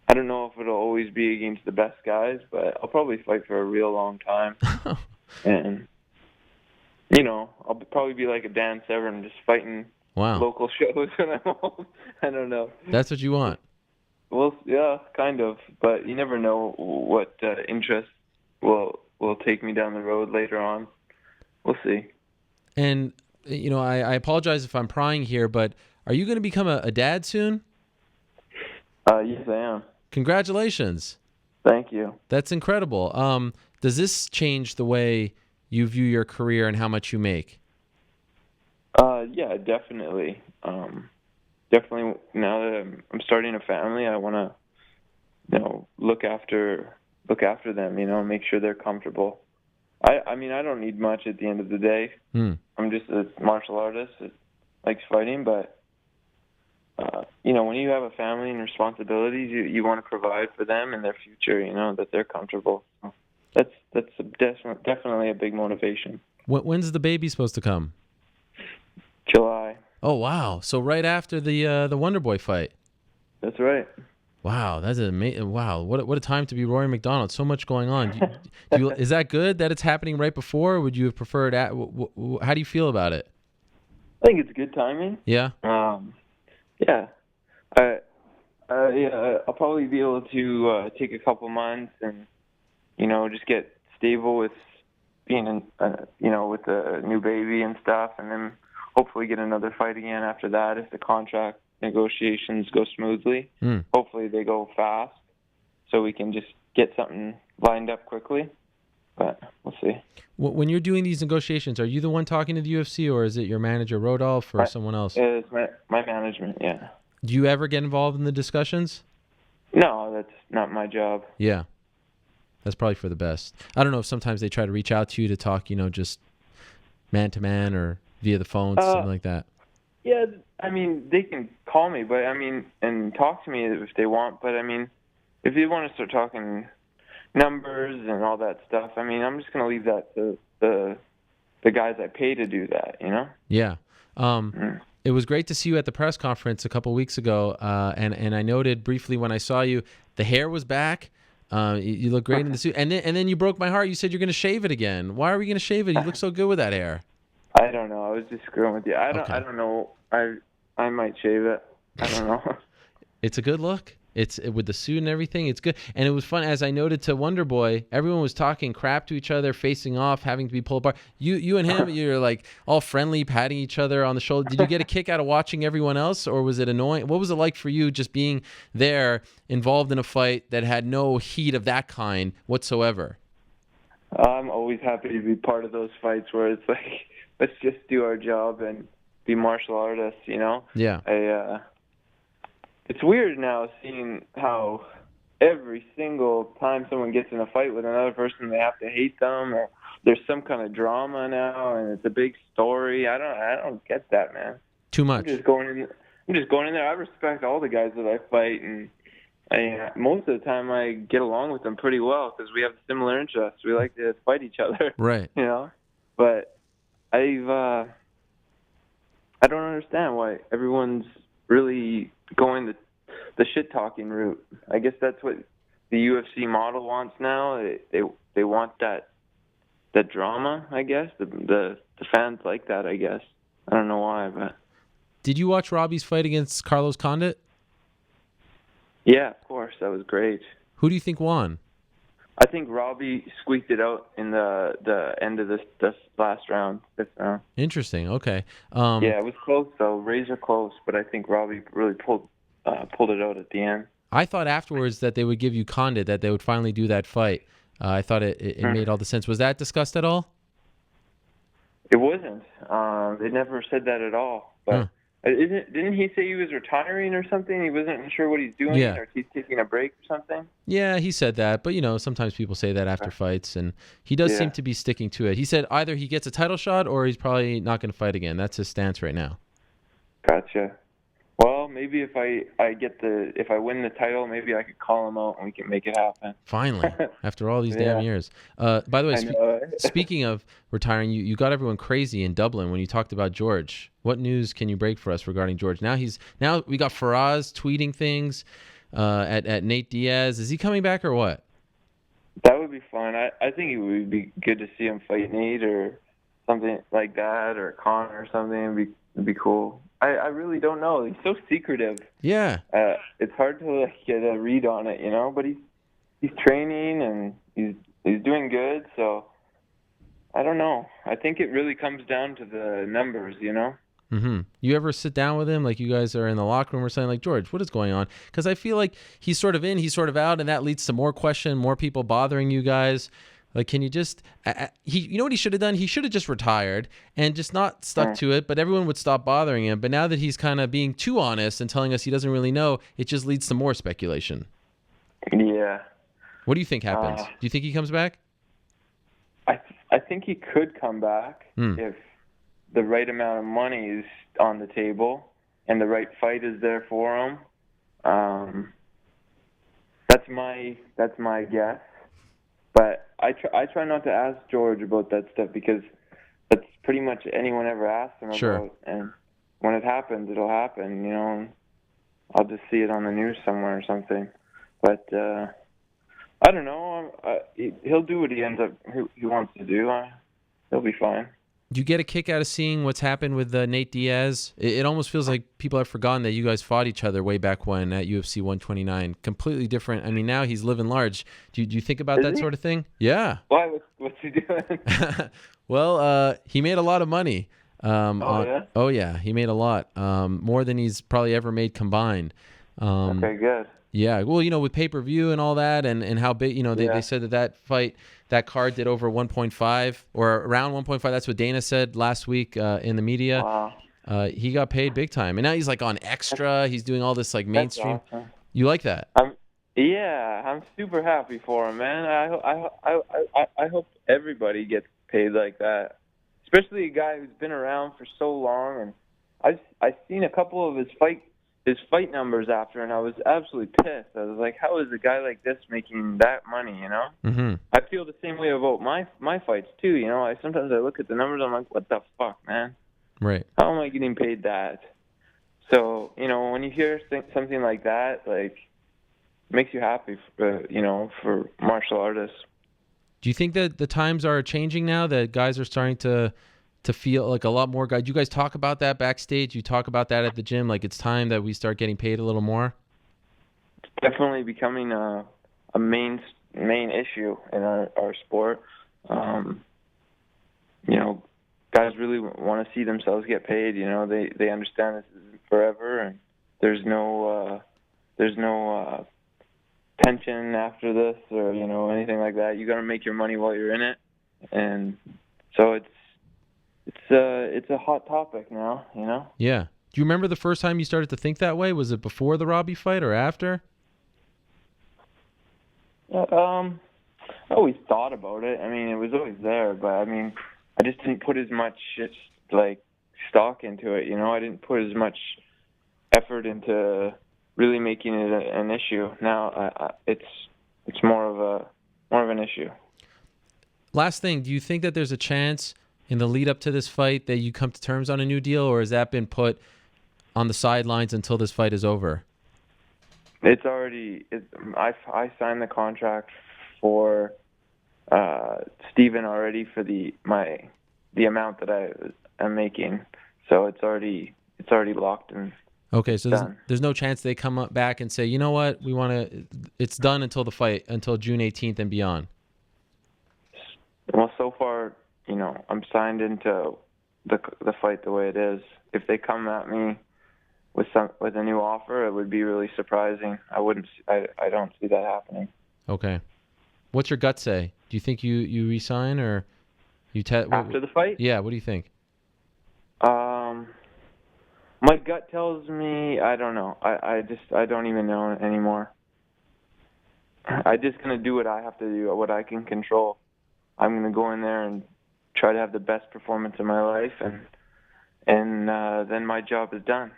I don't know if it'll always be against the best guys, but I'll probably fight for a real long time. And I'll probably be like a Dan Severn, just fighting local shows when I'm old. I don't know. That's what you want? Well, yeah, kind of. But you never know what interest will take me down the road later on. We'll see. And, I apologize if I'm prying here, but are you going to become a dad soon? Yes, I am. Congratulations. Thank you. That's incredible. Does this change the way you view your career and how much you make? Yeah, definitely. Definitely. Now that I'm starting a family, I want to, look after them. Make sure they're comfortable. I mean, I don't need much at the end of the day. I'm just a martial artist that likes fighting, but when you have a family and responsibilities, you want to provide for them and their future. That they're comfortable. So that's definitely a big motivation. When's the baby supposed to come? July. Oh wow! So right after the Wonderboy fight. That's right. Wow, that's amazing! Wow, what a time to be Rory MacDonald. So much going on. Is that good that it's happening right before? Or would you have preferred? How do you feel about it? I think it's good timing. Yeah. Yeah. I'll probably be able to take a couple months and just get stable with being with a new baby and stuff, and then hopefully get another fight again after that if the contract negotiations go smoothly. Hopefully they go fast so we can just get something lined up quickly, but we'll see. When you're doing these negotiations, are you the one talking to the UFC, or is it your manager Rodolph or someone else? It's my management, yeah. Do you ever get involved in the discussions? No, that's not my job. Yeah. That's probably for the best. I don't know if sometimes they try to reach out to you to talk, just man to man or via the phone, something like that. Yeah, I mean, they can call me, but and talk to me if they want. But if you want to start talking numbers and all that stuff, I'm just going to leave that to the guys I pay to do that. Yeah. It was great to see you at the press conference a couple weeks ago, and I noted briefly when I saw you, the hair was back. You look great in the suit, and then you broke my heart. You said you're going to shave it again. Why are we going to shave it? You look so good with that hair. I don't know. I was just screwing with you. I don't know. I might shave it. I don't know. It's a good look. It's with the suit and everything. It's good, and it was fun. As I noted to Wonderboy, everyone was talking crap to each other, facing off, having to be pulled apart. You and him, you're like all friendly, patting each other on the shoulder. Did you get a kick out of watching everyone else, or was it annoying? What was it like for you just being there, involved in a fight that had no heat of that kind whatsoever? I'm always happy to be part of those fights where it's like, let's just do our job and be martial artists, Yeah. It's weird now seeing how every single time someone gets in a fight with another person, they have to hate them, or there's some kind of drama now, and it's a big story. I don't get that, man. Too much. I'm just going in there. I respect all the guys that I fight, and most of the time I get along with them pretty well because we have similar interests. We like to fight each other. Right. But I don't understand why everyone's really going the shit talking route. I guess that's what the UFC model wants now. They want that drama. I guess the fans like that. I guess I don't know why, but. Did you watch Robbie's fight against Carlos Condit? Yeah, of course. That was great. Who do you think won? I think Robbie squeaked it out in the end of this last round, fifth round. Interesting. Okay. Yeah, it was close though, razor close, but I think Robbie really pulled it out at the end. I thought afterwards that they would give you Condit, that they would finally do that fight. I thought it made all the sense. Was that discussed at all? It wasn't. They never said that at all. But didn't he say he was retiring or something? He wasn't sure what he's doing, or he's taking a break or something? Yeah, he said that. But, sometimes people say that after fights, and he does seem to be sticking to it. He said either he gets a title shot or he's probably not going to fight again. That's his stance right now. Gotcha. Well, maybe if I win the title, maybe I could call him out and we can make it happen. Finally, after all these damn years. By the way, speaking of retiring, you got everyone crazy in Dublin when you talked about George. What news can you break for us regarding George? Now we got Faraz tweeting things at Nate Diaz. Is he coming back or what? That would be fun. I think it would be good to see him fight Nate or something like that, or Conor or something. It'd be cool. I really don't know. He's so secretive. Yeah. It's hard to get a read on it, but he's training and he's doing good. So I don't know. I think it really comes down to the numbers, Mm-hmm. You ever sit down with him, like you guys are in the locker room or something, like, George, what is going on? Because I feel like he's sort of in, he's sort of out, and that leads to more question, more people bothering you guys. Like, can you just you know what he should have done? He should have just retired and just not stuck to it, but everyone would stop bothering him. But now that he's kind of being too honest and telling us he doesn't really know, it just leads to more speculation. Yeah. What do you think happens? Do you think he comes back? I think he could come back if the right amount of money is on the table and the right fight is there for him. That's my guess. But I try not to ask George about that stuff because that's pretty much anyone ever asks him about. And when it happens, it'll happen, you know. I'll just see it on the news somewhere or something. But I don't know. He'll do what he wants to do. He'll be fine. Do you get a kick out of seeing what's happened with Nate Diaz? It almost feels like people have forgotten that you guys fought each other way back when at UFC 129. Completely different. I mean, now he's living large. Do you think about that sort of thing? Yeah. Why? What's he doing? Well, he made a lot of money. Yeah? Oh, yeah. He made a lot. More than he's probably ever made combined. Okay, good. Yeah, well, you know, with pay-per-view and all that and how big, you know, they said that fight, that card did over 1.5 or around 1.5. That's what Dana said last week in the media. Wow. He got paid big time. And now he's like on Extra. He's doing all this like mainstream. Awesome. You like that? I'm super happy for him, man. I hope everybody gets paid like that, especially a guy who's been around for so long. And I've seen a couple of his fight numbers after, and I was absolutely pissed. I was like, how is a guy like this making that money, you know? Mm-hmm. I feel the same way about my fights, too, you know? Sometimes I look at the numbers, I'm like, what the fuck, man? Right. How am I getting paid that? So, you know, when you hear something like that, like, it makes you happy, you know, for martial artists. Do you think that the times are changing now, that guys are starting to feel like a lot more guys? Do you guys talk about that backstage? You talk about that at the gym? Like, it's time that we start getting paid a little more? It's definitely becoming a main issue in our sport. You know, guys really want to see themselves get paid. You know, they understand this isn't forever, and there's no pension after this, or, you know, anything like that. You got to make your money while you're in it, and so it's a hot topic now, you know? Yeah. Do you remember the first time you started to think that way? Was it before the Robbie fight or after? I always thought about it. I mean, it was always there, but I mean, I just didn't put as much like stock into it, you know? I didn't put as much effort into really making it an issue. Now it's more of an issue. Last thing, do you think that there's a chance in the lead up to this fight that you come to terms on a new deal, or has that been put on the sidelines until this fight is over? It's already. I signed the contract for Stephen already for the amount that I am making, so it's already locked in. Okay, so there's no chance they come up back and say, you know what, we want to. It's done until the fight, until June 18th and beyond. Well, so far, you know, I'm signed into the fight the way it is. If they come at me with a new offer, it would be really surprising. I don't see that happening. Okay. What's your gut say? Do you think you resign, or you after the fight? Yeah. What do you think? My gut tells me I don't know. I don't even know anymore. I'm just gonna do what I have to do, what I can control. I'm gonna go in there and try to have the best performance of my life, and then my job is done.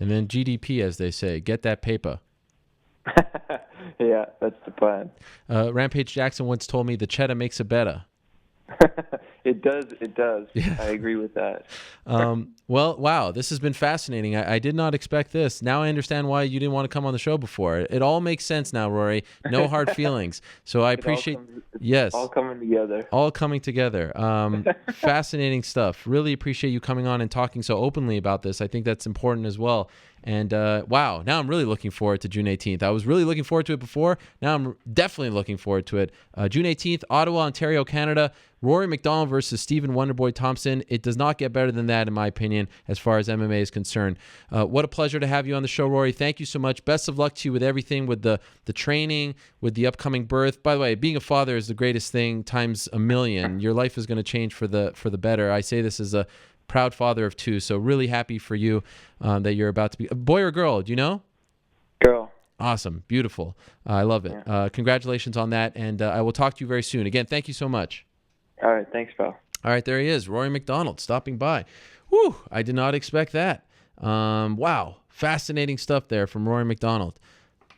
And then GDP, as they say, get that paper. Yeah, that's the plan. Rampage Jackson once told me the cheddar makes it better. It does. Yeah. I agree with that. Well, wow, this has been fascinating. I did not expect this. Now I understand why you didn't want to come on the show before. It all makes sense now, Rory. No hard feelings. So I appreciate. Yes. All coming together. All coming together. Fascinating stuff. Really appreciate you coming on and talking so openly about this. I think that's important as well. And wow, now I'm really looking forward to June 18th. I was really looking forward to it before. Now I'm definitely looking forward to it. June 18th, Ottawa, Ontario, Canada. Rory MacDonald versus Stephen Wonderboy Thompson. It does not get better than that, in my opinion, as far as MMA is concerned. What a pleasure to have you on the show, Rory. Thank you so much. Best of luck to you with everything, with the training, with the upcoming birth. By the way, being a father is the greatest thing times a million. Your life is going to change for the better. I say this as a proud father of 2, so really happy for you that you're about to be a boy or girl. Do you know? Girl. Awesome. Beautiful. I love it. Yeah. Congratulations on that, and I will talk to you very soon. Again, thank you so much. All right. Thanks, pal. All right, there he is, Rory MacDonald, stopping by. Whew, I did not expect that. Wow, fascinating stuff there from Rory MacDonald.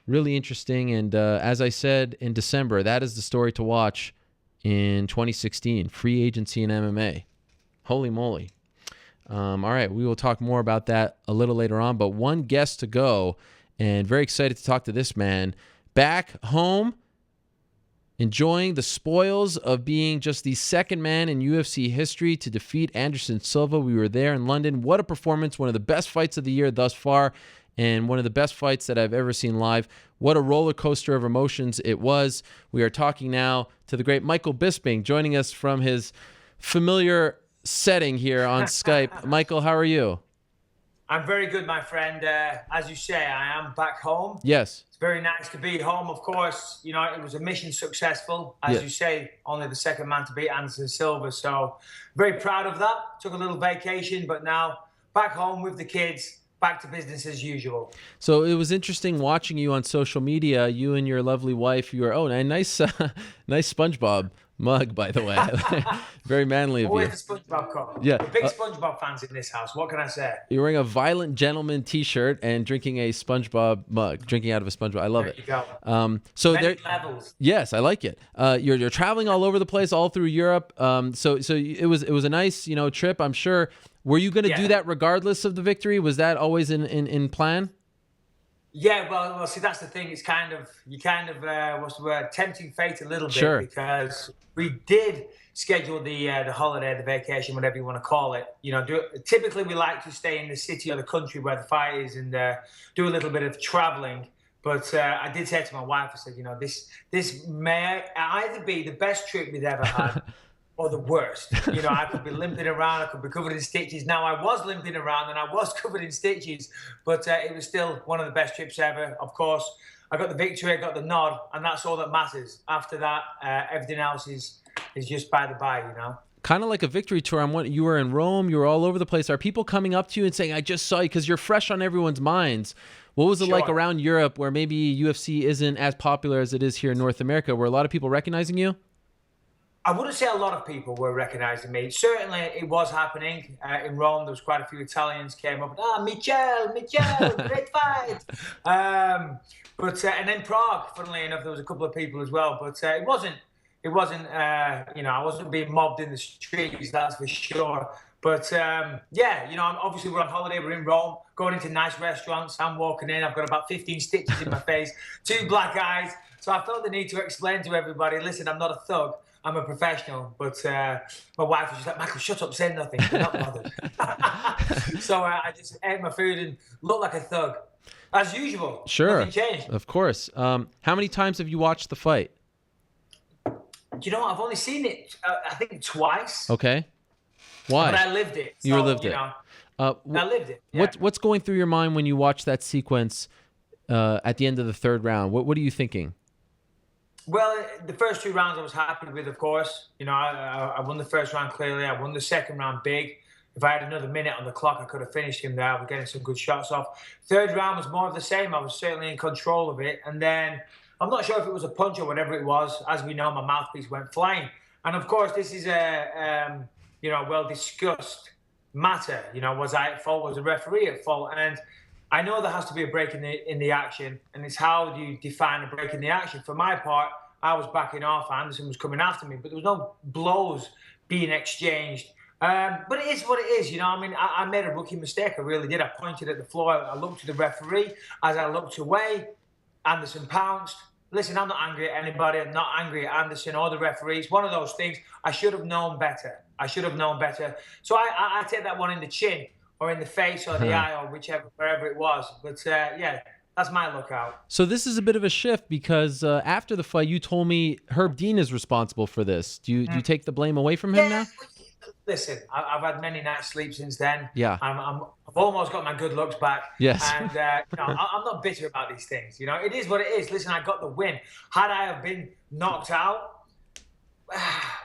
Really interesting, and as I said in December, that is the story to watch in 2016, free agency in MMA. Holy moly. All right, we will talk more about that a little later on, but one guest to go, and very excited to talk to this man. Back home, enjoying the spoils of being just the second man in UFC history to defeat Anderson Silva. We were there in London. What a performance. One of the best fights of the year thus far, and one of the best fights that I've ever seen live. What a roller coaster of emotions it was. We are talking now to the great Michael Bisping, joining us from his familiar setting here on Skype. Michael, how are you? I'm very good, my friend. As you say, I am back home. Yes. It's very nice to be home, of course. You know, it was a mission successful. As you say, only the second man to beat Anderson Silva. So very proud of that. Took a little vacation, but now back home with the kids, back to business as usual. So it was interesting watching you on social media, you and your lovely wife. You were, nice SpongeBob mug, by the way. Very manly of you. Always the SpongeBob cup. Yeah. Big SpongeBob fans in this house. What can I say? You're wearing a Violent Gentleman t-shirt and drinking a SpongeBob mug, drinking out of a SpongeBob. I love it. There you go. So Many there, levels. yes, I like it. You're traveling all over the place, all through Europe. So it was a nice, trip, I'm sure. Were you going to do that regardless of the victory? Was that always in plan? Yeah, well, see, that's the thing. It's what's the word? Tempting fate a little bit. Sure. Because we did schedule the holiday, the vacation, whatever you want to call it. Typically we like to stay in the city or the country where the fight is and do a little bit of traveling. But I did say to my wife, I said, this may either be the best trip we've ever had or the worst. I could be limping around, I could be covered in stitches. Now, I was limping around and I was covered in stitches, but it was still one of the best trips ever. Of course, I got the victory, I got the nod, and that's all that matters. After that, everything else is just by the by, Kind of like a victory tour. You were in Rome, you were all over the place. Are people coming up to you and saying, I just saw you, because you're fresh on everyone's minds? What was it like around Europe, where maybe UFC isn't as popular as it is here in North America? Were a lot of people recognizing you? I wouldn't say a lot of people were recognizing me. Certainly, it was happening. In Rome, there was quite a few Italians came up. Michel, great fight. And then Prague, funnily enough, there was a couple of people as well. But it wasn't. I wasn't being mobbed in the streets, that's for sure. But obviously we're on holiday. We're in Rome, going into nice restaurants. I'm walking in. I've got about 15 stitches in my face, 2 black eyes. So I felt the need to explain to everybody, listen, I'm not a thug. I'm a professional, but my wife was just like, Michael, shut up, say nothing. We're not bothered. So I just ate my food and looked like a thug, as usual. Sure. Nothing changed. Of course. How many times have you watched the fight? I've only seen it, I think, twice. Okay. Why? But I lived it. You lived it. I lived it. Yeah. What's going through your mind when you watch that sequence at the end of the third round? What are you thinking? Well, the first 2 rounds I was happy with, of course. I won the first round clearly. I won the second round big. If I had another minute on the clock, I could have finished him there. I was getting some good shots off. Third round was more of the same. I was certainly in control of it. And then I'm not sure if it was a punch or whatever it was. As we know, my mouthpiece went flying. And of course, this is a well-discussed matter. Was I at fault? Was the referee at fault? And I know there has to be a break in the action, and it's how do you define a break in the action. For my part, I was backing off. Anderson was coming after me, but there was no blows being exchanged. But it is what it is. I made a rookie mistake. I really did. I pointed at the floor. I looked to the referee. As I looked away, Anderson pounced. Listen, I'm not angry at anybody. I'm not angry at Anderson or the referees. One of those things, I should have known better. So I take that one in the chin. or in the face or the eye or wherever it was. But yeah, that's my lookout. So this is a bit of a shift because after the fight, you told me Herb Dean is responsible for this. Do you take the blame away from him now? Listen, I've had many nights sleep since then. Yeah. I've almost got my good looks back. Yes. And I'm not bitter about these things. It is what it is. Listen, I got the win. Had I have been knocked out,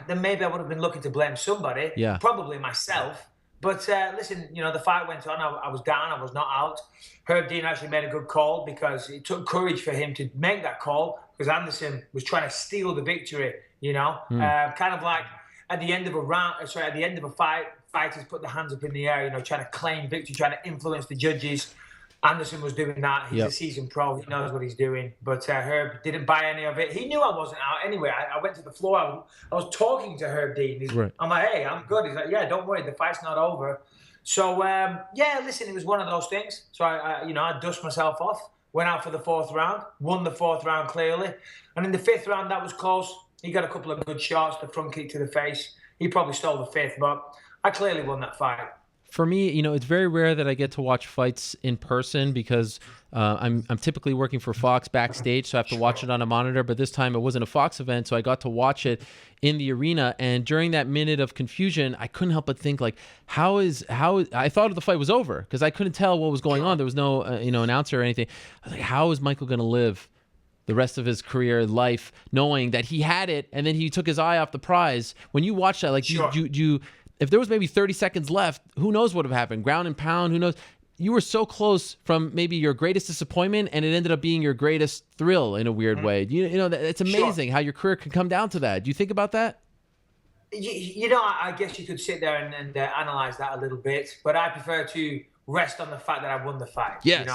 then maybe I would have been looking to blame somebody. Yeah. Probably myself. But listen, the fight went on. I was down. I was not out. Herb Dean actually made a good call because it took courage for him to make that call because Anderson was trying to steal the victory. Kind of like at the end of a fight, fighters put their hands up in the air, trying to claim victory, trying to influence the judges. Anderson was doing that. He's a seasoned pro. He knows what he's doing. But Herb didn't buy any of it. He knew I wasn't out anyway. I went to the floor. I was talking to Herb Dean. I'm like, hey, I'm good. He's like, yeah, don't worry. The fight's not over. So, listen, it was one of those things. So, I dust myself off, went out for the 4th round, won the 4th round clearly. And in the 5th round, that was close. He got a couple of good shots, the front kick to the face. He probably stole the 5th, but I clearly won that fight. For me, it's very rare that I get to watch fights in person because I'm typically working for Fox backstage, so I have to watch it on a monitor. But this time it wasn't a Fox event, so I got to watch it in the arena. And during that minute of confusion, I couldn't help but think, like, how I thought the fight was over because I couldn't tell what was going on. There was no announcer or anything. I was like, how is Michael going to live the rest of his career, life, knowing that he had it and then he took his eye off the prize? When you watch that, like, you if there was maybe 30 seconds left, who knows what would have happened? Ground and pound, who knows? You were so close from maybe your greatest disappointment, and it ended up being your greatest thrill in a weird way. It's amazing how your career can come down to that. Do you think about that? I guess you could sit there and analyze that a little bit, but I prefer to rest on the fact that I won the fight. Yes.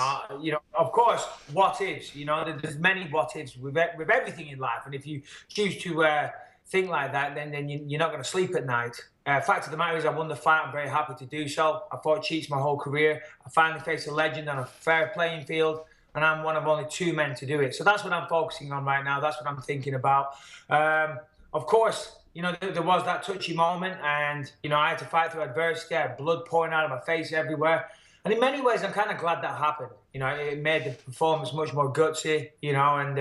Of course, what ifs. There's many what ifs with everything in life, and if you choose to think like that, then you're not going to sleep at night. Fact of the matter is, I won the fight. I'm very happy to do so. I fought cheats my whole career. I finally faced a legend on a fair playing field, and I'm one of only 2 men to do it. So that's what I'm focusing on right now. That's what I'm thinking about. Of course, there was that touchy moment, and I had to fight through adversity. I had blood pouring out of my face everywhere. And in many ways, I'm kind of glad that happened. It made the performance much more gutsy, and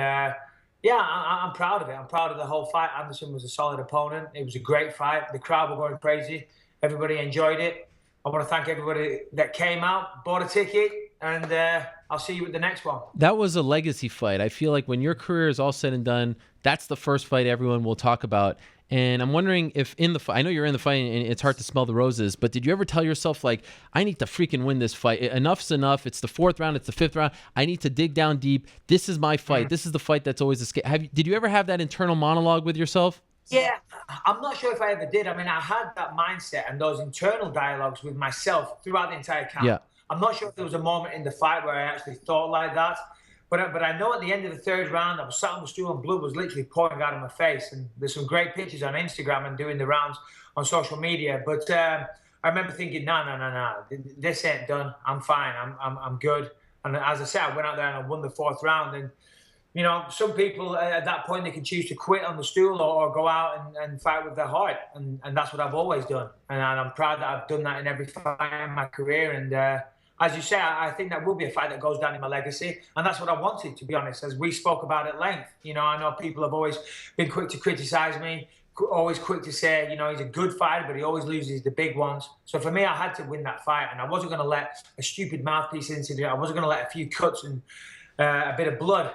I'm proud of it. I'm proud of the whole fight. Anderson was a solid opponent. It was a great fight. The crowd were going crazy. Everybody enjoyed it. I want to thank everybody that came out, bought a ticket, and I'll see you at the next one. That was a legacy fight. I feel like when your career is all said and done, that's the first fight everyone will talk about. And I'm wondering if in the fight, I know you're in the fight and it's hard to smell the roses, but did you ever tell yourself, like, I need to freaking win this fight. Enough's enough. It's the 4th round. It's the 5th round. I need to dig down deep. This is my fight. This is the fight that's always did you ever have that internal monologue with yourself? Yeah, I'm not sure if I ever did. I mean, I had that mindset and those internal dialogues with myself throughout the entire camp. Yeah. I'm not sure if there was a moment in the fight where I actually thought like that. But I know at the end of the 3rd round, I was sat on the stool and blood was literally pouring out of my face. And there's some great pictures on Instagram and doing the rounds on social media. But I remember thinking, no, this ain't done. I'm fine. I'm good. And as I said, I went out there and I won the 4th round. And, some people at that point, they can choose to quit on the stool or go out and fight with their heart. And that's what I've always done. And I'm proud that I've done that in every fight in my career. And as you say, I think that will be a fight that goes down in my legacy. And that's what I wanted, to be honest, as we spoke about at length. I know people have always been quick to criticize me, always quick to say, he's a good fighter, but he always loses the big ones. So for me, I had to win that fight. And I wasn't going to let a stupid mouthpiece incident, I wasn't going to let a few cuts and a bit of blood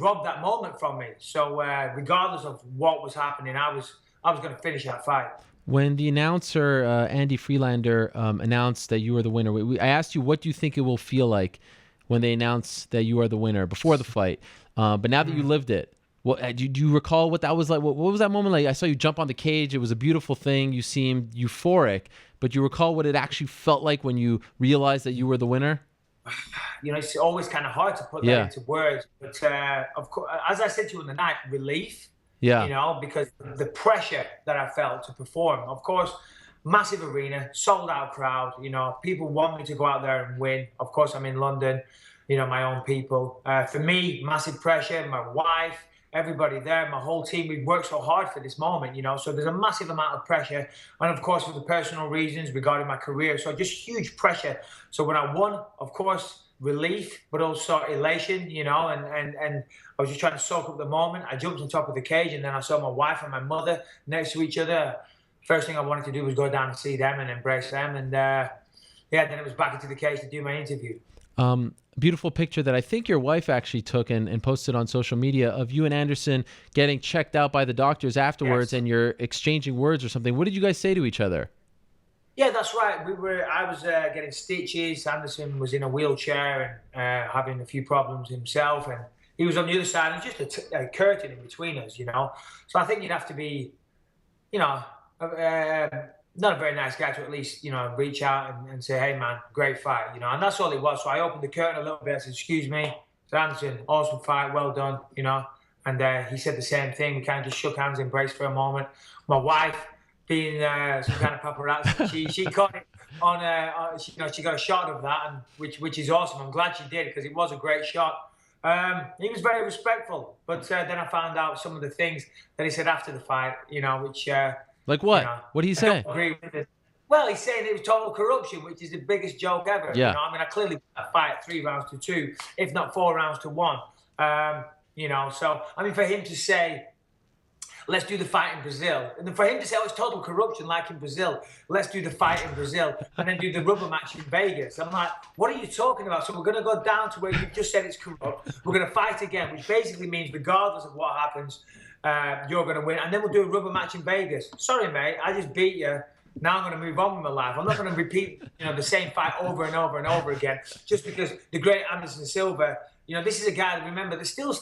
rob that moment from me. So regardless of what was happening, I was going to finish that fight. When the announcer, Andy Freelander, announced that you were the winner, I asked you, what do you think it will feel like when they announce that you are the winner before the fight? But now that you lived it, do you recall what that was like? What was that moment like? I saw you jump on the cage. It was a beautiful thing. You seemed euphoric. But do you recall what it actually felt like when you realized that you were the winner? It's always kind of hard to put that into words. But of course, as I said to you on the night, relief. Yeah. Because the pressure that I felt to perform, of course, massive arena, sold out crowd, people want me to go out there and win. Of course, I'm in London, my own people. For me, massive pressure, my wife, everybody there, my whole team, we've worked so hard for this moment, so there's a massive amount of pressure. And of course, for the personal reasons regarding my career, so just huge pressure. So when I won, of course, relief, but also elation, and I was just trying to soak up the moment. I jumped on top of the cage, and then I saw my wife and my mother next to each other. First thing I wanted to do was go down and see them and embrace them. And then it was back into the cage to do my interview. Beautiful picture that I think your wife actually took and posted on social media of you and Anderson getting checked out by the doctors afterwards, and you're exchanging words or something. What did you guys say to each other? Yeah, that's right. I was getting stitches. Anderson was in a wheelchair and having a few problems himself, and he was on the other side. And just a curtain in between us, So I think you'd have to be, not a very nice guy to at least, reach out and say, hey, man, great fight, and that's all it was. So I opened the curtain a little bit. I said, excuse me. I said, Anderson, awesome fight, well done, and he said the same thing. We kind of just shook hands, embraced for a moment. My wife, being some kind of paparazzi, she caught it on, she got a shot of that, and which is awesome. I'm glad she did, because it was a great shot. He was very respectful, but then I found out some of the things that he said after the fight, which... Like what? What did he say? I don't agree with it. Well, he's saying it was total corruption, which is the biggest joke ever. Yeah. I clearly I fight 3 rounds to 2, if not 4 rounds to 1. So, for him to say, let's do the fight in Brazil, and for him to say, oh, it's total corruption like in Brazil, let's do the fight in Brazil, and then do the rubber match in Vegas. I'm like, what are you talking about? So we're going to go down to where you just said it's corrupt. We're going to fight again, which basically means regardless of what happens, you're going to win, and then we'll do a rubber match in Vegas. Sorry, mate, I just beat you. Now I'm going to move on with my life. I'm not going to repeat, the same fight over and over and over again, just because the great Anderson Silva, this is a guy that, remember, that still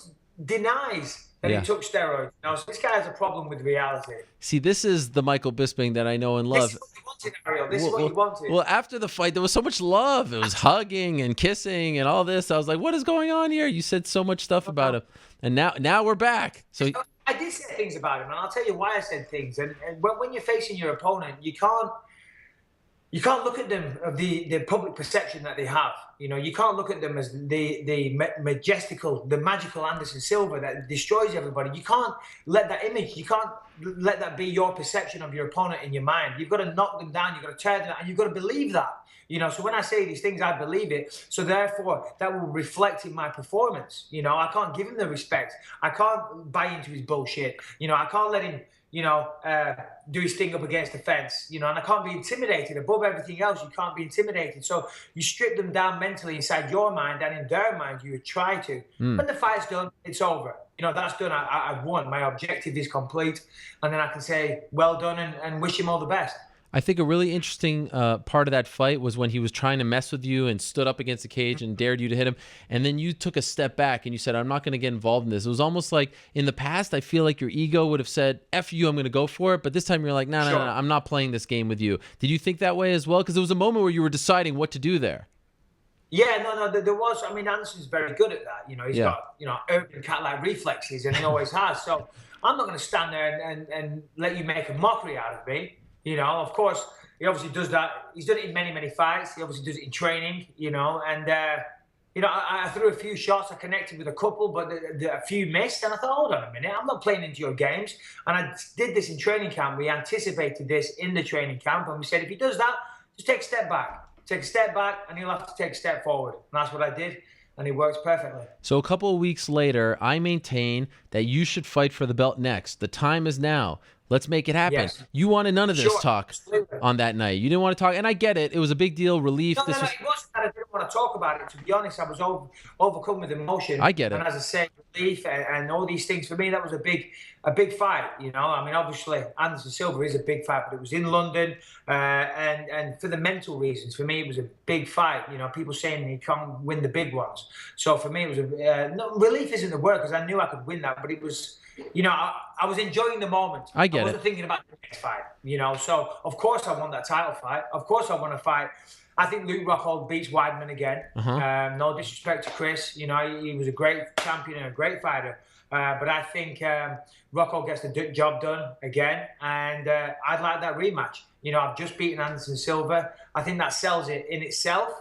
denies that he took steroids. So this guy has a problem with reality. See, this is the Michael Bisping that I know and love. This is what he wanted, Ariel. This is what he wanted. Well, after the fight, there was so much love. It was hugging and kissing and all this. I was like, what is going on here? You said so much stuff about him. And now we're back. So I did say things about him, and I'll tell you why I said things. And when you're facing your opponent, you can't look at them of the public perception that they have. You can't look at them as the magical Anderson Silva that destroys everybody. You can't let that image, you can't let that be your perception of your opponent in your mind. You've got to knock them down. You've got to tear them down, and you've got to believe that. So when I say these things, I believe it. So therefore, that will reflect in my performance. I can't give him the respect. I can't buy into his bullshit. I can't let him, do his thing up against the fence, and I can't be intimidated. Above everything else, you can't be intimidated. So you strip them down mentally inside your mind, and in their mind, you would try to. When the fight's done, it's over. That's done. I've won. My objective is complete. And then I can say, well done, and wish him all the best. I think a really interesting part of that fight was when he was trying to mess with you and stood up against the cage and dared you to hit him. And then you took a step back and you said, I'm not going to get involved in this. It was almost like in the past, I feel like your ego would have said, F you, I'm going to go for it. But this time you're like, no, I'm not playing this game with you. Did you think that way as well? Because there was a moment where you were deciding what to do there. Yeah, no, there was. Anderson's very good at that. He's got, urban cat-like reflexes, and he always has. So I'm not going to stand there and let you make a mockery out of me. Of course, he obviously does that. He's done it in many, many fights. He obviously does it in training, and, I threw a few shots. I connected with a couple, but a few missed. And I thought, hold on a minute, I'm not playing into your games. And I did this in training camp. We anticipated this in the training camp. And we said, if he does that, just take a step back. Take a step back, and he'll have to take a step forward. And that's what I did. And it works perfectly. So a couple of weeks later, I maintain that you should fight for the belt next. The time is now. Let's make it happen. Yes. You wanted none of this talk on that night. You didn't want to talk, and I get it. It was a big deal, relief. No, it wasn't that I didn't want to talk about it. To be honest, I was overcome with emotion. I get it. And as I say, relief and all these things, for me, that was a big fight. Obviously, Anderson Silva is a big fight, but it was in London, and for the mental reasons, for me, it was a big fight. People saying he can't win the big ones. So for me, it was relief isn't the word, because I knew I could win that, but it was. I was enjoying the moment. I get it. I wasn't thinking about the next fight, So, of course, I won that title fight. Of course, I won a fight. I think Luke Rockhold beats Weidman again. No disrespect to Chris. He was a great champion and a great fighter. But I think Rockhold gets the job done again. And I'd like that rematch. I've just beaten Anderson Silva. I think that sells it in itself.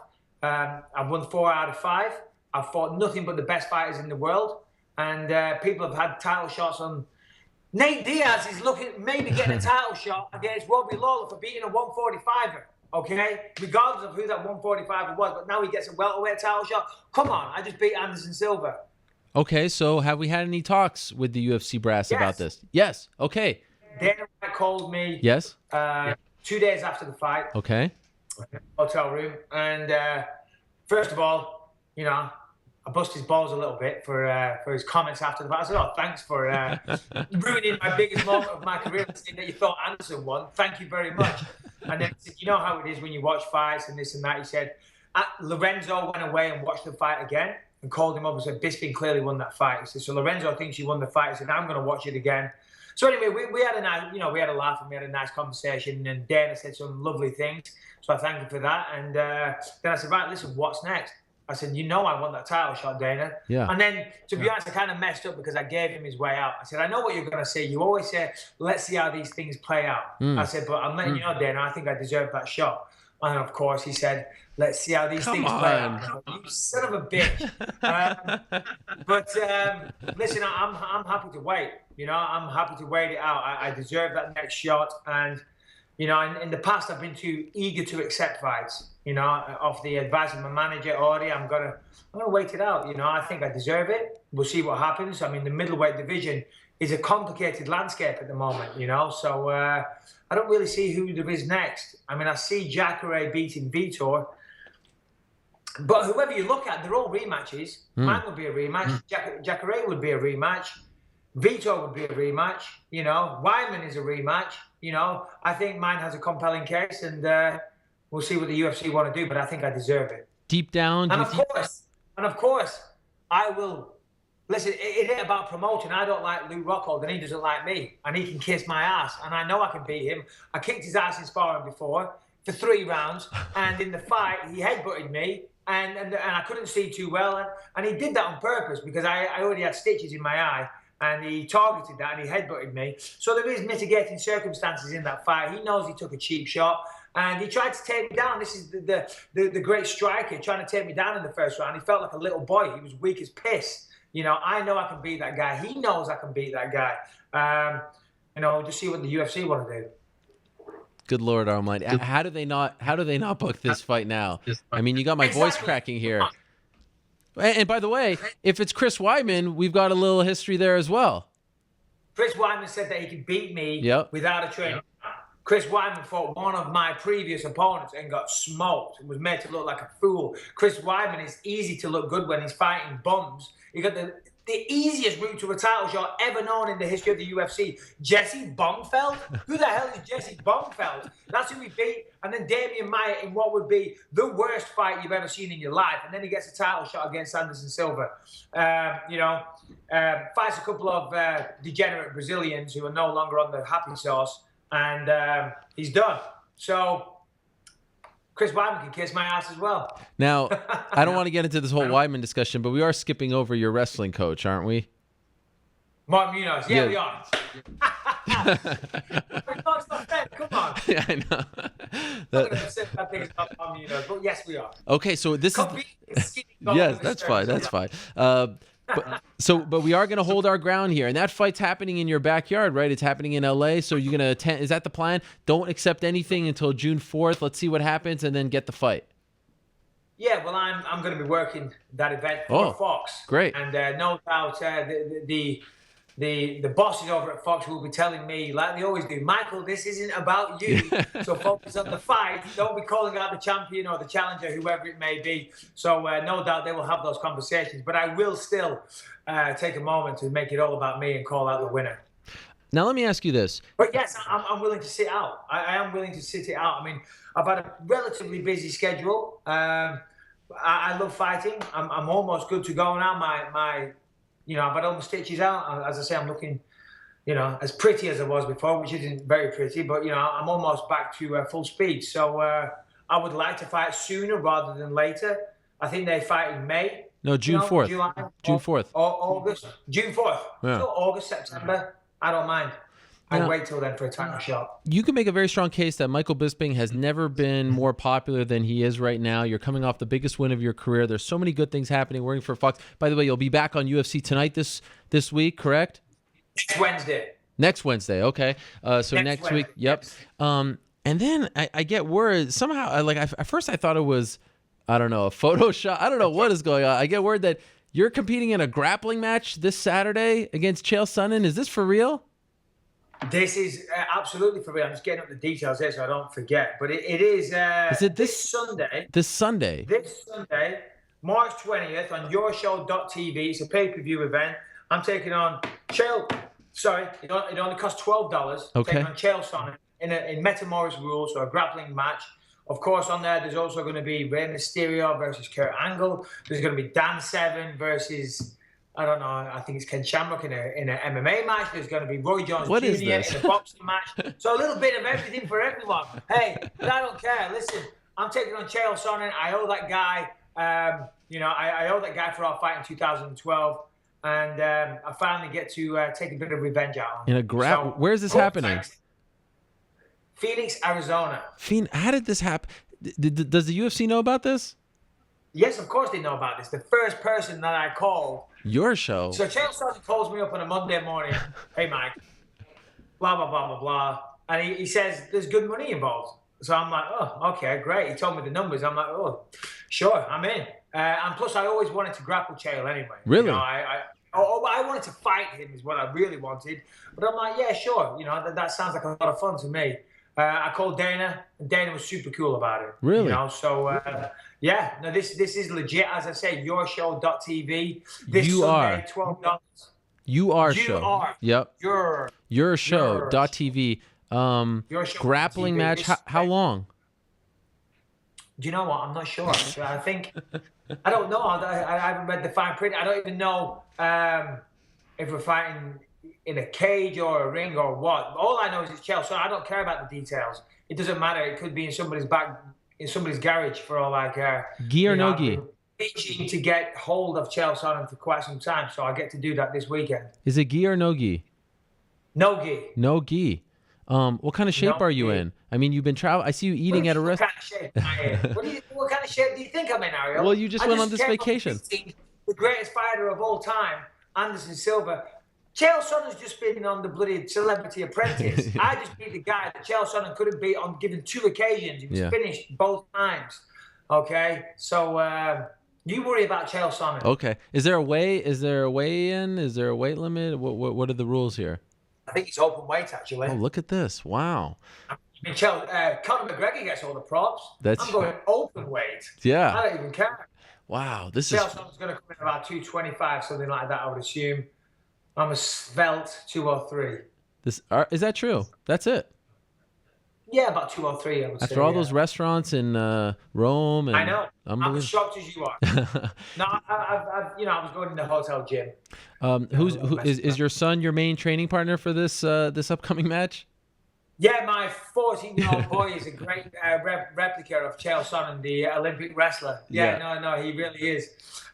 I've won 4 out of 5. I've fought nothing but the best fighters in the world. and people have had title shots on. Nate Diaz is maybe getting a title shot against Robbie Lawler for beating a 145er. Okay, regardless of who that 145er was, but now he gets a welterweight title shot. Come on, I just beat Anderson Silva. Okay, so have we had any talks with the UFC brass about this? Yes. Okay. Dana White called me. Yes. 2 days after the fight. Okay. Hotel room, and first of all, I bust his balls a little bit for his comments after the fight. I said, "Oh, thanks for ruining my biggest moment of my career, saying that you thought Anderson won. Thank you very much." And then he said, "You know how it is when you watch fights and this and that." He said, "Lorenzo went away and watched the fight again and called him up and said Bisping clearly won that fight." He said, "So Lorenzo thinks you won the fight." He said, "I'm going to watch it again." So anyway, we had a nice, we had a laugh and we had a nice conversation. And Dana said some lovely things, so I thank you for that. And then I said, "Right, listen, what's next?" I said, I want that title shot, Dana. Yeah. And then, to be honest, I kind of messed up because I gave him his way out. I said, "I know what you're going to say. You always say, let's see how these things play out." I said, "But I'm letting you know, Dana, I think I deserve that shot." And of course, he said, "Let's see how these things play out." You son of a bitch. Listen, I'm happy to wait. I'm happy to wait it out. I deserve that next shot. And, in the past, I've been too eager to accept fights. Off the advice of my manager, Ori, I'm gonna wait it out. I think I deserve it. We'll see what happens. I mean, the middleweight division is a complicated landscape at the moment, so I don't really see who there is next. I mean, I see Jacare beating Vitor, but whoever you look at, they're all rematches. Mine would be a rematch. Jacare would be a rematch. Vitor would be a rematch. Wyman is a rematch. I think mine has a compelling case, and we'll see what the UFC want to do, but I think I deserve it. Deep down, and of course, I will. Listen, it ain't about promoting. I don't like Lou Rockhold, and he doesn't like me, and he can kiss my ass, and I know I can beat him. I kicked his ass in sparring before for 3 rounds, and in the fight, he headbutted me, and I couldn't see too well, and he did that on purpose because I already had stitches in my eye, and he targeted that, and he headbutted me. So there is mitigating circumstances in that fight. He knows he took a cheap shot. And he tried to take me down. This is the great striker trying to take me down in the first round. He felt like a little boy. He was weak as piss. I know I can beat that guy. He knows I can beat that guy. Just see what the UFC want to do. Good Lord, Armline. How do they not book this fight now? I mean, you got my voice cracking here. And by the way, if it's Chris Weidman, we've got a little history there as well. Chris Weidman said that he could beat me without a training. Chris Weidman fought one of my previous opponents and got smoked and was made to look like a fool. Chris Weidman is easy to look good when he's fighting bums. He got the easiest route to a title shot ever known in the history of the UFC. Jesse Bongfeld? Who the hell is Jesse Bongfeld? That's who he beat. And then Damian Maia in what would be the worst fight you've ever seen in your life. And then he gets a title shot against Anderson Silva. Fights a couple of degenerate Brazilians who are no longer on the happy sauce. And he's done. So Chris Weidman can kiss my ass as well. Now, I don't want to get into this whole Weidman discussion, but we are skipping over your wrestling coach, aren't we? Mark Munoz. Yeah, we are. Come on. Yeah, I know. But yes, we are. Okay, so this is... Yes, that's fine. That's fine. But we are going to hold our ground here, and that fight's happening in your backyard, right? It's happening in LA, so you're going to attend. Is that the plan? Don't accept anything until June 4th. Let's see what happens, and then get the fight. Yeah, well, I'm going to be working that event for Fox. Great. And no doubt the bosses over at Fox will be telling me, like they always do, "Michael, this isn't about you. So focus on the fight. Don't be calling out the champion or the challenger, whoever it may be." So no doubt they will have those conversations. But I will still take a moment to make it all about me and call out the winner. Now, let me ask you this. But yes, I'm willing to sit out. I am willing to sit it out. I mean, I've had a relatively busy schedule. I love fighting. I'm almost good to go now. I've had all my stitches out. As I say, I'm looking, as pretty as I was before, which isn't very pretty, but, I'm almost back to full speed. So I would like to fight sooner rather than later. I think they fight in May. No, June 4th. July, June 4th. Or August. June 4th. Yeah. So August, September. I don't mind. I'd wait till then for a title shot. You can make a very strong case that Michael Bisping has never been more popular than he is right now. You're coming off the biggest win of your career. There's so many good things happening working for Fox. By the way, you'll be back on UFC Tonight this week, correct? Next Wednesday. Next Wednesday, okay. So next week, yep. Yes. And then I get word somehow. At first I thought it was, I don't know, a Photoshop. I don't know what is going on. I get word that you're competing in a grappling match this Saturday against Chael Sonnen. Is this for real? This is absolutely for real. I'm just getting up the details here so I don't forget. But it is. Is it this Sunday? This Sunday. This Sunday, March 20th on YourShow.tv. It's a pay-per-view event. I'm taking on Chael. Sorry, it only costs $12. Okay. Taking on Chael Sonnen in Metamoris rules, so a grappling match. Of course, on there's also going to be Rey Mysterio versus Kurt Angle. There's going to be Dan Severn versus, I don't know, I think it's Ken Shamrock in a MMA match. There's going to be Roy Jones Jr. in a boxing match. So a little bit of everything for everyone. Hey, but I don't care. Listen, I'm taking on Chael Sonnen. I owe that guy, I owe that guy for our fight in 2012. And I finally get to take a bit of revenge out on him. Where is this happening? Phoenix, Arizona. How did this happen? Does the UFC know about this? Yes, of course they know about this. The first person that I called. Your show. So Chael Sonnen calls me up on a Monday morning. Hey, Mike. Blah, blah, blah, blah, blah. And he says there's good money involved. So I'm like, oh, okay, great. He told me the numbers. I'm like, oh, sure, I'm in. And plus, I always wanted to grapple Chael anyway. Really? You know, I wanted to fight him is what I really wanted. But I'm like, yeah, sure. You know, that sounds like a lot of fun to me. I called Dana, and Dana was super cool about it. Really? You know, so yeah, no, this is legit. As I say, YourShow.tv. This Sunday, $12. You are. Yep. Your show.tv. Grappling match. How long? Do you know what? I'm not sure. I think I don't know. I haven't read the fine print. I don't even know if we're fighting in a cage or a ring or what. All I know is it's Chael, so I don't care about the details. It doesn't matter. It could be in somebody's garage for all I care. Gi or no gi? I've been itching to get hold of Chael Sonnen for quite some time, so I get to do that this weekend. Is it gi or no gi? No gi. No gi. What kind of shape are you in? I mean, you've been traveling. I see you eating at a restaurant. What kind of shape what kind of shape do you think I'm in, Ariel? Well, you just went on this vacation. The greatest fighter of all time, Anderson Silva. Chael Sonnen's just been on the bloody Celebrity Apprentice. I just beat the guy that Chael Sonnen couldn't beat on given 2 occasions. He was finished both times. Okay, so you worry about Chael Sonnen. Okay, is there a weigh-in? Is there a weight limit? What are the rules here? I think it's open weight, actually. Oh, look at this. Wow. I mean, Conor McGregor gets all the props. I'm going open weight. Yeah. I don't even care. Wow. Chael Sonnen's going to come in about 225, something like that, I would assume. I'm a svelte 203. Is that true? That's it? Yeah, about 203, I would say. After all those restaurants in Rome. And I know. I'm as shocked as you are. No, I was going in the hotel gym. Is your son your main training partner for this upcoming match? Yeah, my 14-year-old boy is a great replica of Chael Sonnen, the Olympic wrestler. No, he really is.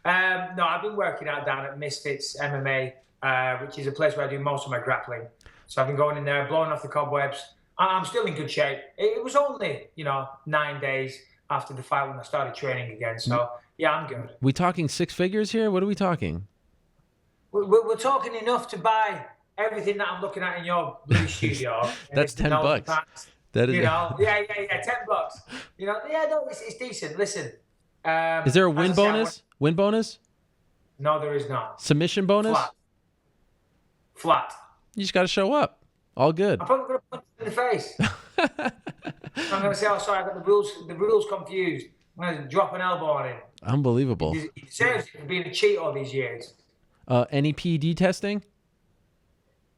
No, I've been working out down at Misfits MMA, which is a place where I do most of my grappling. So I've been going in there, blowing off the cobwebs. I'm still in good shape. It was only, 9 days after the fight when I started training again. So, yeah, I'm good. We talking 6 figures here? What are we talking? We're talking enough to buy everything that I'm looking at in your blue studio. That's $10. That is, yeah, $10. It's decent. Listen. Is there a win bonus? Win bonus? No, there is not. Submission bonus? Flat. You just got to show up. All good. I'm probably going to punch him in the face. I'm going to say, oh, sorry, I got the rules confused. I'm going to drop an elbow on him. Unbelievable. He deserves it for being a cheat all these years. Any PED testing?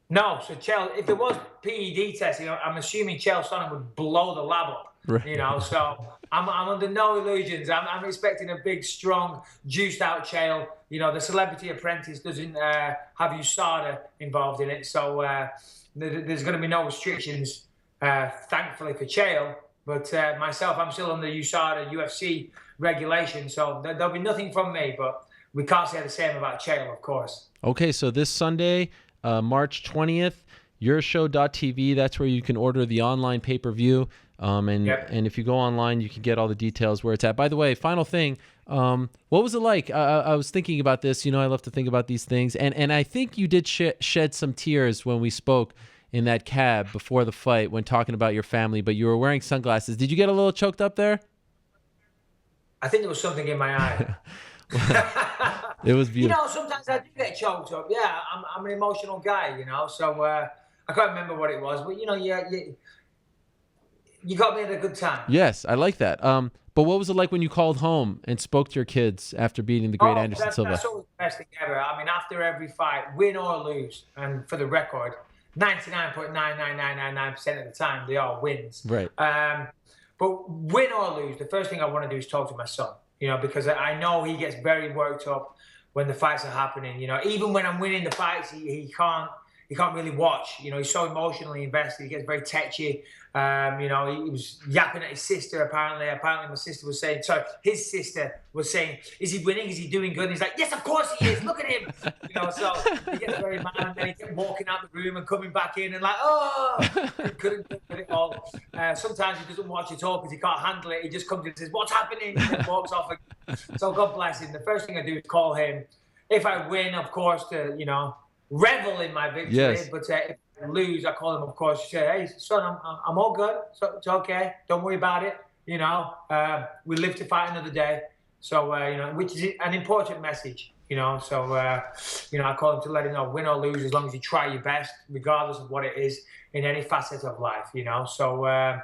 No. So, if there was PED testing, I'm assuming Chael Sonnen would blow the lab up. Right. So I'm under no illusions. I'm expecting a big, strong, juiced out Chael. The Celebrity Apprentice doesn't have USADA involved in it. So there's going to be no restrictions, thankfully, for Chael. But myself, I'm still under USADA UFC regulations. So there'll be nothing from me. But we can't say the same about Chael, of course. Okay, so this Sunday, March 20th, yourshow.tv. That's where you can order the online pay-per-view. And if you go online, you can get all the details where it's at. By the way, final thing, what was it like? I was thinking about this. I love to think about these things. And I think you did shed some tears when we spoke in that cab before the fight when talking about your family, but you were wearing sunglasses. Did you get a little choked up there? I think there was something in my eye. It was beautiful. Sometimes I do get choked up. Yeah, I'm an emotional guy, so I can't remember what it was, but you got me at a good time. Yes, I like that. But what was it like when you called home and spoke to your kids after beating the great Anderson Silva? That's always the best thing ever. I mean, after every fight, win or lose, and for the record, 99.99999% of the time, they are wins. Right. But win or lose, the first thing I want to do is talk to my son, because I know he gets very worked up when the fights are happening. Even when I'm winning the fights, he can't really watch. He's so emotionally invested. He gets very touchy. He was yapping at his sister, apparently. Apparently my sister was saying, his sister was saying, is he winning? Is he doing good? And he's like, yes, of course he is. Look at him. So he gets very mad, and then he kept walking out the room and coming back in and he couldn't do it all. Sometimes he doesn't watch it all because he can't handle it. He just comes in and says, what's happening? And then walks off again. So God bless him. The first thing I do is call him. If I win, of course, to, revel in my victory. Yes. But if I lose, I call him, of course, say, hey, son, I'm all good. So it's okay. Don't worry about it. We live to fight another day. So, which is an important message, So, I call him to let him know, win or lose, as long as you try your best, regardless of what it is in any facet of life, So, I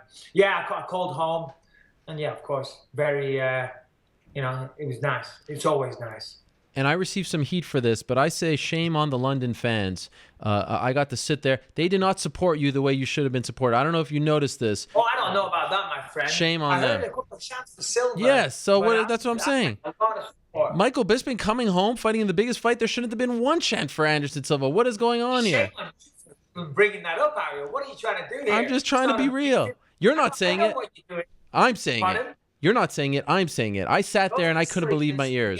called home. And, of course, very, it was nice. It's always nice. And I received some heat for this, but I say shame on the London fans. I got to sit there. They did not support you the way you should have been supported. I don't know if you noticed this. Oh, I don't know about that, my friend. Shame on them. I heard a couple of shots for Silva. Yes, so that's what I'm saying. Michael Bisping coming home, fighting in the biggest fight. There shouldn't have been one chant for Anderson Silva. What is going on here? Shame on you for bringing that up, Ariel. What are you trying to do here? I'm just trying to be real. You're not saying it. I'm saying it. You're not saying it. I'm saying it. I sat there and I couldn't believe my ears.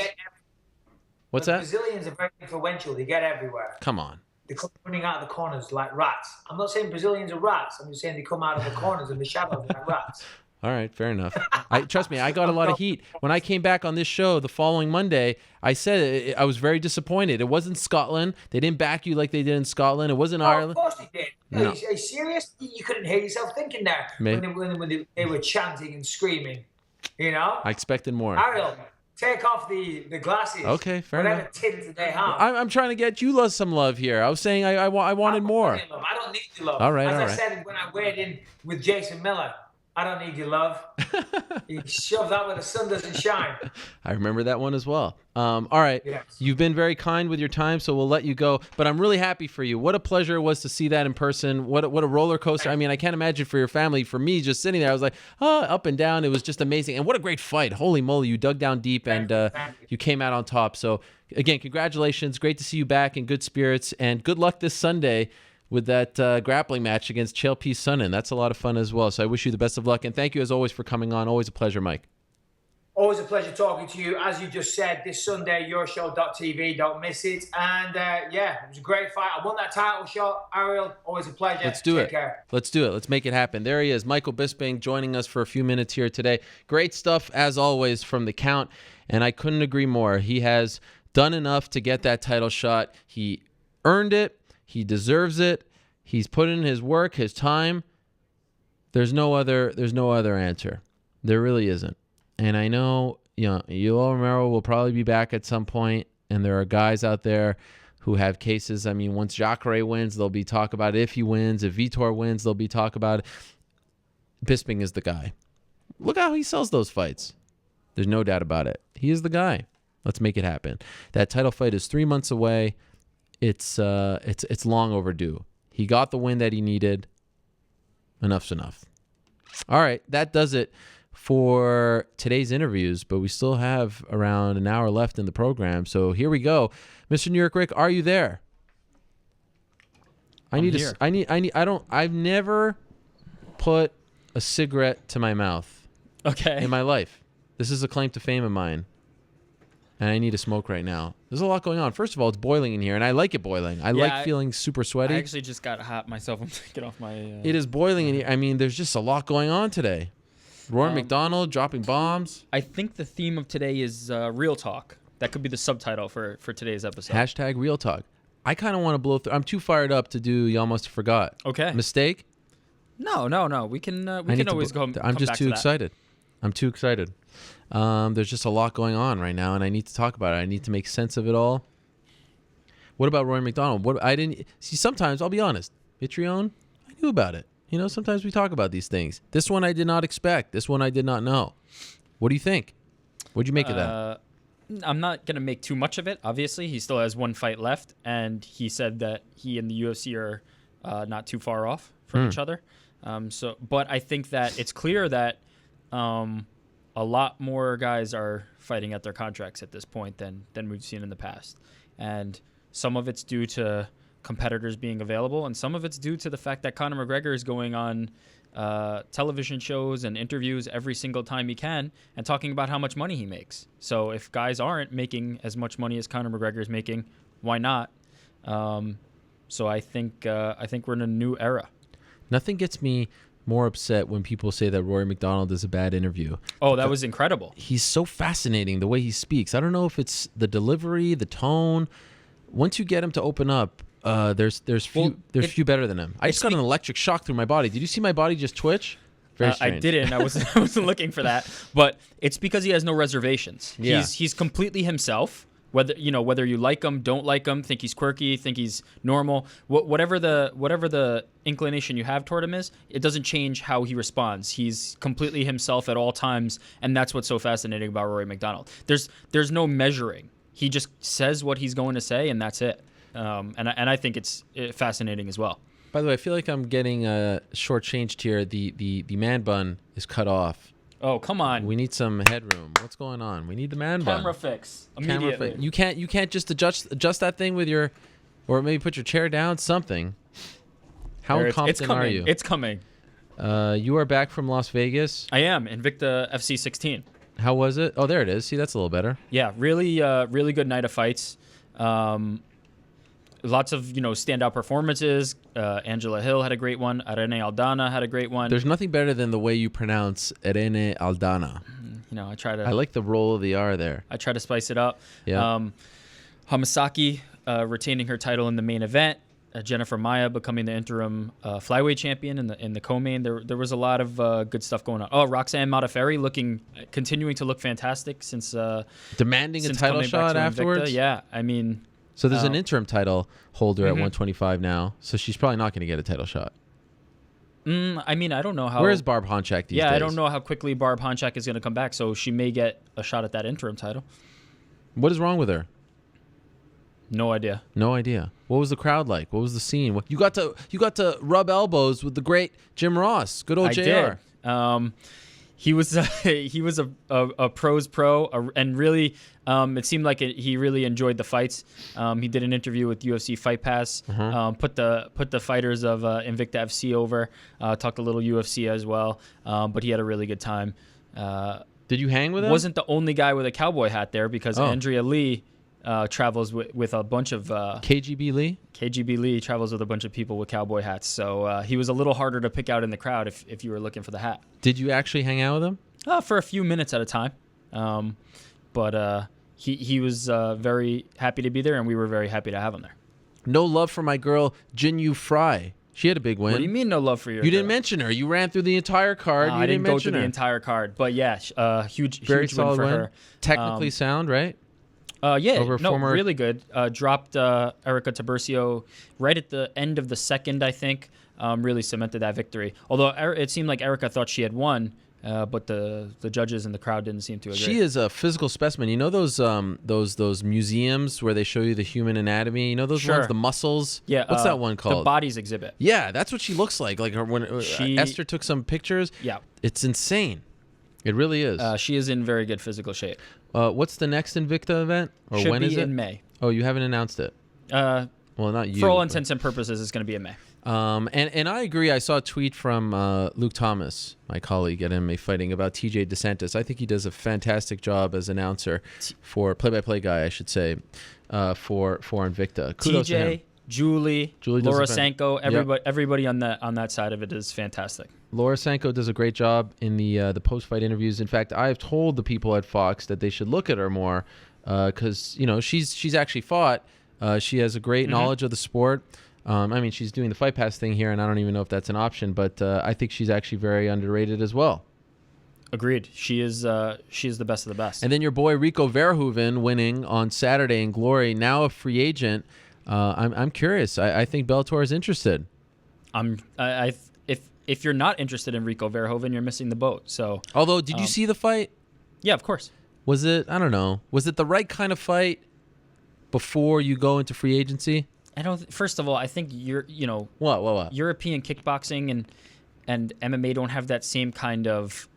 What's that? Brazilians are very influential. They get everywhere. Come on. They come running out of the corners like rats. I'm not saying Brazilians are rats. I'm just saying they come out of the corners and the shadows like rats. All right, fair enough. Trust me, I got a lot of heat. When I came back on this show the following Monday, I said I was very disappointed. It wasn't Scotland. They didn't back you like they did in Scotland. It wasn't Ireland. Of course they did. No. Are you serious? You couldn't hear yourself thinking there when they were chanting and screaming. I expected more. Ariel, take off the glasses. Okay, fair whatever enough. Tint they have. I'm trying to get you some love here. I was saying I wanted more. I don't need your love. All right, As I said when I weighed in with Jason Miller, I don't need your love. You shove that where the sun doesn't shine. I remember that one as well. All right. Yes. You've been very kind with your time, so we'll let you go. But I'm really happy for you. What a pleasure it was to see that in person. What a roller coaster. I mean, I can't imagine for your family. For me, just sitting there, I was like, up and down. It was just amazing. And what a great fight. Holy moly, you dug down deep and you came out on top. So, again, congratulations. Great to see you back in good spirits. And good luck this Sunday with that grappling match against Chael P. Sonnen. That's a lot of fun as well. So I wish you the best of luck. And thank you, as always, for coming on. Always a pleasure, Mike. Always a pleasure talking to you. As you just said, this Sunday, yourshow.tv. Don't miss it. And, it was a great fight. I won that title shot. Ariel, always a pleasure. Let's do Take it. care. Let's do it. Let's make it happen. There he is, Michael Bisping, joining us for a few minutes here today. Great stuff, as always, from the Count. And I couldn't agree more. He has done enough to get that title shot. He earned it. He deserves it. He's put in his work, his time. There's no other answer. There really isn't. And I know, Yoel Romero will probably be back at some point, and there are guys out there who have cases. I mean, once Jacare wins, there'll be talk about it. If he wins, if Vitor wins, there'll be talk about it. Bisping is the guy. Look how he sells those fights. There's no doubt about it. He is the guy. Let's make it happen. That title fight is 3 months away. It's long overdue. He got the win that he needed. Enough's enough. All right, that does it for today's interviews, but we still have around an hour left in the program. So here we go. Mr. New York Rick, are you there? I've never put a cigarette to my mouth. Okay. In my life. This is a claim to fame of mine. and I need a smoke right now. There's a lot going on. First of all, it's boiling in here, and I like it boiling. I like feeling super sweaty. I actually just got hot myself. I'm taking off my... It is boiling in here. I mean, there's just a lot going on today. Rory MacDonald dropping bombs. I think the theme of today is real talk. That could be the subtitle for today's episode. Hashtag real talk. I kind of want to blow through. I'm too fired up to do You Almost Forgot. Okay. Mistake? No. We can always go. I'm just too excited. I'm too excited. There's just a lot going on right now, and I need to talk about it. I need to make sense of it all. What about Rory MacDonald? What I didn't see. Sometimes I'll be honest. Mitrione, I knew about it. You know, sometimes we talk about these things. This one I did not expect. This one I did not know. What do you think? What'd you make of that? I'm not going to make too much of it. Obviously, he still has one fight left, and he said that he and the UFC are not too far off from each other. But I think that it's clear that a lot more guys are fighting at their contracts at this point than we've seen in the past. And some of it's due to competitors being available, and some of it's due to the fact that Conor McGregor is going on television shows and interviews every single time he can and talking about how much money he makes. So if guys aren't making as much money as Conor McGregor is making, why not? So I think we're in a new era. Nothing gets me more upset when people say that Rory MacDonald is a bad interview. Oh, that was incredible. He's so fascinating the way he speaks. I don't know if it's the delivery, the tone. Once you get him to open up, there's few better than him. I just got an electric shock through my body. Did you see my body just twitch? Very strange. I didn't. I wasn't looking for that. But it's because he has no reservations. Yeah. He's completely himself. Whether you like him, don't like him, think he's quirky, think he's normal, whatever the inclination you have toward him is, it doesn't change how he responds. He's completely himself at all times, and that's what's so fascinating about Rory MacDonald. There's no measuring. He just says what he's going to say, and that's it. And I think it's fascinating as well. By the way, I feel like I'm getting shortchanged here. The man bun is cut off. Oh, come on. We need some headroom. What's going on? We need the man bun. Camera fix immediately. You can't just adjust that thing with your, or maybe put your chair down. Something. How incompetent are you? It's coming. You are back from Las Vegas. I am. Invicta FC 16. How was it? Oh, there it is. See, that's a little better. Yeah, really good night of fights. Lots of standout performances. Angela Hill had a great one. Irene Aldana had a great one. There's nothing better than the way you pronounce Irene Aldana. I like the roll of the R there. I try to spice it up. Yeah. Hamasaki retaining her title in the main event. Jennifer Maia becoming the interim flyweight champion in the co-main. There was a lot of good stuff going on. Oh, Roxanne Modafferi continuing to look fantastic since demanding a title shot afterwards. Yeah, I mean. So there's an interim title holder at 125 now, so she's probably not going to get a title shot. I mean, I don't know how. Where is Barb Honchak these days? Yeah, I don't know how quickly Barb Honchak is going to come back, so she may get a shot at that interim title. What is wrong with her? No idea. No idea. What was the crowd like? What was the scene? You got to rub elbows with the great Jim Ross. Good old JR. I did. He was a pros pro, and really, it seemed like he really enjoyed the fights. He did an interview with UFC Fight Pass, put the fighters of Invicta FC over, talked a little UFC as well, but he had a really good time. Did you hang with him? Wasn't the only guy with a cowboy hat there because Andrea Lee travels with a bunch of KGB Lee. KGB Lee travels with a bunch of people with cowboy hats, so he was a little harder to pick out in the crowd if you were looking for the hat. Did you actually hang out with him? For a few minutes at a time, but he was very happy to be there, and we were very happy to have him there. No love for my girl Jinyu Fry. She had a big win. What do you mean no love for your girl? You didn't mention her. You ran through the entire card. I didn't go through the entire card, but yeah, huge win for her. Technically sound, right? Really good. Dropped Erica Tabercio right at the end of the second, I think. Really cemented that victory. Although it seemed like Erica thought she had won, but the judges and the crowd didn't seem to agree. She is a physical specimen. You know those museums where they show you the human anatomy? You know those ones, the muscles? Yeah. What's that one called? The Bodies exhibit. Yeah, that's what she looks like. Like her when Esther took some pictures. Yeah. It's insane. It really is. She is in very good physical shape. What's the next Invicta event? Or Should when be is it? in May. Oh, you haven't announced it. Well, not you. For all intents and purposes, it's going to be in May. And I agree. I saw a tweet from Luke Thomas, my colleague at MMA Fighting, about TJ DeSantis. I think he does a fantastic job as announcer for play-by-play guy, I should say, for Invicta. Kudos to him. Julie Laura Sanko, everybody Yep. on that side of it is fantastic. Laura Sanko does a great job in the post-fight interviews. In fact, I've told the people at Fox that they should look at her more because she's actually fought. She has a great knowledge of the sport. I mean, she's doing the Fight Pass thing here, and I don't even know if that's an option, but I think she's actually very underrated as well. Agreed. She is the best of the best. And then your boy Rico Verhoeven winning on Saturday in Glory, now a free agent. I'm curious. I think Bellator is interested. If you're not interested in Rico Verhoeven, you're missing the boat. So, although, did you see the fight? Yeah, of course. Was it? I don't know. Was it the right kind of fight before you go into free agency? First of all, I think what? European kickboxing and MMA don't have that same kind of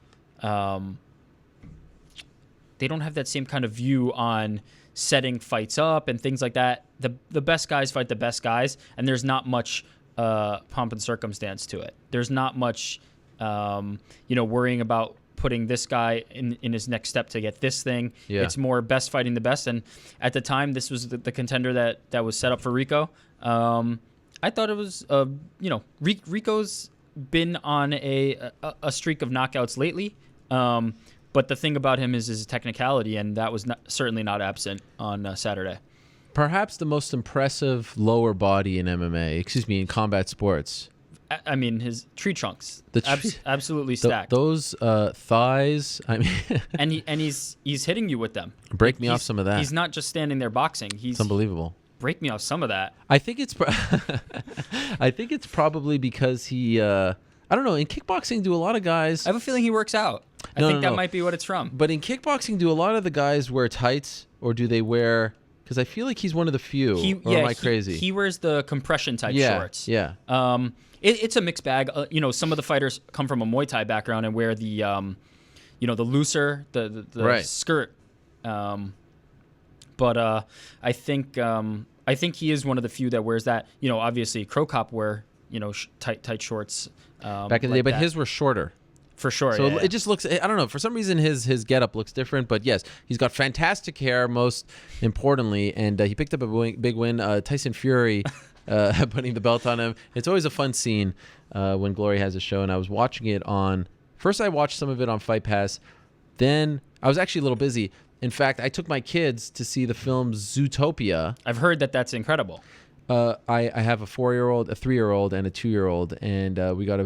they don't have that same kind of view on setting fights up and things like that. The best guys fight the best guys, and there's not much pomp and circumstance to it. There's not much worrying about putting this guy in his next step to get this thing. Yeah. It's more best fighting the best. And at the time, this was the contender that was set up for Rico. I thought it was, Rico's been on a streak of knockouts lately. But the thing about him is his technicality, and that was certainly not absent on Saturday. Perhaps the most impressive lower body in MMA, in combat sports. I mean, his tree trunks, absolutely stacked. Those thighs, I mean, and he's hitting you with them. Break me off some of that. He's not just standing there boxing. It's unbelievable. Break me off some of that. I think it's probably because he. I don't know. In kickboxing, do a lot of guys? I have a feling he works out. I think that might be what it's from. But in kickboxing, do a lot of the guys wear tights, or do they wear? Because I feel like he's one of the few. Am I crazy? He wears the compression type shorts. Yeah. It's a mixed bag. Some of the fighters come from a Muay Thai background and wear the, the looser, the right. skirt. But I think he is one of the few that wears that. Obviously Crow Cop wear tight shorts. Back in the day, but his were shorter. For sure. So it just looks, I don't know, for some reason his getup looks different, but yes, he's got fantastic hair, most importantly, and he picked up a big win. Tyson Fury putting the belt on him. It's always a fun scene when Glory has a show, and I was watching it first I watched some of it on Fight Pass, then I was actually a little busy. In fact, I took my kids to see the film Zootopia. I've heard that that's incredible. I have a 4-year-old, a 3-year-old, and a 2-year-old, and we got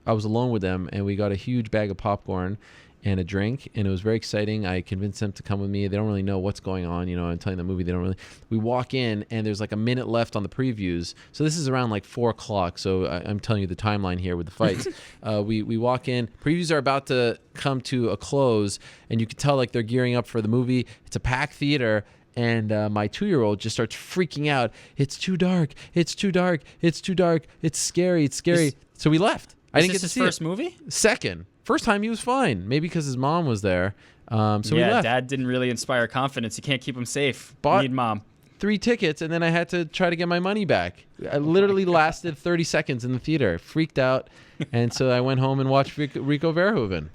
I was alone with them, and we got a huge bag of popcorn and a drink, and it was very exciting. I convinced them to come with me. They don't really know what's going on. I'm telling the movie. We walk in, and there's like a minute left on the previews. So this is around like 4 o'clock. So I'm telling you the timeline here with the fights. We walk in. Previews are about to come to a close, and you can tell like they're gearing up for the movie. It's a packed theater. And my 2-year-old just starts freaking out. It's too dark. It's too dark. It's too dark. It's scary. It's scary. So we left. I didn't get to see his first movie? Second. First time he was fine. Maybe because his mom was there. So we left. Dad didn't really inspire confidence. You can't keep him safe. You need mom. 3 tickets, and then I had to try to get my money back. I literally lasted 30 seconds in the theater. Freaked out. And so I went home and watched Rico Verhoeven.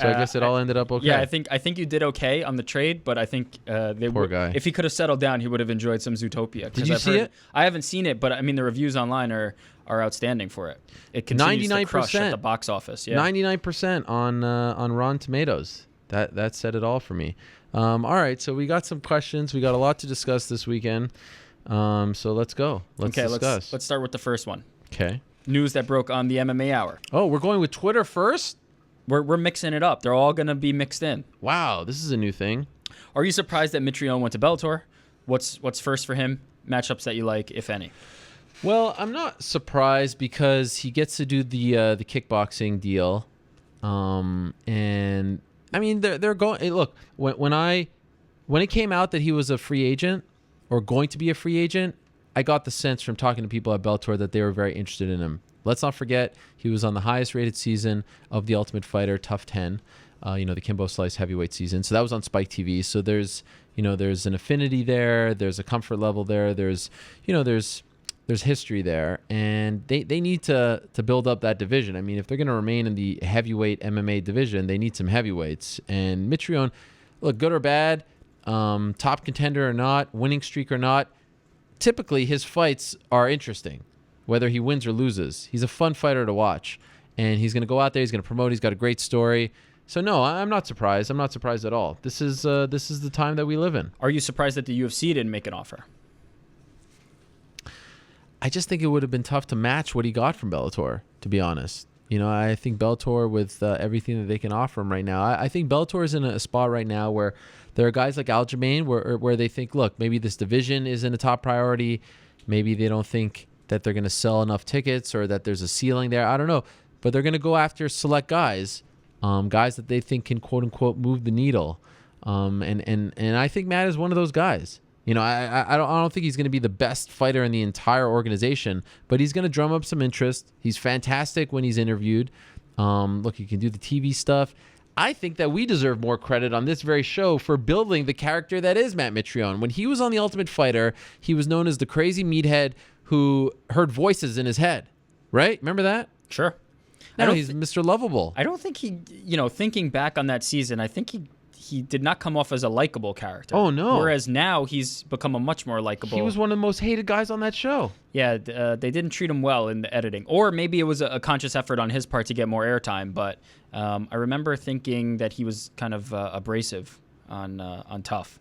So I guess it all ended up okay. Yeah, I think you did okay on the trade, but I think poor guy. If he could have settled down, he would have enjoyed some Zootopia. Did you see it? I haven't seen it, but I mean the reviews online are outstanding for it. It continues to crush at the box office. Yeah, 99% on Rotten Tomatoes. That said it all for me. All right, so we got some questions. We got a lot to discuss this weekend. So let's go. Let's discuss. Let's start with the first one. Okay. News that broke on the MMA Hour. Oh, we're going with Twitter first? We're mixing it up. They're all going to be mixed in. Wow, this is a new thing. Are you surprised that Mitrione went to Bellator? What's first for him? Matchups that you like, if any? Well, I'm not surprised because he gets to do the kickboxing deal, and I mean they're going. Hey, look, when it came out that he was a free agent or going to be a free agent, I got the sense from talking to people at Bellator that they were very interested in him. Let's not forget he was on the highest rated season of The Ultimate Fighter, Tough 10, the Kimbo Slice heavyweight season. So that was on Spike TV. So there's an affinity there. There's a comfort level there. There's There's history there, and they need to build up that division. I mean, if they're going to remain in the heavyweight MMA division, they need some heavyweights. And Mitrione, look, good or bad, top contender or not, winning streak or not, typically his fights are interesting, whether he wins or loses. He's a fun fighter to watch, and he's going to go out there. He's going to promote. He's got a great story. So no, I'm not surprised. I'm not surprised at all. This is the time that we live in. Are you surprised that the UFC didn't make an offer? I just think it would have been tough to match what he got from Bellator, to be honest. You know, I think Bellator, with everything that they can offer him right now, I think Bellator is in a spot right now where there are guys like Aljamain where they think, look, maybe this division isn't a top priority. Maybe they don't think that they're going to sell enough tickets or that there's a ceiling there. I don't know. But they're going to go after select guys, guys that they think can, quote unquote, move the needle. And I think Matt is one of those guys. You know, I don't think he's going to be the best fighter in the entire organization, but he's going to drum up some interest. He's fantastic when he's interviewed. Look, he can do the TV stuff. I think that we deserve more credit on this very show for building the character that is Matt Mitrione. When he was on The Ultimate Fighter, he was known as the crazy meathead who heard voices in his head, right? Remember that? Sure. Now he's Mr. Lovable. I don't think he, thinking back on that season, I think he did not come off as a likable character. Oh, no. Whereas now he's become a much more likable. He was one of the most hated guys on that show. Yeah, they didn't treat him well in the editing. Or maybe it was a conscious effort on his part to get more airtime. But I remember thinking that he was kind of abrasive on Tough.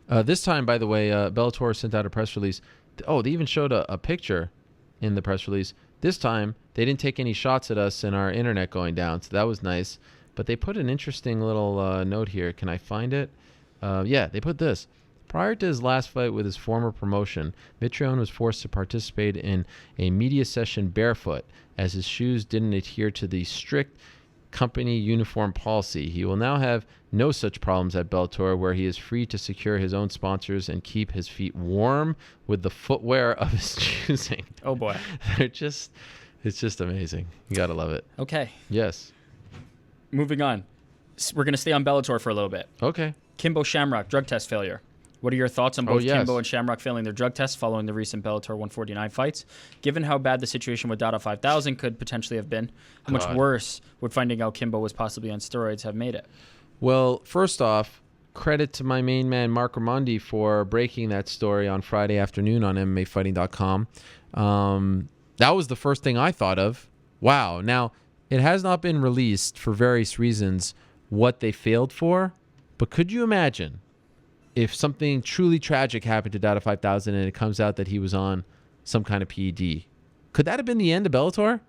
This time, by the way, Bellator sent out a press release. Oh, they even showed a picture in the press release. This time, they didn't take any shots at us and our internet going down, so that was nice. But they put an interesting little note here. Can I find it? Yeah, they put this. Prior to his last fight with his former promotion, Mitrione was forced to participate in a media session barefoot as his shoes didn't adhere to the strict company uniform policy. He will now have no such problems at Bellator, where he is free to secure his own sponsors and keep his feet warm with the footwear of his choosing. Oh, boy. It's just amazing. You got to love it. Okay. Yes. Moving on. We're going to stay on Bellator for a little bit. Okay. Kimbo Shamrock, drug test failure. What are your thoughts on both Kimbo and Shamrock failing their drug tests following the recent Bellator 149 fights? Given how bad the situation with Dada 5000 could potentially have been, how much worse would finding out Kimbo was possibly on steroids have made it? Well, first off, credit to my main man, Mark Ramondi, for breaking that story on Friday afternoon on MMAfighting.com. That was the first thing I thought of. Wow. Now, it has not been released for various reasons what they failed for, but could you imagine if something truly tragic happened to Dada 5000 and it comes out that he was on some kind of PED? Could that have been the end of Bellator?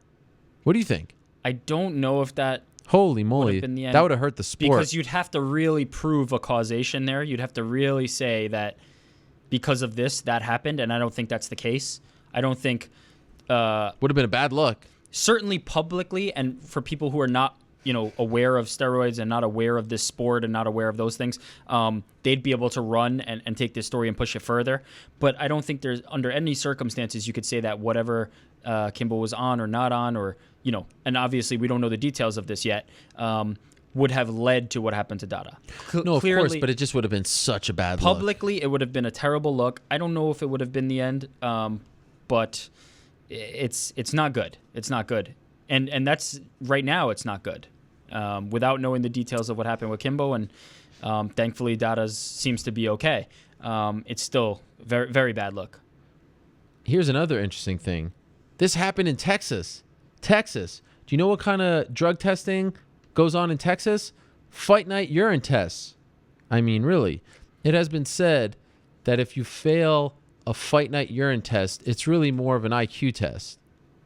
What do you think? I don't know if that... Holy moly, that would have hurt the sport. Because you'd have to really prove a causation there. You'd have to really say that because of this, that happened, and I don't think that's the case. I don't think... would have been a bad look. Certainly publicly, and for people who are not, aware of steroids and not aware of this sport and not aware of those things, they'd be able to run and take this story and push it further. But I don't think there's, under any circumstances, you could say that whatever Kimbo was on or not on, or, and obviously we don't know the details of this yet, would have led to what happened to Dada. No, clearly, of course, but it just would have been such a bad look. Publicly, it would have been a terrible look. I don't know if it would have been the end, but it's not good. It's not good. And that's, right now, it's not good. Without knowing the details of what happened with Kimbo, and thankfully Dada's seems to be okay, it's still very, very bad look. Here's another interesting thing. This happened in Texas. Texas. Do you know what kind of drug testing goes on in Texas? Fight night urine tests. I mean, really. It has been said that if you fail a fight night urine test, it's really more of an IQ test.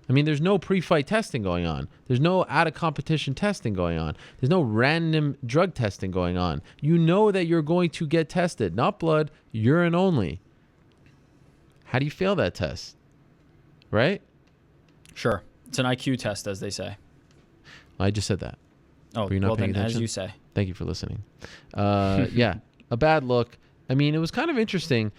I mean, there's no pre-fight testing going on. There's no out-of-competition testing going on. There's no random drug testing going on. You know that you're going to get tested. Not blood, urine only. How do you fail that test? Right? Sure. It's an IQ test, as they say. I just said that. Oh, were you not paying attention? As you say. Thank you for listening. Yeah, a bad look. I mean, it was kind of interesting.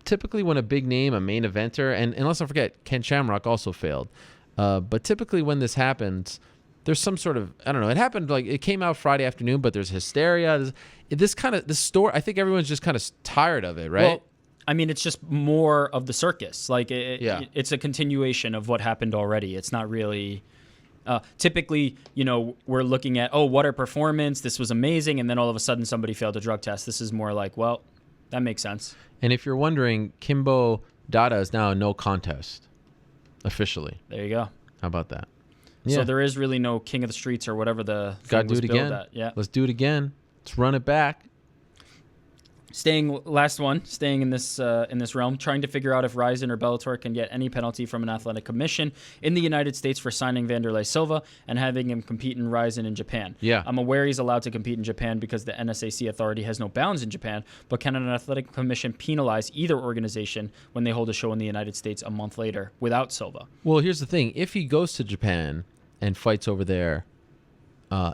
Typically when a big name, a main eventer, and let's not forget, Ken Shamrock also failed. But typically when this happens, there's some sort of, I don't know, it happened, like, it came out Friday afternoon, but there's hysteria. This story, I think everyone's just kind of tired of it, right? Well, I mean, it's just more of the circus. Like, it's a continuation of what happened already. It's not really... typically, we're looking at, what a performance. This was amazing. And then all of a sudden somebody failed a drug test. This is more like, well, that makes sense. And if you're wondering, Kimbo Dada is now a no contest, officially. There you go. How about that? So there is really no king of the streets or whatever the Gotta thing do was it billed again. at. Yeah. Let's do it again. Let's run it back. Staying in this realm, trying to figure out if Rizin or Bellator can get any penalty from an athletic commission in the United States for signing Wanderlei Silva and having him compete in Rizin in Japan. Yeah. I'm aware he's allowed to compete in Japan because the NSAC authority has no bounds in Japan, but can an athletic commission penalize either organization when they hold a show in the United States a month later without Silva? Well, here's the thing. If he goes to Japan and fights over there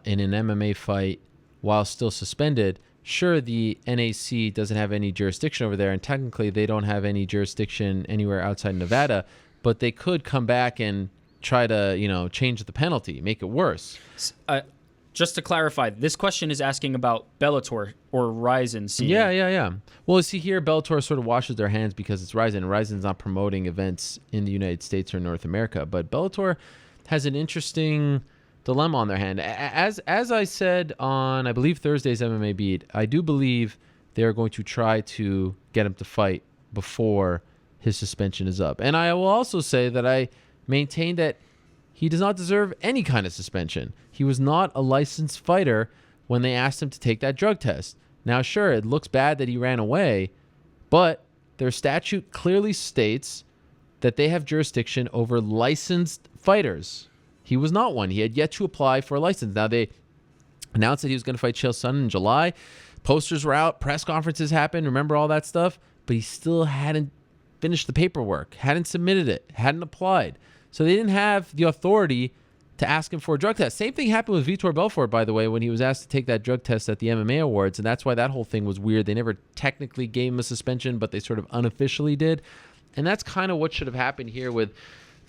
in an MMA fight while still suspended, sure, the NAC doesn't have any jurisdiction over there, and technically they don't have any jurisdiction anywhere outside Nevada, but they could come back and try to, change the penalty, make it worse. Just to clarify, this question is asking about Bellator or Rizin. Yeah. Well, see here, Bellator sort of washes their hands because it's Rizin, and Rizin's not promoting events in the United States or North America, but Bellator has an interesting dilemma on their hand. As I said on, I believe, Thursday's MMA Beat, I do believe they're going to try to get him to fight before his suspension is up. And I will also say that I maintain that he does not deserve any kind of suspension. He was not a licensed fighter when they asked him to take that drug test. Now, sure, it looks bad that he ran away, but their statute clearly states that they have jurisdiction over licensed fighters. He was not one. He had yet to apply for a license. Now, they announced that he was going to fight Chael Sonnen in July. Posters were out. Press conferences happened. Remember all that stuff? But he still hadn't finished the paperwork, hadn't submitted it, hadn't applied. So they didn't have the authority to ask him for a drug test. Same thing happened with Vitor Belfort, by the way, when he was asked to take that drug test at the MMA Awards, and that's why that whole thing was weird. They never technically gave him a suspension, but they sort of unofficially did. And that's kind of what should have happened here with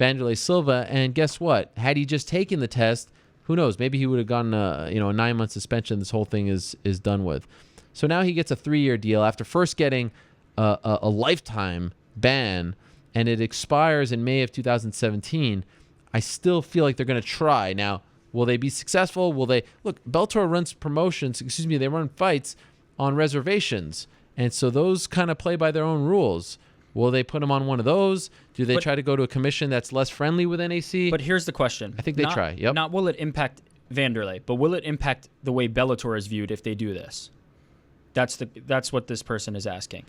Wanderlei Silva. And guess what? Had he just taken the test, who knows? Maybe he would have gotten a 9-month suspension. This whole thing is done with. So now he gets a 3-year deal after first getting a lifetime ban, and it expires in May of 2017. I still feel like they're going to try. Now, will they be successful? Will they? Look, Bellator runs promotions, they run fights on reservations. And so those kind of play by their own rules. Will they put him on one of those? Do they try to go to a commission that's less friendly with NAC? But here's the question. I think they try. Yep. Not will it impact Wanderlei, but will it impact the way Bellator is viewed if they do this? That's what this person is asking.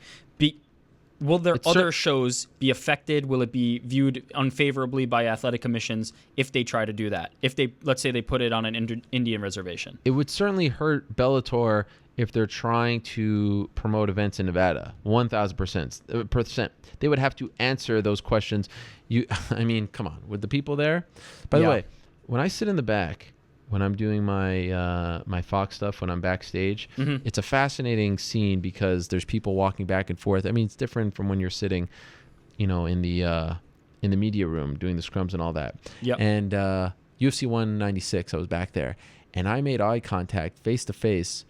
Will their other shows be affected? Will it be viewed unfavorably by athletic commissions if they try to do that? If they, let's say, they put it on an Indian reservation? It would certainly hurt Bellator if they're trying to promote events in Nevada. 1,000%. They would have to answer those questions. Come on, with the people there. By the way, when I sit in the back, when I'm doing my my Fox stuff, when I'm backstage, it's a fascinating scene because there's people walking back and forth. I mean, it's different from when you're sitting, in the media room doing the scrums and all that. Yep. And UFC 196, I was back there, and I made eye contact face to face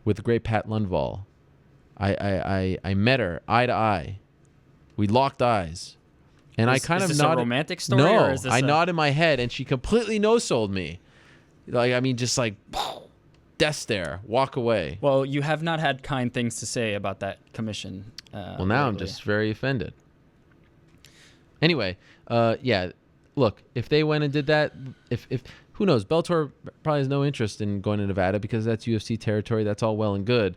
with the great Pat Lundvall. I met her eye to eye. We locked eyes. And I kind of nodded. Is this a romantic story? No, or is this I nodded my head, and she completely no-sold me. Death stare, walk away. Well, you have not had kind things to say about that commission. Well, now I'm just very offended. Anyway, look, if they went and did that, if who knows, Bellator probably has no interest in going to Nevada because that's UFC territory. That's all well and good.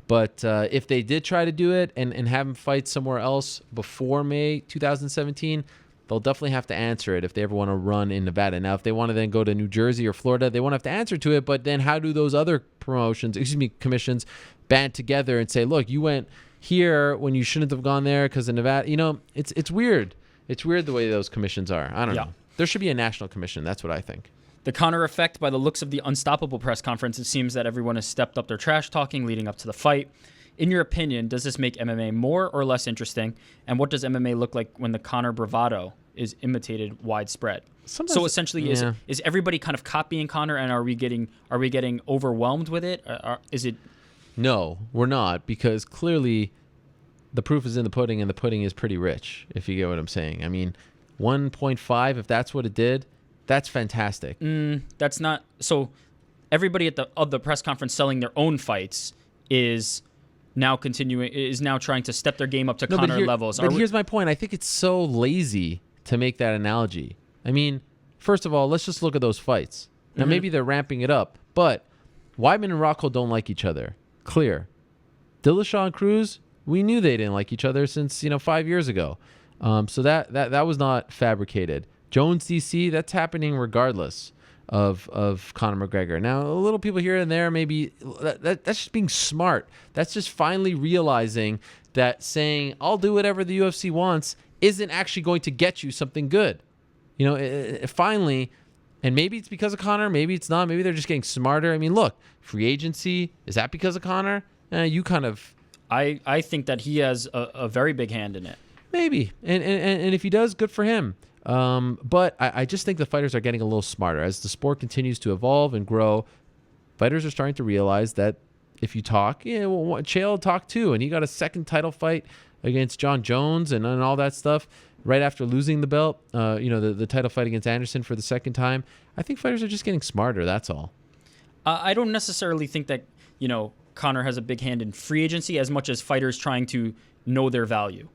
But if they did try to do it and have him fight somewhere else before May 2017, they'll definitely have to answer it if they ever want to run in Nevada. Now, if they want to then go to New Jersey or Florida, they won't have to answer to it. But then how do those other commissions band together and say, look, you went here when you shouldn't have gone there because of Nevada? It's weird. It's weird the way those commissions are. I don't know. There should be a national commission. That's what I think. The Conor effect, by the looks of the Unstoppable press conference, it seems that everyone has stepped up their trash talking leading up to the fight. In your opinion, does this make MMA more or less interesting? And what does MMA look like when the Conor bravado is imitated widespread? So essentially, is everybody kind of copying Conor, and are we getting overwhelmed with it? Is it? No, we're not, because clearly the proof is in the pudding, and the pudding is pretty rich, if you get what I'm saying. I mean, 1.5, if that's what it did, that's fantastic. That's not so. Everybody at the press conference selling their own fights is now trying to step their game up to Conor levels. But here's my point. I think it's so lazy to make that analogy. I mean, first of all, let's just look at those fights. Now, maybe they're ramping it up, but Weidman and Rockhold don't like each other. Clear. Dillashaw and Cruz, we knew they didn't like each other since 5 years ago. So that was not fabricated. Jones DC, that's happening regardless of Conor McGregor. Now, a little people here and there, maybe that's just being smart. That's just finally realizing that saying I'll do whatever the UFC wants isn't actually going to get you something good. Finally, and maybe it's because of Conor, maybe it's not. Maybe they're just getting smarter. I mean, look, free agency, is that because of Conor? You kind of. I think that he has a very big hand in it. Maybe, and if he does, good for him. But I just think the fighters are getting a little smarter. As the sport continues to evolve and grow, fighters are starting to realize that if you talk, Chael talked too, and he got a second title fight against John Jones and all that stuff right after losing the belt, the title fight against Anderson for the second time. I think fighters are just getting smarter, that's all. I don't necessarily think that, Conor has a big hand in free agency as much as fighters trying to know their value.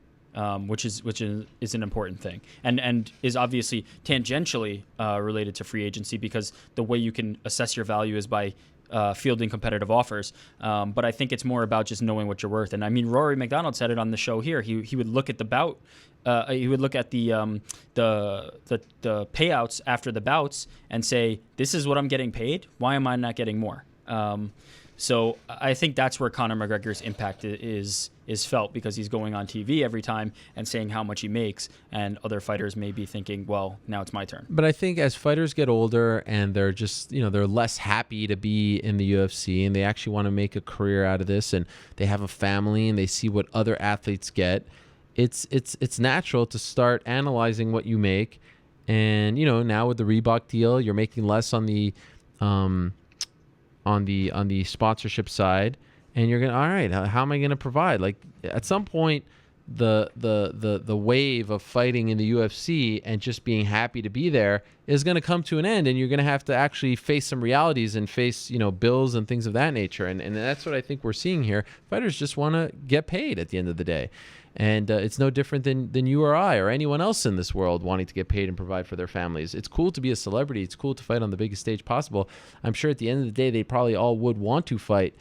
Which is an important thing, and is obviously tangentially related to free agency, because the way you can assess your value is by fielding competitive offers. But I think it's more about just knowing what you're worth. And I mean, Rory MacDonald said it on the show here. He would look at the bout. He would look at the payouts after the bouts and say, "This is what I'm getting paid. Why am I not getting more?" So I think that's where Conor McGregor's impact is felt, because he's going on TV every time and saying how much he makes, and other fighters may be thinking, well, now it's my turn. But I think as fighters get older and they're just, they're less happy to be in the UFC, and they actually want to make a career out of this, and they have a family and they see what other athletes get, it's natural to start analyzing what you make. And, now with the Reebok deal, you're making less on the sponsorship side, and you're all right, how am I gonna provide? Like, at some point, the wave of fighting in the UFC and just being happy to be there is gonna come to an end, and you're gonna have to actually face some realities and face bills and things of that nature, and that's what I think we're seeing here. Fighters just want to get paid at the end of the day. And it's no different than you or I or anyone else in this world wanting to get paid and provide for their families. It's cool to be a celebrity. It's cool to fight on the biggest stage possible. I'm sure at the end of the day, they probably all would want to fight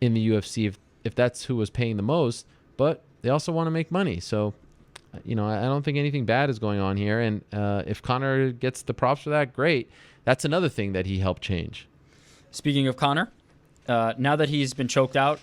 in the UFC if that's who was paying the most. But they also want to make money. So, I don't think anything bad is going on here. And if Conor gets the props for that, great. That's another thing that he helped change. Speaking of Conor, now that he's been choked out,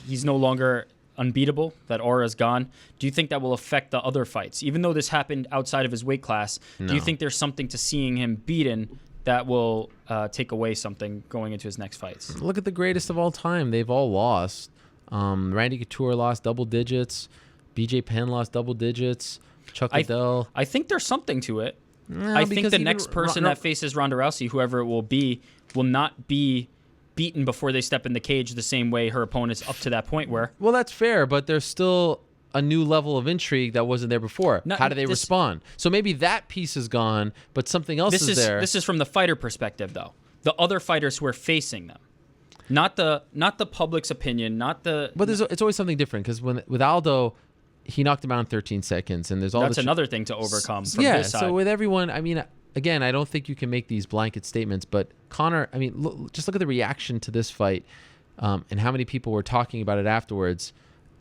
he's no longer unbeatable. That aura's gone. Do you think that will affect the other fights? Even though this happened outside of his weight class, Do you think there's something to seeing him beaten that will take away something going into his next fights? Look at the greatest of all time. They've all lost. Randy Couture lost double digits. BJ Penn lost double digits. Chuck Liddell. I think there's something to it. I think the next person that faces Ronda Rousey, whoever it will not be beaten before they step in the cage the same way her opponents up to that point were. Well, that's fair, but there's still a new level of intrigue that wasn't there before. How do they respond? So maybe that piece is gone, but something else is there. This is from the fighter perspective, though. The other fighters who are facing them. Not the public's opinion, not the... But it's always something different, because with Aldo, he knocked him out in 13 seconds, and there's all That's another thing to overcome from his side. So with everyone, I mean... Again, I don't think you can make these blanket statements, but Conor, I mean, just look at the reaction to this fight and how many people were talking about it afterwards.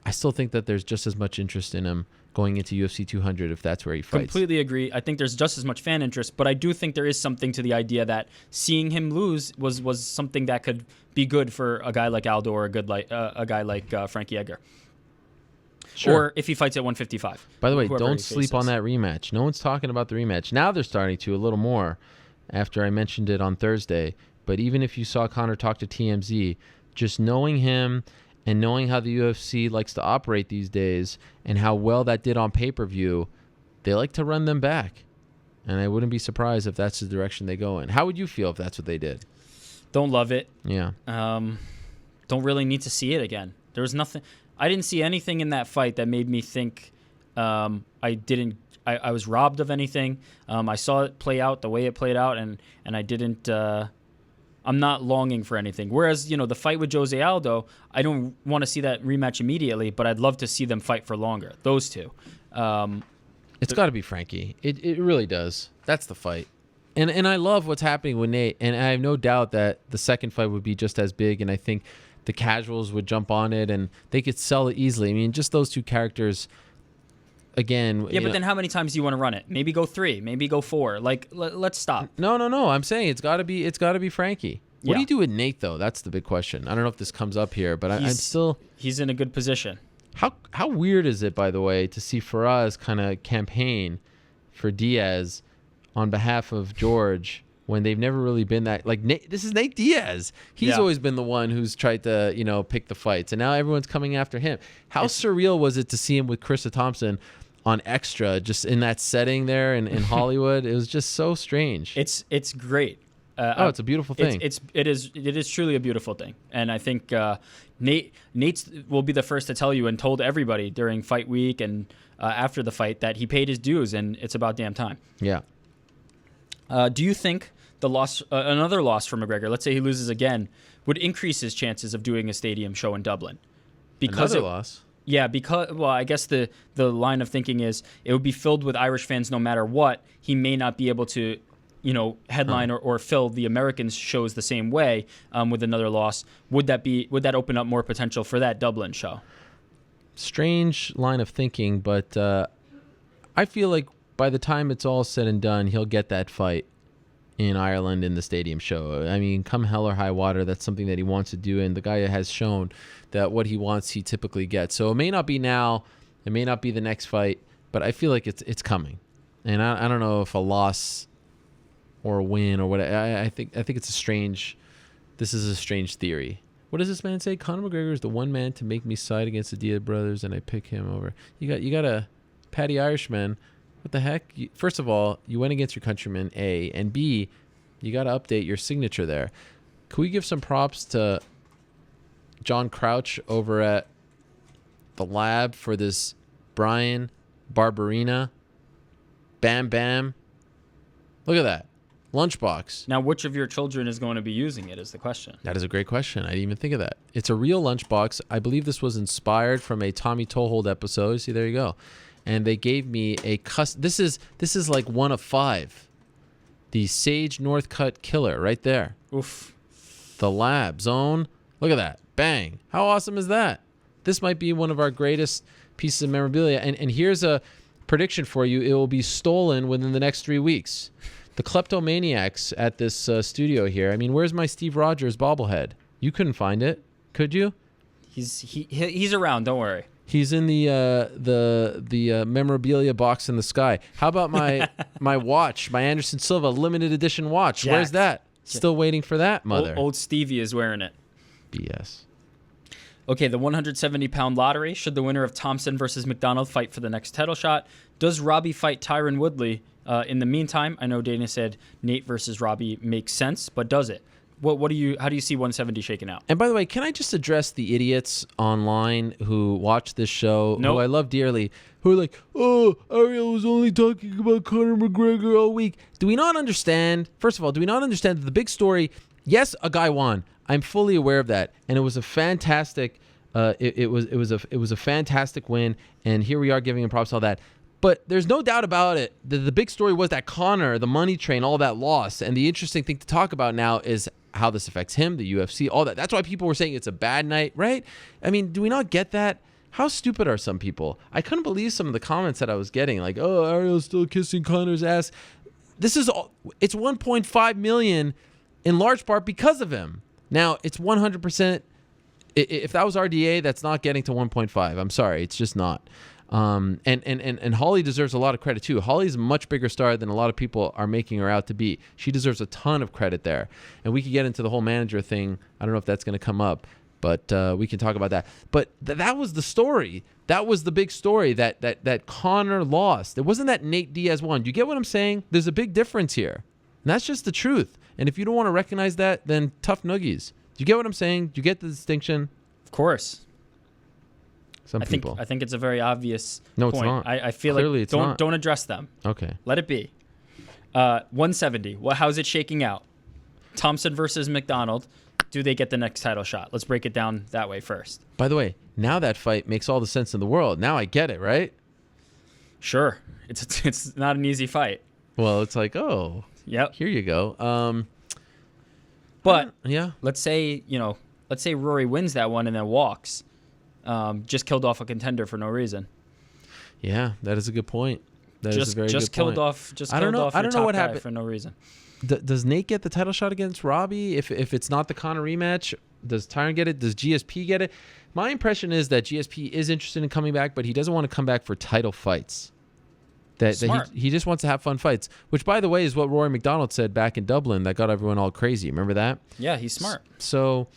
I still think that there's just as much interest in him going into UFC 200 if that's where he fights. Completely agree. I think there's just as much fan interest, but I do think there is something to the idea that seeing him lose was something that could be good for a guy like Aldo or a guy like Frankie Edgar. Sure. Or if he fights at 155. By the way, don't sleep on that rematch. No one's talking about the rematch. Now they're starting to a little more after I mentioned it on Thursday. But even if you saw Conor talk to TMZ, just knowing him and knowing how the UFC likes to operate these days and how well that did on pay-per-view, they like to run them back. And I wouldn't be surprised if that's the direction they go in. How would you feel if that's what they did? Don't love it. Yeah. Don't really need to see it again. There was nothing... I didn't see anything in that fight that made me think I was robbed of anything. I saw it play out the way it played out, and I didn't. I'm not longing for anything. Whereas, the fight with Jose Aldo, I don't want to see that rematch immediately, but I'd love to see them fight for longer. Those two. It's got to be Frankie. It really does. That's the fight. And I love what's happening with Nate, and I have no doubt that the second fight would be just as big, and I think the casuals would jump on it, and they could sell it easily. I mean, just those two characters, again. Yeah, but then how many times do you want to run it? Maybe go 3, maybe go 4. Like, let's stop. No. I'm saying it's got to be Frankie. What do you do with Nate, though? That's the big question. I don't know if this comes up here, but I'm still... He's in a good position. How weird is it, by the way, to see Faraz kind of campaign for Diaz on behalf of George when they've never really been that... Like, this is Nate Diaz. He's always been the one who's tried to, pick the fights, and now everyone's coming after him. How surreal was it to see him with Stephen Thompson on Extra, just in that setting there in Hollywood? It was just so strange. It's great. It's a beautiful thing. It is truly a beautiful thing, and I think Nate will be the first to tell you, and told everybody during fight week and after the fight, that he paid his dues, and it's about damn time. Yeah. Do you think the loss, another loss for McGregor, let's say he loses again, would increase his chances of doing a stadium show in Dublin? Another loss. Yeah, because I guess the line of thinking is it would be filled with Irish fans no matter what. He may not be able to, headline or fill the Americans shows the same way with another loss. Would that open up more potential for that Dublin show? Strange line of thinking, but I feel like by the time it's all said and done, he'll get that fight in Ireland in the stadium show. I mean, come hell or high water, that's something that he wants to do, and the guy has shown that what he wants, he typically gets. So it may not be now, it may not be the next fight, but I feel like it's coming. And I don't know if a loss or a win or what. I think it's this is a strange theory. What does this man say? Conor McGregor is the one man to make me side against the Diaz brothers, and I pick him over. You got a Paddy Irishman. What the heck? First of all, you went against your countrymen, A, and B, you got to update your signature there. Can we give some props to John Crouch over at the lab for this Brian Barberina? Bam Bam. Look at that. Lunchbox. Now, which of your children is going to be using it is the question. That is a great question. I didn't even think of that. It's a real lunchbox. I believe this was inspired from a Tommy Toehold episode. See, there you go. And they gave me a this is like 1 of 5. The Sage Northcutt Killer right there. Oof. The Lab Zone. Look at that. Bang. How awesome is that? This might be one of our greatest pieces of memorabilia. And here's a prediction for you. It will be stolen within the next 3 weeks. The kleptomaniacs at this studio here. I mean, where's my Steve Rogers bobblehead? You couldn't find it, could you? He's around. Don't worry. He's in the memorabilia box in the sky. How about my watch, my Anderson Silva limited edition watch? Jacked. Where's that? Still waiting for that, mother. Old Stevie is wearing it. BS. Okay, the 170-pound lottery. Should the winner of Thompson versus MacDonald fight for the next title shot? Does Robbie fight Tyron Woodley? In the meantime, I know Dana said Nate versus Robbie makes sense, but does it? How do you see 170 shaking out? And by the way, can I just address the idiots online who watch this show, who I love dearly, who are like, oh, Ariel was only talking about Conor McGregor all week. Do we not understand? First of all, do we not understand that the big story? Yes, a guy won. I'm fully aware of that, and it was a fantastic. It was a fantastic win, and here we are giving him props, all that. But there's no doubt about it. The big story was that Conor, the money train, all that loss. And the interesting thing to talk about now is how this affects him, the UFC, all that. That's why people were saying it's a bad night, right? I mean, do we not get that? How stupid are some people? I couldn't believe some of the comments that I was getting. Like, oh, Ariel's still kissing Conor's ass. It's 1.5 million in large part because of him. Now, it's 100%. If that was RDA, that's not getting to 1.5. I'm sorry. It's just not. And Holly deserves a lot of credit too. Holly's a much bigger star than a lot of people are making her out to be. She deserves a ton of credit there. And we could get into the whole manager thing. I don't know if that's going to come up, but we can talk about that. But that was the story. That was the big story that Conor lost. It wasn't that Nate Diaz won. Do you get what I'm saying? There's a big difference here. And that's just the truth. And if you don't want to recognize that, then tough noogies. Do you get what I'm saying? Do you get the distinction? Of course. Some people. I think it's a very obvious No, point. it's not. I feel Clearly like it's not. don't address them. Okay. Let it be. 170. Well, how's it shaking out? Thompson versus MacDonald. Do they get the next title shot? Let's break it down that way first. By the way, now that fight makes all the sense in the world. Now I get it, right? Sure. It's not an easy fight. Well, it's like, oh, Yep. here you go. But yeah, let's say Rory wins that one and then walks. Just killed off a contender for no reason. yeah, that is a good point. That is a very just good killed point. off. Just I don't killed know. off I your don't know top what guy happened for no reason. Does Nate get the title shot against Robbie? If it's not the Conor rematch, does Tyron get it? Does GSP get it? My impression is that GSP is interested in coming back, but he doesn't want to come back for title fights. That he just wants to have fun fights, which, by the way, is what Rory MacDonald said back in Dublin that got everyone all crazy. Remember that? Yeah, he's smart. So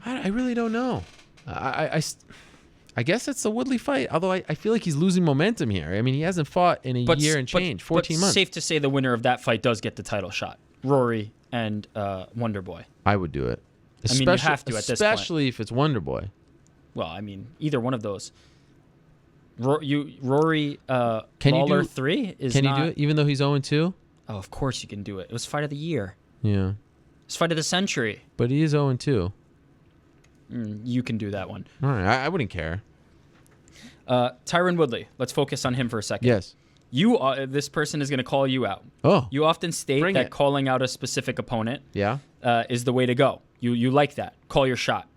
I really don't know. I guess it's the Woodley fight, although I feel like he's losing momentum here. I mean, he hasn't fought in a year and change, 14 months. Safe to say the winner of that fight does get the title shot. Rory and Wonderboy. I would do it. I mean, you have to at this point. Especially if it's Wonderboy. Well, I mean, either one of those. Rory Can Lawler you do, 3 is Can not... you do it even though he's 0-2? Oh, of course you can do it. It was fight of the year. Yeah. It's fight of the century. But he is 0-2. You can do that one. All right. I wouldn't care. Tyron Woodley. Let's focus on him for a second. Yes. This person is going to call you out. Oh. You often state that calling out a specific opponent is the way to go. You like that. Call your shot.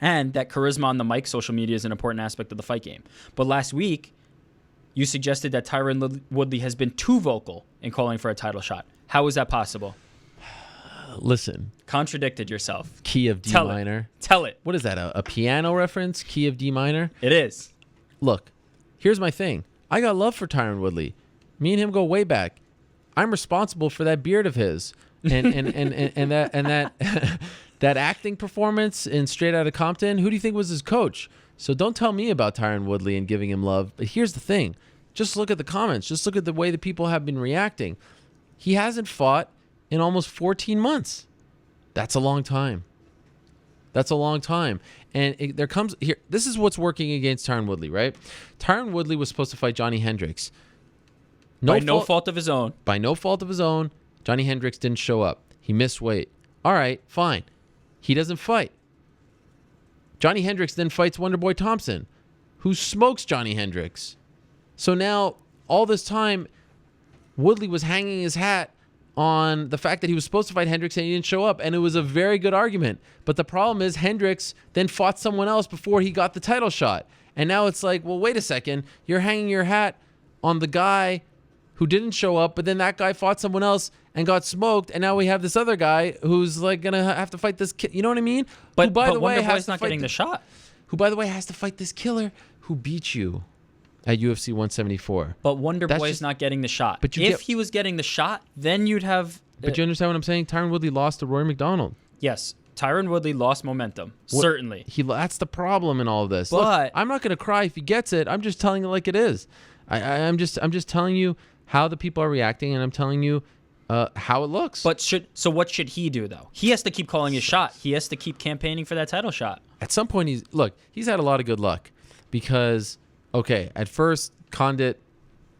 And that charisma on the mic, social media, is an important aspect of the fight game. But last week, you suggested that Tyron Woodley has been too vocal in calling for a title shot. How is that possible? Listen. Contradicted yourself. Key of D minor. Tell it. What is that, a piano reference? Key of D minor? It is. Look, here's my thing. I got love for Tyron Woodley. Me and him go way back. I'm responsible for that beard of his. And that that acting performance in Straight Outta Compton. Who do you think was his coach? So don't tell me about Tyron Woodley and giving him love. But here's the thing. Just look at the comments. Just look at the way that people have been reacting. He hasn't fought in almost 14 months. That's a long time. That's a long time. And there comes here. This is what's working against Tyron Woodley, right? Tyron Woodley was supposed to fight Johnny Hendricks. By no fault of his own. By no fault of his own, Johnny Hendricks didn't show up. He missed weight. All right, fine. He doesn't fight. Johnny Hendricks then fights Wonderboy Thompson, who smokes Johnny Hendricks. So now, all this time, Woodley was hanging his hat on the fact that he was supposed to fight Hendricks and he didn't show up, and it was a very good argument. But the problem is Hendricks then fought someone else before he got the title shot. And now it's like, well, wait a second. You're hanging your hat on the guy who didn't show up, but then that guy fought someone else and got smoked, and now we have this other guy who's like gonna have to fight this kid. You know what I mean? But who, by the way, Wonderboy's not getting the shot. Who, by the way, has to fight this killer who beat you at UFC 174. But Wonderboy's not getting the shot. But if he was getting the shot, then you'd have... But you understand what I'm saying? Tyron Woodley lost to Rory MacDonald. Yes. Tyron Woodley lost momentum. Certainly. That's the problem in all of this. But look, I'm not going to cry if he gets it. I'm just telling it like it is. I'm just telling you how the people are reacting, and I'm telling you how it looks. But so what should he do, though? He has to keep calling his shot. He has to keep campaigning for that title shot. At some point, he's had a lot of good luck because... Okay, at first, Condit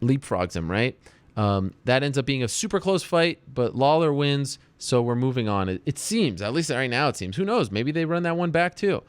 leapfrogs him, right? That ends up being a super close fight, but Lawler wins, so we're moving on. It seems, at least right now it seems. Who knows? Maybe they run that one back too.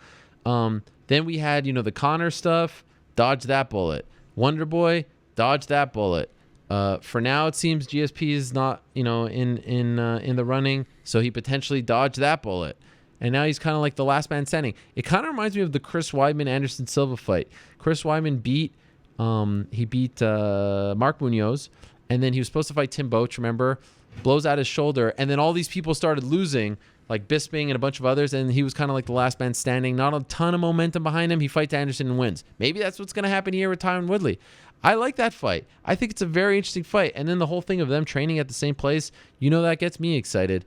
Then we had, the Conor stuff, dodge that bullet. Wonderboy, dodge that bullet. For now, it seems GSP is not, in the running, so he potentially dodged that bullet. And now he's kind of like the last man standing. It kind of reminds me of the Chris Weidman-Anderson Silva fight. Chris Weidman beat Mark Munoz, and then he was supposed to fight Tim Boetsch, remember? Blows out his shoulder, and then all these people started losing, like Bisping and a bunch of others, and he was kind of like the last man standing. Not a ton of momentum behind him. He fights Anderson and wins. Maybe that's what's going to happen here with Tyron Woodley. I like that fight. I think it's a very interesting fight. And then the whole thing of them training at the same place, that gets me excited.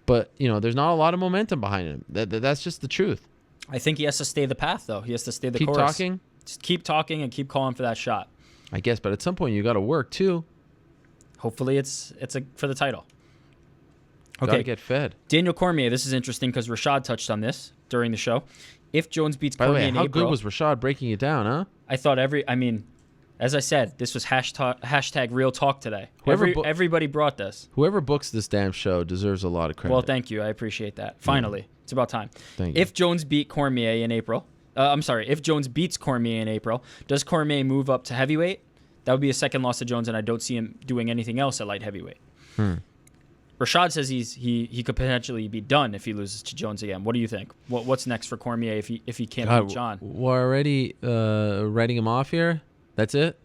But, there's not a lot of momentum behind him. That's just the truth. I think he has to stay the path, though. He has to stay the course. Keep talking? Just keep talking and keep calling for that shot. I guess, but at some point you got to work, too. Hopefully it's for the title. Okay. Got to get fed. Daniel Cormier, this is interesting because Rashad touched on this during the show. if Jones beats By the Cormier way, in how April, good was Rashad breaking it down, huh? I thought as I said, this was hashtag real talk today. Everybody brought this. Whoever books this damn show deserves a lot of credit. Well, thank you. I appreciate that. Finally, it's about time. Thank you. If Jones beat Cormier in April, if Jones beats Cormier in April, does Cormier move up to heavyweight? That would be a second loss to Jones, and I don't see him doing anything else at light heavyweight. Rashad says he could potentially be done if he loses to Jones again. What do you think? What's next for Cormier if he can't beat John? We're already writing him off here? That's it?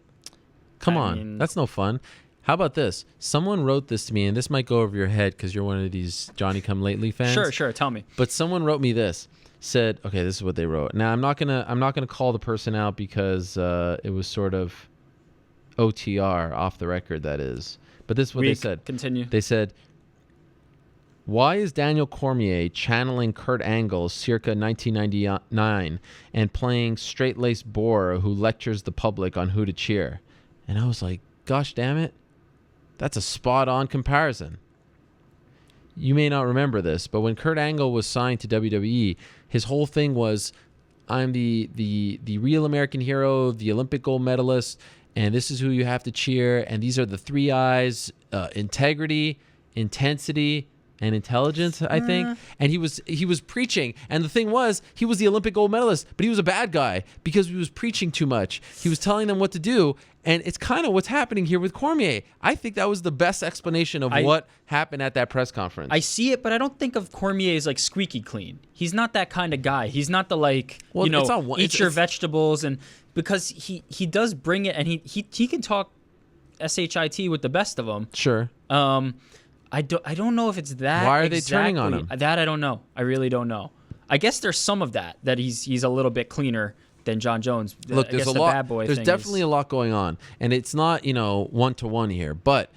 Come on. That's no fun. How about this? Someone wrote this to me, and this might go over your head because you're one of these Johnny-come-lately fans. Sure. Tell me. But someone wrote me this. Said, okay, this is what they wrote. Now, I'm not gonna call the person out because it was sort of OTR, off the record, that is. But this is what they said. Continue. They said, why is Daniel Cormier channeling Kurt Angle circa 1999 and playing straight-laced bore who lectures the public on who to cheer? And I was like, gosh damn it, that's a spot-on comparison. You may not remember this, but when Kurt Angle was signed to WWE, his whole thing was, I'm the real American hero, the Olympic gold medalist, and this is who you have to cheer, and these are the 3 I's, integrity, intensity, and intelligence, I think. And he was preaching, and the thing was, he was the Olympic gold medalist, but he was a bad guy because he was preaching too much. He was telling them what to do, and it's kind of what's happening here with Cormier. I think that was the best explanation of what happened at that press conference. I see it, but I don't think of Cormier as like squeaky clean. He's not that kind of guy. He's not the eat your vegetables, and because he does bring it, and he can talk shit with the best of them. Sure. I don't know if it's that. Why are they turning on him? That I don't know. I really don't know. I guess there's some of that he's a little bit cleaner than John Jones. Look, there's a lot. Bad boy there's definitely a lot going on, and it's not 1-to-1 here. But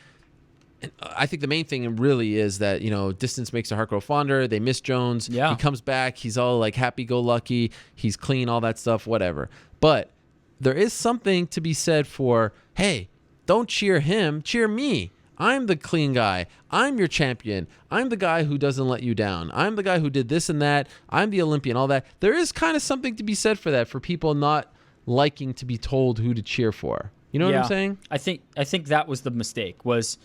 I think the main thing really is that distance makes the heart grow fonder. They miss Jones. Yeah. He comes back. He's all like happy-go-lucky. He's clean. All that stuff. Whatever. But there is something to be said for, hey, don't cheer him. Cheer me. I'm the clean guy. I'm your champion. I'm the guy who doesn't let you down. I'm the guy who did this and that. I'm the Olympian, all that. There is kind of something to be said for that, for people not liking to be told who to cheer for. You know what I'm saying? I think that was the mistake, was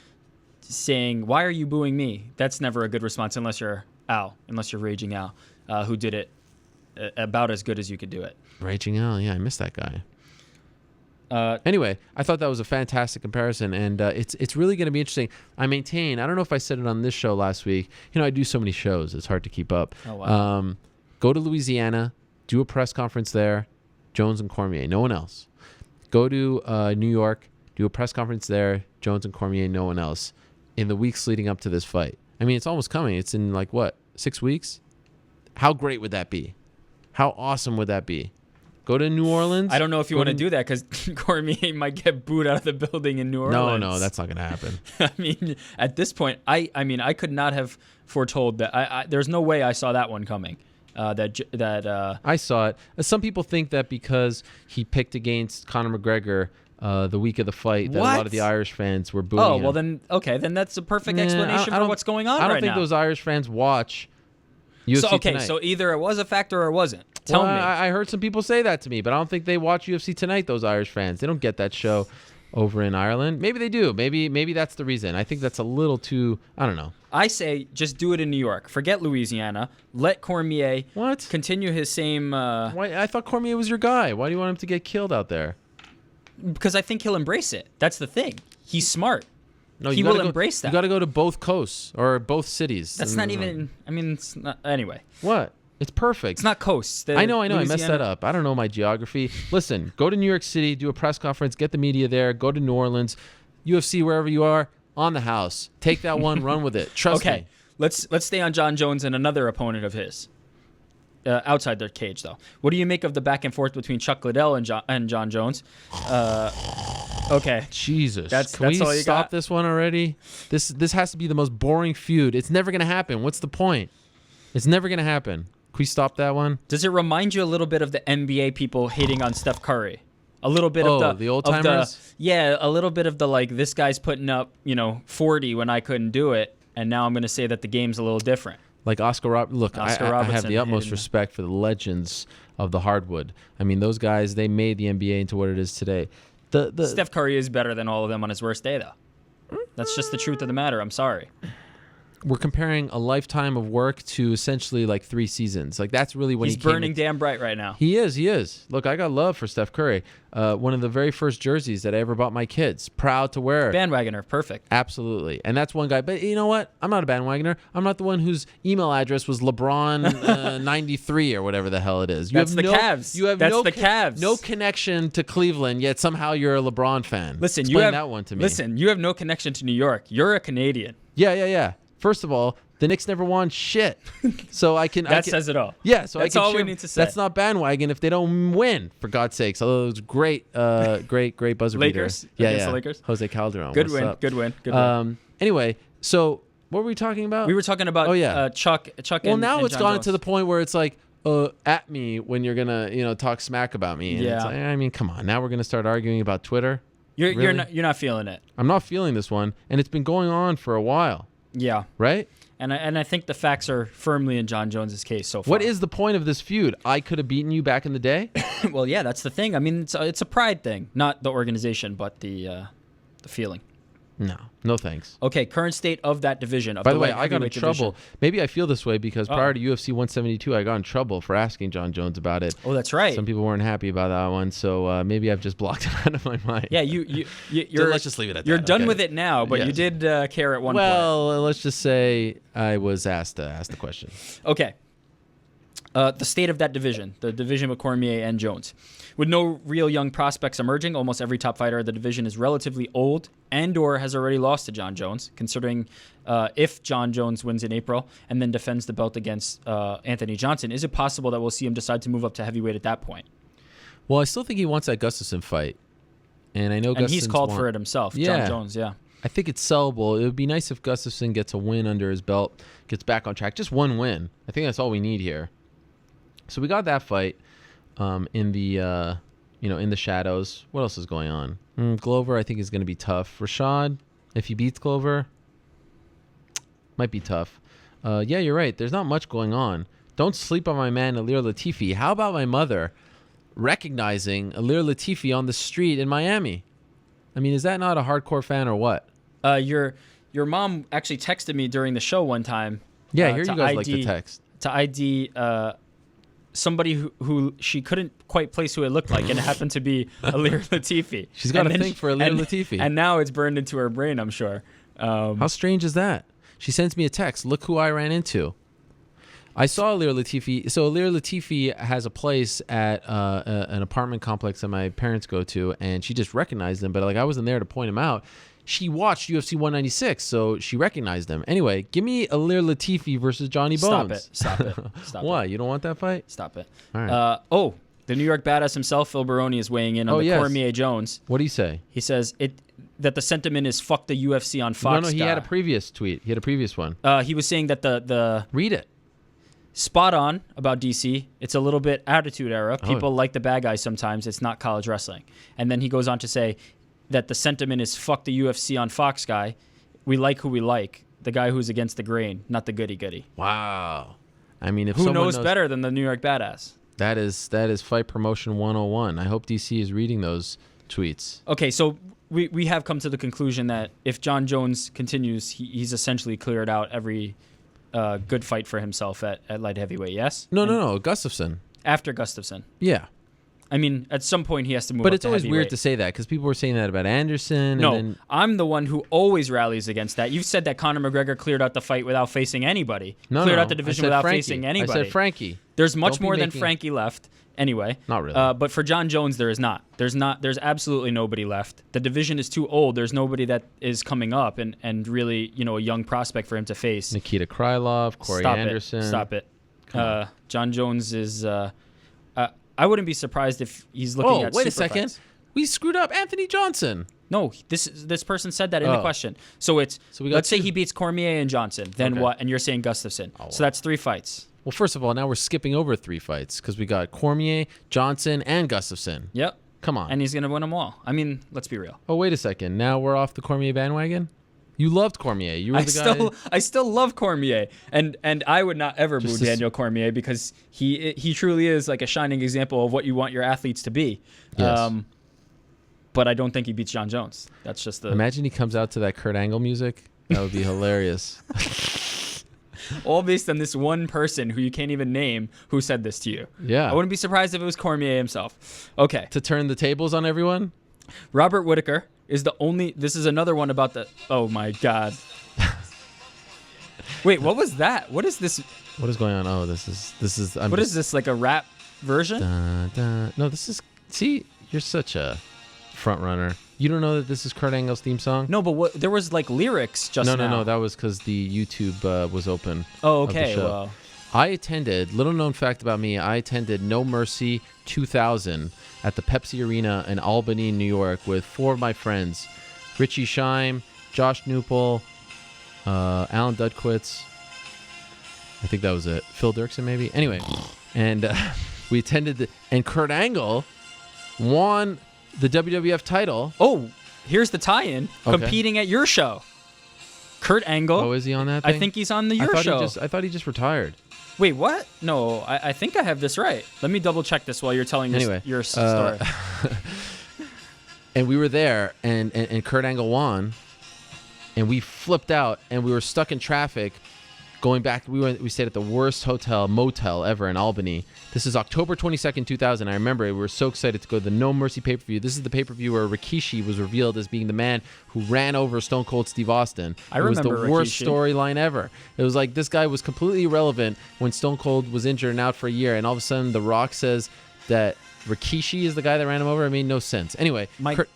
saying, why are you booing me? That's never a good response unless you're Raging Al, who did it about as good as you could do it. Raging Al, yeah, I missed that guy. Anyway, I thought that was a fantastic comparison, and it's really going to be interesting. I maintain, I don't know if I said it on this show last week. I do so many shows, it's hard to keep up. Oh, wow. Go to Louisiana, do a press conference there, Jones and Cormier, no one else. Go to New York, do a press conference there, Jones and Cormier, no one else, in the weeks leading up to this fight. I mean, it's almost coming. It's in 6 weeks? How great would that be? How awesome would that be? Go to New Orleans. I don't know if you want to do that because Cormier might get booed out of the building in New Orleans. No, that's not going to happen. I mean, at this point, I could not have foretold that. There's no way I saw that one coming. I saw it. Some people think that because he picked against Conor McGregor the week of the fight, that a lot of the Irish fans were booing him. Oh, well then, okay, then that's a perfect explanation for what's going on right now. I don't think those Irish fans watch UFC tonight. So either it was a factor or it wasn't. Tell me. I heard some people say that to me, but I don't think they watch UFC Tonight, those Irish fans. They don't get that show over in Ireland. Maybe they do. Maybe that's the reason. I think that's a little too, I don't know. I say just do it in New York. Forget Louisiana. Let Cormier continue his same... Why? I thought Cormier was your guy. Why do you want him to get killed out there? Because I think he'll embrace it. That's the thing. He's smart. No, he will embrace that. You got to go to both coasts or both cities. That's not even... I mean, it's not... Anyway. What? It's perfect. It's not coasts. I know. I messed that up. I don't know my geography. Listen, go to New York City, do a press conference, get the media there, go to New Orleans, UFC, wherever you are, on the house. Take that one, run with it. Trust me. Let's stay on John Jones and another opponent of his. Outside their cage, though. What do you make of the back and forth between Chuck Liddell and John Jones? Okay. Jesus. Can we stop this one already? This has to be the most boring feud. It's never going to happen. What's the point? It's never going to happen. Can we stop that one? Does it remind you a little bit of the NBA people hating on Steph Curry? A little bit of the old timers? A little bit of the this guy's putting up, 40 when I couldn't do it, and now I'm going to say that the game's a little different. Like look, I have Robertson, the utmost Hayden. respect for the legends of the hardwood. I mean, those guys, they made the NBA into what it is today. Steph Curry is better than all of them on his worst day, though. That's just the truth of the matter. I'm sorry. We're comparing a lifetime of work to essentially like 3 seasons. Like that's really when he's burning damn bright right now. He is. Look, I got love for Steph Curry. One of the very first jerseys that I ever bought my kids. Proud to wear. Bandwagoner, perfect. Absolutely. And that's one guy. But you know what? I'm not a bandwagoner. I'm not the one whose email address was LeBron 93 or whatever the hell it is. That's the Cavs. You have the Cavs. No connection to Cleveland, yet somehow you're a LeBron fan. Listen, Explain that one to me. Listen, you have no connection to New York. You're a Canadian. Yeah. First of all, the Knicks never won shit, so I can. That says it all. Yeah, so that's I can all we need to say. That's not bandwagon if they don't win, for God's sakes. Although it was great, great buzzer Lakers? beater. Yeah, Against the Lakers? Jose Calderon. Good what's win. up? Good win. Anyway, so what were we talking about? We were talking about. Chuck. Well, and, now and it's John gone Jones. to the point where it's like, at me when you're gonna, talk smack about me. And Yeah. It's like, I mean, come on. Now we're gonna start arguing about Twitter. You're Really? you're not feeling it. I'm not feeling this one, and it's been going on for a while. Yeah. Right. And I think the facts are firmly in John Jones's case so far. What is the point of this feud? I could have beaten you back in the day. Well, yeah, that's the thing. I mean, it's a pride thing, not the organization, but the feeling. No thanks. Okay, current state of that division. By the way, I got in trouble. Maybe I feel this way because prior to UFC 172, I got in trouble for asking John Jones about it. Oh, that's right. Some people weren't happy about that one, so maybe I've just blocked it out of my mind. Yeah, you're. Let's just leave it at that. You're done okay? with it now, but you did care at one point. Well, let's just say I was asked the question. Okay. The state of that division, the division with Cormier and Jones. With no real young prospects emerging, almost every top fighter of the division is relatively old and or has already lost to John Jones, considering if John Jones wins in April and then defends the belt against Anthony Johnson, is it possible that we'll see him decide to move up to heavyweight at that point? Well, I still think he wants that Gustafsson fight. And I know and he's called for it himself, John Jones, yeah. I think it's sellable. It would be nice if Gustafsson gets a win under his belt, gets back on track. Just one win. I think that's all we need here. So we got that fight in the in the shadows. What else is going on? Glover, I think, is going to be tough. Rashad, if he beats Glover, might be tough. Yeah, you're right. There's not much going on. Don't sleep on my man Ilir Latifi. How about my mother recognizing Ilir Latifi on the street in Miami? I mean, is that not a hardcore fan or what? Your mom actually texted me during the show one time. Yeah, here you guys like to text. To ID somebody who she couldn't quite place who it looked like, and it happened to be Ilir Latifi. She's got a thing for Ilir Latifi. And now it's burned into her brain, I'm sure. How strange is that? She sends me a text. Look who I ran into. I saw Ilir Latifi. So Ilir Latifi has a place at an apartment complex that my parents go to, and she just recognized him. But I wasn't there to point him out. She watched UFC 196, so she recognized him. Anyway, give me Ilir Latifi versus Johnny Bones. Stop it. Why? You don't want that fight? Stop it. All right. The New York badass himself, Phil Baroni, is weighing in on Cormier Jones. What do you say? He says that the sentiment is fuck the UFC on Fox. No, he had a previous tweet. He had a previous one. He was saying that the read it. Spot on about DC. It's a little bit attitude era. People like the bad guys sometimes. It's not college wrestling. And then he goes on to say that the sentiment is fuck the UFC on Fox guy. We like who we like. The guy who's against the grain, not the goody-goody. Wow. I mean, if who someone knows better than the New York badass? That is fight promotion 101. I hope DC is reading those tweets. Okay, so we have come to the conclusion that if John Jones continues, he's essentially cleared out every good fight for himself at light heavyweight, yes? No. Gustafsson. After Gustafsson. Yeah. I mean, at some point he has to move up to But it's always heavyweight. weird to say that because people were saying that about Anderson. No, and then... I'm the one who always rallies against that. You've said that Conor McGregor cleared out the fight without facing anybody. Cleared out the division without facing anybody. I said Frankie. There's much more than Frankie left. Anyway. Not really. But for John Jones, there is not. There's absolutely nobody left. The division is too old. There's nobody that is coming up and really, a young prospect for him to face. Nikita Krylov, Corey Anderson. Stop it. John Jones is... I wouldn't be surprised if he's looking at wait a super second. fights. We screwed up Anthony Johnson. No, this person said that in the question. So let's say he beats Cormier and Johnson. Then what? And you're saying Gustafsson. So that's 3 fights. Well, first of all, now we're skipping over 3 fights because we got Cormier, Johnson, and Gustafsson. Yep. Come on. And he's going to win them all. I mean, let's be real. Oh, wait a second. Now we're off the Cormier bandwagon? You loved Cormier. You were the guy. I still love Cormier, and I would not ever boo Daniel Cormier because he truly is like a shining example of what you want your athletes to be. Yes. But I don't think he beats John Jones. That's just the. Imagine he comes out to that Kurt Angle music. That would be hilarious. All based on this one person who you can't even name who said this to you. Yeah. I wouldn't be surprised if it was Cormier himself. Okay. To turn the tables on everyone? Robert Whittaker is the only... This is another one about the... Oh, my God. Wait, what was that? What is this? What is going on? Oh, this is... What is this, like a rap version? No, this is... See, you're such a front runner. You don't know that this is Kurt Angle's theme song? No, but there was like lyrics just now. No. That was because the YouTube was open. Oh, okay. Well, I attended, little known fact about me, I attended No Mercy 2000 at the Pepsi Arena in Albany, New York with 4 of my friends. Richie Scheim, Josh Newpel, Alan Dudkwitz. I think that was it. Phil Dirksen, maybe? Anyway, and we attended, and Kurt Angle won the WWF title. Oh, here's the tie-in. Okay. Competing at your show. Kurt Angle. Oh, is he on that thing? I think he's on your show. I thought he just retired. Wait, what? No, I think I have this right. Let me double check this while you're telling your story. And we were there, and Kurt Angle won, and we flipped out, and we were stuck in traffic going back. We stayed at the worst motel ever in Albany. This is October 22nd, 2000. I remember it. We were so excited to go to the No Mercy pay-per-view. This is the pay-per-view where Rikishi was revealed as being the man who ran over Stone Cold Steve Austin. It was the worst storyline ever. It was like this guy was completely irrelevant when Stone Cold was injured and out for a year, and all of a sudden The Rock says that Rikishi is the guy that ran him over. It made no sense. Anyway,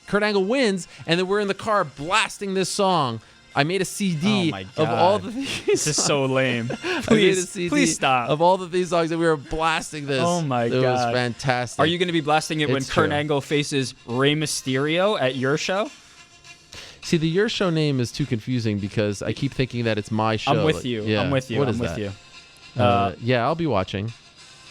Kurt Angle wins, and then we're in the car blasting this song. I made a CD of all the theme This is so lame. Please stop. Of all the theme songs, that we were blasting this. Oh my God. It was fantastic. Are you going to be blasting it when Kurt Angle faces Rey Mysterio at your show? See, the Your Show name is too confusing because I keep thinking that it's my show. I'm with you. Yeah. I'm with you. What I'm is with that? you. Yeah, I'll be watching.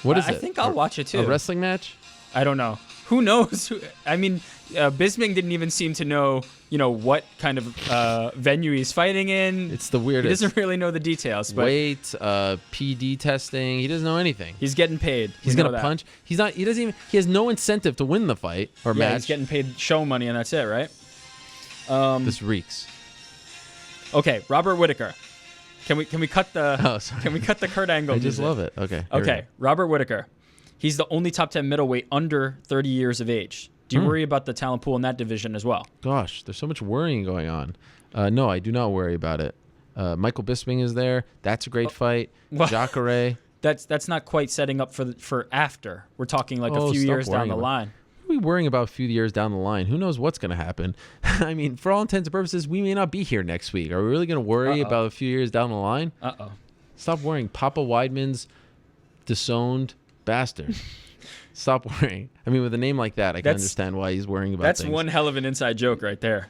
What is it? I think I'll watch it too. A wrestling match? I don't know. Who knows? I mean, Bisping didn't even seem to know, what kind of venue he's fighting in. It's the weirdest. He doesn't really know the details. But weight, PD testing. He doesn't know anything. He's getting paid. He's gonna punch. He's not. He doesn't even. He has no incentive to win the fight or match. He's getting paid show money, and that's it, right? This reeks. Okay, Robert Whittaker. Can we cut the? Oh, sorry. Can we cut the Kurt Angle? I just music? love it. Okay. Okay, Robert Whittaker. He's the only top 10 middleweight under 30 years of age. Do you worry about the talent pool in that division as well? Gosh, there's so much worrying going on. No, I do not worry about it. Michael Bisping is there. That's a great fight. Jacare. That's not quite setting up for after. We're talking like a few years down the line. What are we worrying about a few years down the line? Who knows what's going to happen? I mean, for all intents and purposes, we may not be here next week. Are we really going to worry about a few years down the line? Stop worrying. Papa Weidman's disowned bastard. Stop worrying. I mean, with a name like that, I can understand why he's worrying about that's things. One hell of an inside joke right there.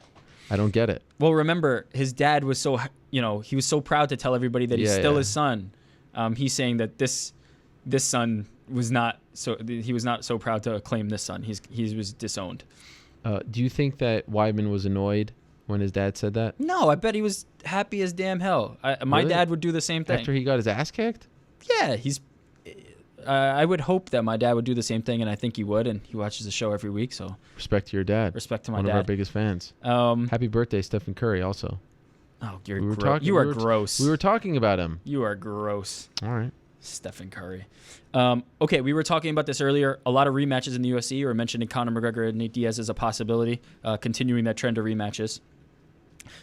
I don't get it. Well, remember, his dad was so, he was so proud to tell everybody that he's still his son. He's saying that this son was not so, he was not so proud to claim this son. He was disowned. Do you think that Weidman was annoyed when his dad said that? No, I bet he was happy as damn hell. My dad would do the same thing. After he got his ass kicked? Yeah, I would hope that my dad would do the same thing, and I think he would, and he watches the show every week. So respect to your dad. Respect to my dad. One of our biggest fans. Happy birthday, Stephen Curry, also. Oh, you're gross. You are gross. We were talking about him. You are gross. All right. Stephen Curry. Okay, we were talking about this earlier. A lot of rematches in the UFC. We were mentioning Conor McGregor and Nate Diaz as a possibility, continuing that trend of rematches.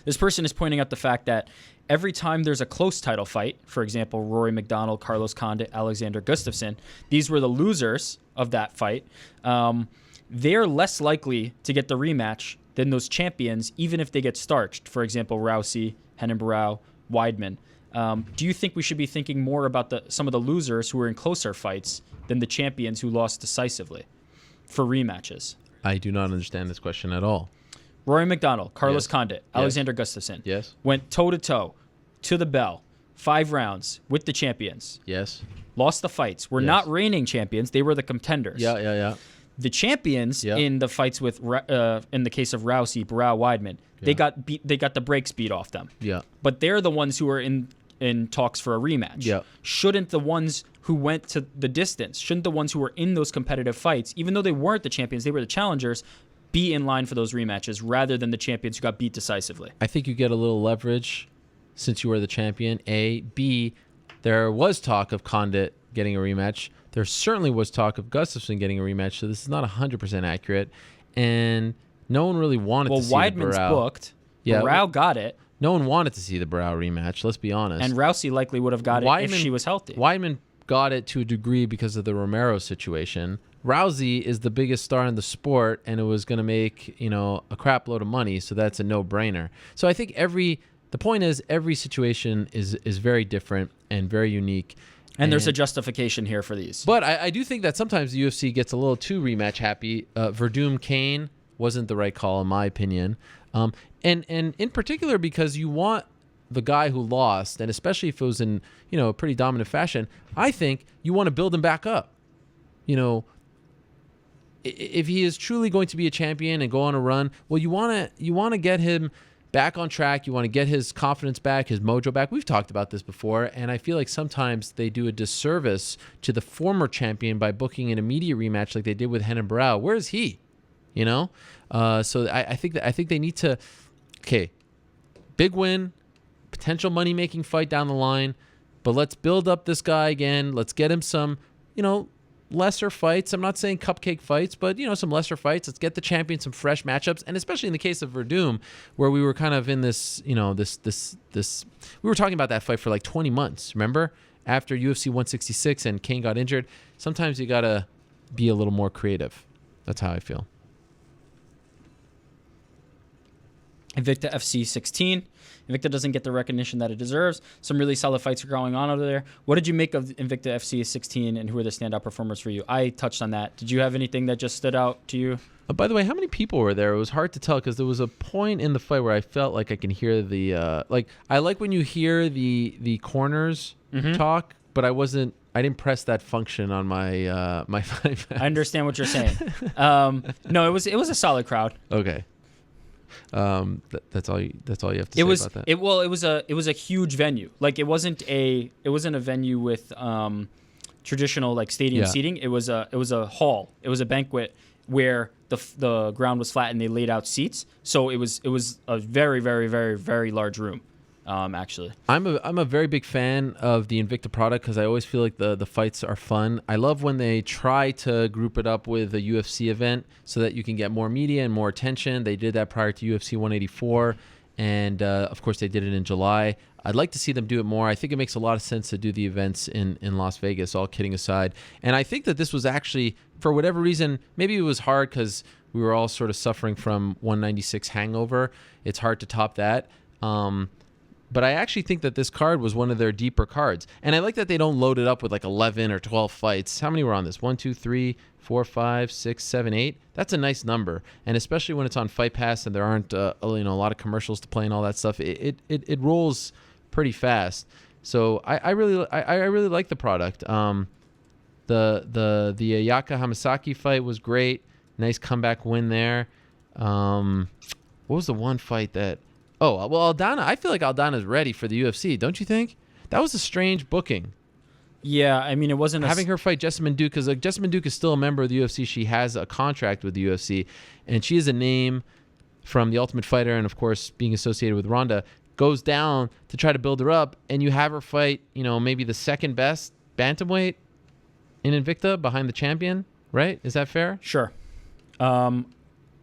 This person is pointing out the fact that every time there's a close title fight, for example, Rory MacDonald, Carlos Condit, Alexander Gustafsson, these were the losers of that fight. They're less likely to get the rematch than those champions, even if they get starched. For example, Rousey, Henan Barrow, Weidman. Do you think we should be thinking more about some of the losers who were in closer fights than the champions who lost decisively for rematches? I do not understand this question at all. Rory MacDonald, Carlos Condit, Alexander Gustafsson. Yes. Went toe-to-toe to the bell, 5 rounds with the champions. Yes. Lost the fights. Were not reigning champions. They were the contenders. Yeah. The champions in the fights with, in the case of Rousey, Barao, Weidman, they got the brakes beat off them. Yeah. But they're the ones who are in talks for a rematch. Yeah. Shouldn't the ones who went to the distance, shouldn't the ones who were in those competitive fights, even though they weren't the champions, they were the challengers, be in line for those rematches rather than the champions who got beat decisively? I think you get a little leverage since you were the champion, A. B, there was talk of Condit getting a rematch. There certainly was talk of Gustafsson getting a rematch, so this is not 100% accurate. And no one really wanted to see Weidman's the Barao. booked. Yeah, Barao got it. No one wanted to see the Barao rematch, let's be honest. And Rousey likely would have got it if she was healthy. Weidman got it to a degree because of the Romero situation. Rousey is the biggest star in the sport, and it was going to make, a crap load of money, so that's a no-brainer. So I think the point is every situation is very different and very unique. And there's a justification here for these. But I do think that sometimes the UFC gets a little too rematch happy. Verdum-Kane wasn't the right call, in my opinion. And in particular because you want the guy who lost, and especially if it was in a pretty dominant fashion, I think you want to build him back up. If he is truly going to be a champion and go on a run, well, you want to get him back on track. You want to get his confidence back, his mojo back. We've talked about this before, and I feel like sometimes they do a disservice to the former champion by booking an immediate rematch like they did with Renan Barao. Where is he? So I think they need to. Okay, big win, potential money-making fight down the line, but let's build up this guy again. Let's get him some, lesser fights. I'm not saying cupcake fights, but some lesser fights. Let's get the champion some fresh matchups, and especially in the case of Verdum, where we were kind of in this, this. We were talking about that fight for like 20 months. Remember, after UFC 166 and Kane got injured, sometimes you gotta be a little more creative. That's how I feel. Invicta FC 16. Invicta doesn't get the recognition that it deserves. Some really solid fights are going on over there. What did you make of Invicta FC 16, and who are the standout performers for you? I touched on that. Did you have anything that just stood out to you? By the way, how many people were there? It was hard to tell because there was a point in the fight where I felt like I can hear the I like when you hear the corners talk, but I didn't press that function on my my phone. I understand what you're saying. No, it was a solid crowd. Okay. That's all you have to say about that. It was a huge venue. Like it wasn't a venue with traditional like stadium seating. It was a hall. It was a banquet where the ground was flat and they laid out seats. So it was a very, very, very, very large room. Actually, I'm a very big fan of the Invicta product because I always feel like the fights are fun. I love when they try to group it up with a UFC event so that you can get more media and more attention. They did that prior to UFC 184, and of course they did it in July. I'd like to see them do it more. I think it makes a lot of sense to do the events in Las Vegas, all kidding aside. And I think that this was actually, for whatever reason, maybe it was hard because we were all sort of suffering from 196 hangover. It's hard to top that. But I actually think that this card was one of their deeper cards. And I like that they don't load it up with like 11 or 12 fights. How many were on this? 1, 2, 3, 4, 5, 6, 7, 8. That's a nice number. And especially when it's on Fight Pass and there aren't a lot of commercials to play and all that stuff, it rolls pretty fast. So I really like the product. The Ayaka Hamasaki fight was great. Nice comeback win there. What was the one fight that... Oh, well, Aldana, I feel like Aldana's ready for the UFC, don't you think? That was a strange booking. Yeah, I mean, it wasn't... Having her fight Jessamine Duke, because Jessamine Duke is still a member of the UFC. She has a contract with the UFC, and she is a name from The Ultimate Fighter, and of course, being associated with Ronda, goes down to try to build her up, and you have her fight, maybe the second best bantamweight in Invicta behind the champion, right? Is that fair? Sure.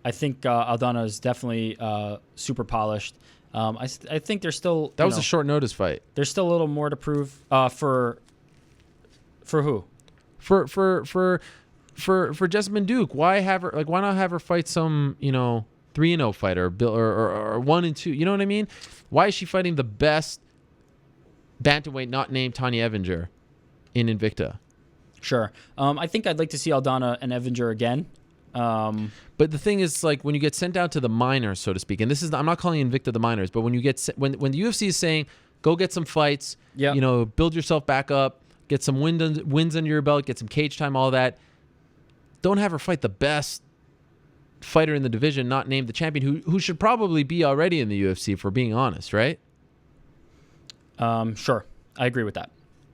I think Aldana is definitely super polished. I think there's still... That was a short notice fight. There's still a little more to prove for who? For Jessamine Duke. Why have her? Why not have her fight some 3-0 fighter or 1-2? You know what I mean? Why is she fighting the best bantamweight not named Tanya Evinger in Invicta? Sure. I think I'd like to see Aldana and Evinger again. But the thing is, like, when you get sent down to the minors, so to speak, and I'm not calling Invicta the minors, but when you get when the UFC is saying, go get some fights, build yourself back up, get some wins under your belt, get some cage time, all that. don't have her fight the best fighter in the division, not named the champion, who should probably be already in the UFC, if we're being honest, right? Sure. I agree with that.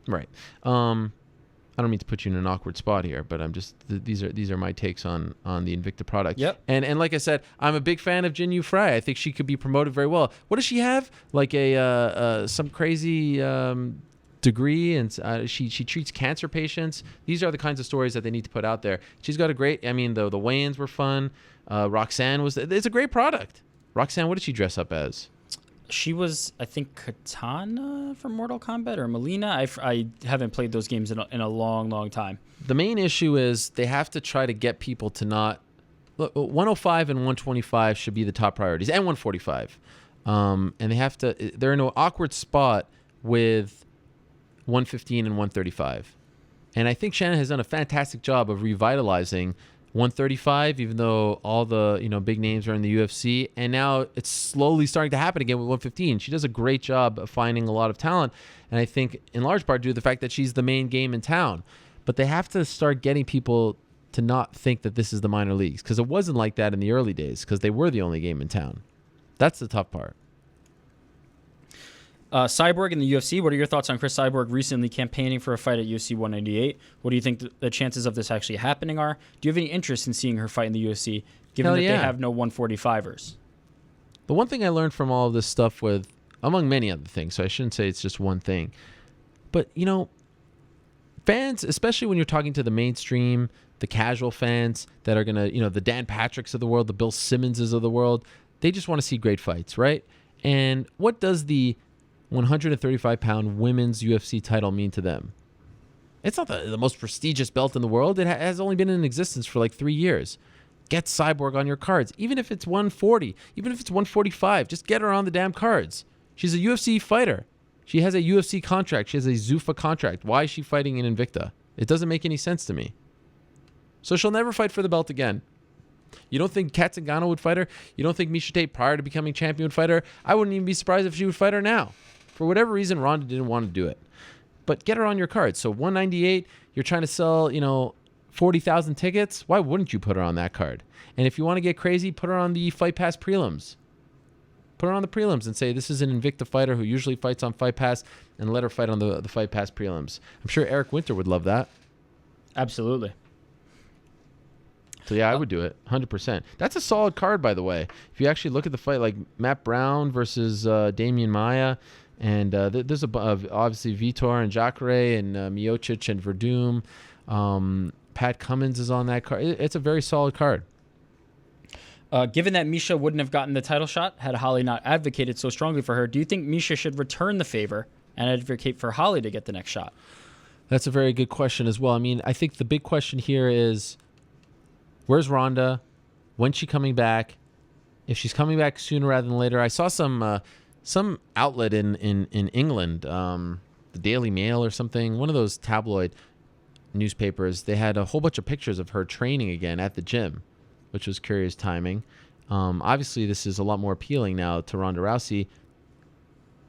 Right. I don't mean to put you in an awkward spot here, but I'm just these are my takes on the Invicta product. Yep. And like I said, I'm a big fan of Jin Yu Frey. I think she could be promoted very well. What does she have? Like some crazy degree, and she treats cancer patients. These are the kinds of stories that they need to put out there. She's got a great. I mean, the weigh-ins were fun. Roxanne was. It's a great product. Roxanne, what did she dress up as? She was, I think, Katana from Mortal Kombat or Melina. I haven't played those games in a long, long time. The main issue is they have to try to get people to not... Look, 105 and 125 should be the top priorities, and 145. And they have to... They're in an awkward spot with 115 and 135. And I think Shannon has done a fantastic job of revitalizing 135, even though all the big names are in the UFC, and now it's slowly starting to happen again with 115. She does a great job of finding a lot of talent, and I think in large part due to the fact that she's the main game in town. But they have to start getting people to not think that this is the minor leagues, because it wasn't like that in the early days, because they were the only game in town. That's the tough part. Cyborg in the UFC, what are your thoughts on Chris Cyborg recently campaigning for a fight at UFC 198? What do you think the chances of this actually happening are? Do you have any interest in seeing her fight in the UFC, given that they have no 145ers? The one thing I learned from all of this stuff among many other things, so I shouldn't say it's just one thing, but, fans, especially when you're talking to the mainstream, the casual fans that are going to, the Dan Patricks of the world, the Bill Simmonses of the world, they just want to see great fights, right? And what does the 135-pound women's UFC title mean to them? It's not the most prestigious belt in the world. It has only been in existence for like 3 years. Get Cyborg on your cards. Even if it's 140, even if it's 145, just get her on the damn cards. She's a UFC fighter. She has a UFC contract. She has a Zuffa contract. Why is she fighting in Invicta? It doesn't make any sense to me. So she'll never fight for the belt again. You don't think Kat Zingano would fight her? You don't think Miesha Tate, prior to becoming champion, would fight her? I wouldn't even be surprised if she would fight her now. For whatever reason, Ronda didn't want to do it. But get her on your card. So 198, you're trying to sell, 40,000 tickets. Why wouldn't you put her on that card? And if you want to get crazy, put her on the Fight Pass prelims. Put her on the prelims and say this is an Invicta fighter who usually fights on Fight Pass, and let her fight on the Fight Pass prelims. I'm sure Eric Winter would love that. Absolutely. So yeah, I would do it 100%. That's a solid card, by the way. If you actually look at the fight, like Matt Brown versus Damian Maia, and there's obviously Vitor and Jacare and Miocic and Verdum. Pat Cummins is on that card. It's a very solid card. Given that Miesha wouldn't have gotten the title shot had Holly not advocated so strongly for her, do you think Miesha should return the favor and advocate for Holly to get the next shot? That's a very good question as well. I mean, I think the big question here is, where's Ronda? When's she coming back? If she's coming back sooner rather than later. I saw some outlet in England, the Daily Mail or something, one of those tabloid newspapers. They had a whole bunch of pictures of her training again at the gym, which was curious timing. Obviously, this is a lot more appealing now to Ronda Rousey.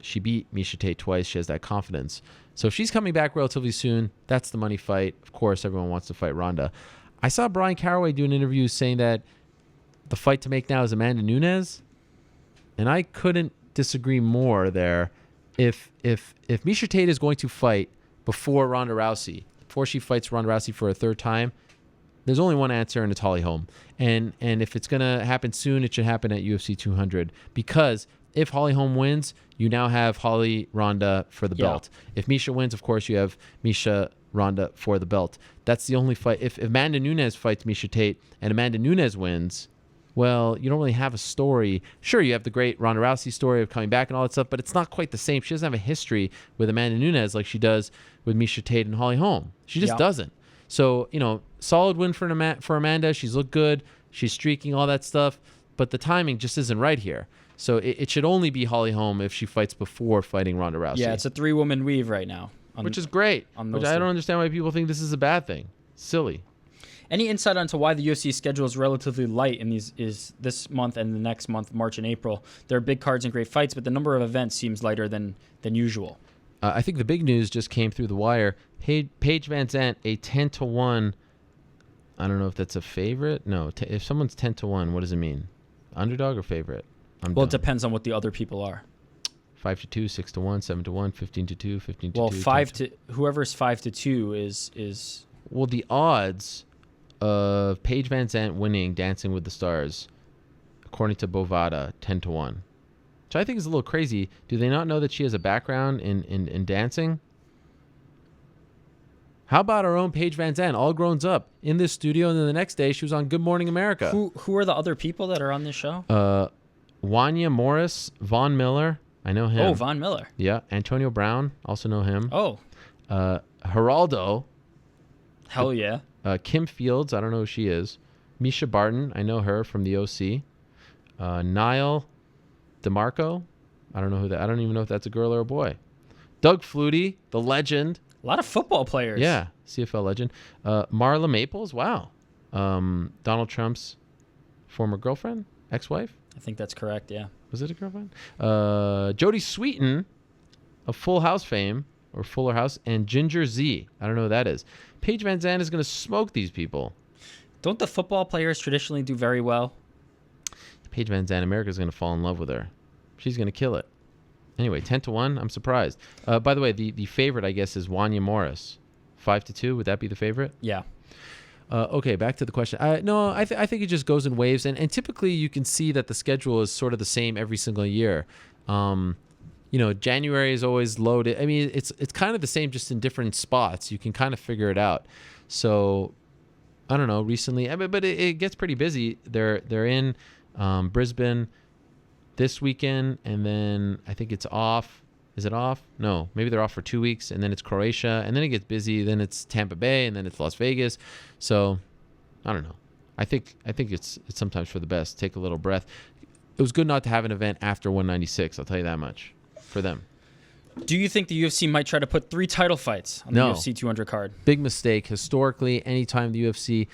She beat Miesha Tate twice. She has that confidence. So if she's coming back relatively soon, that's the money fight. Of course, everyone wants to fight Ronda. I saw Brian Caraway do an interview saying that the fight to make now is Amanda Nunes, and I couldn't disagree more there. If Miesha Tate is going to fight before Ronda Rousey, before she fights Ronda Rousey for a third time, there's only one answer, and it's Holly Holm. And if it's going to happen soon, it should happen at UFC 200, because if Holly Holm wins, you now have Holly Ronda for the belt. If Miesha wins, of course, you have Miesha Ronda for the belt. That's the only fight. If Amanda Nunes fights Miesha Tate and Amanda Nunes wins, well, you don't really have a story. Sure, you have the great Ronda Rousey story of coming back and all that stuff, but it's not quite the same. She doesn't have a history with Amanda Nunes like she does with Miesha Tate and Holly Holm. She just doesn't. So, solid win for Amanda. She's looked good. She's streaking, all that stuff. But the timing just isn't right here. So it should only be Holly Holm if she fights before fighting Ronda Rousey. Yeah, it's a 3-woman weave right now. Which is great. Which I don't understand why people think this is a bad thing. Silly. Any insight onto why the UFC schedule is relatively light in this month and the next month, March and April? There are big cards and great fights, but the number of events seems lighter than usual. I think the big news just came through the wire. Paige Van Zandt, a 10-to-1 I don't know if that's a favorite. No, if someone's 10-1, what does it mean? Underdog or favorite? Well, it depends on what the other people are. 5-2, 6-1, 7-1, 15-2, 15-2. Well, whoever's 5-2 is. Well, the odds of Paige Van Zandt winning Dancing with the Stars, according to Bovada, 10-1. Which I think is a little crazy. Do they not know that she has a background in dancing? How about our own Paige Van Zandt, all grown up in this studio, and then the next day she was on Good Morning America. Who are the other people that are on this show? Wanya Morris, Von Miller, I know him. Oh, Von Miller. Yeah, Antonio Brown, also know him. Oh. Geraldo. Hell yeah. Kim Fields, I don't know who she is. Misha Barton, I know her from the OC. Niall DeMarco, I don't know who that. I don't even know if that's a girl or a boy. Doug Flutie, the legend. A lot of football players. Yeah, CFL legend. Marla Maples, wow. Donald Trump's former girlfriend, ex-wife. I think that's correct, yeah. Was it a girlfriend? Jodie Sweetin of Full House fame, or Fuller House, and Ginger Z. I don't know who that is. Paige Van Zandt is going to smoke these people. Don't the football players traditionally do very well? Paige Van Zandt, America's going to fall in love with her. She's going to kill it. Anyway, 10-1. I'm surprised. By the way, the favorite, I guess, is Wanya Morris. 5-2. Would that be the favorite? Yeah. Okay, back to the question. I think it just goes in waves, and typically you can see that the schedule is sort of the same every single year. January is always loaded. I mean, it's kind of the same, just in different spots. You can kind of figure it out. So, I don't know. Recently, but it gets pretty busy. They're in Brisbane this weekend, and then I think it's off. Is it off? No, maybe they're off for 2 weeks, and then it's Croatia, and then it gets busy. Then it's Tampa Bay, and then it's Las Vegas. So, I don't know. I think it's sometimes for the best. Take a little breath. It was good not to have an event after 196. I'll tell you that much. For them. Do you think the UFC might try to put 3 title fights on the UFC 200 card? Big mistake. Historically, anytime the UFC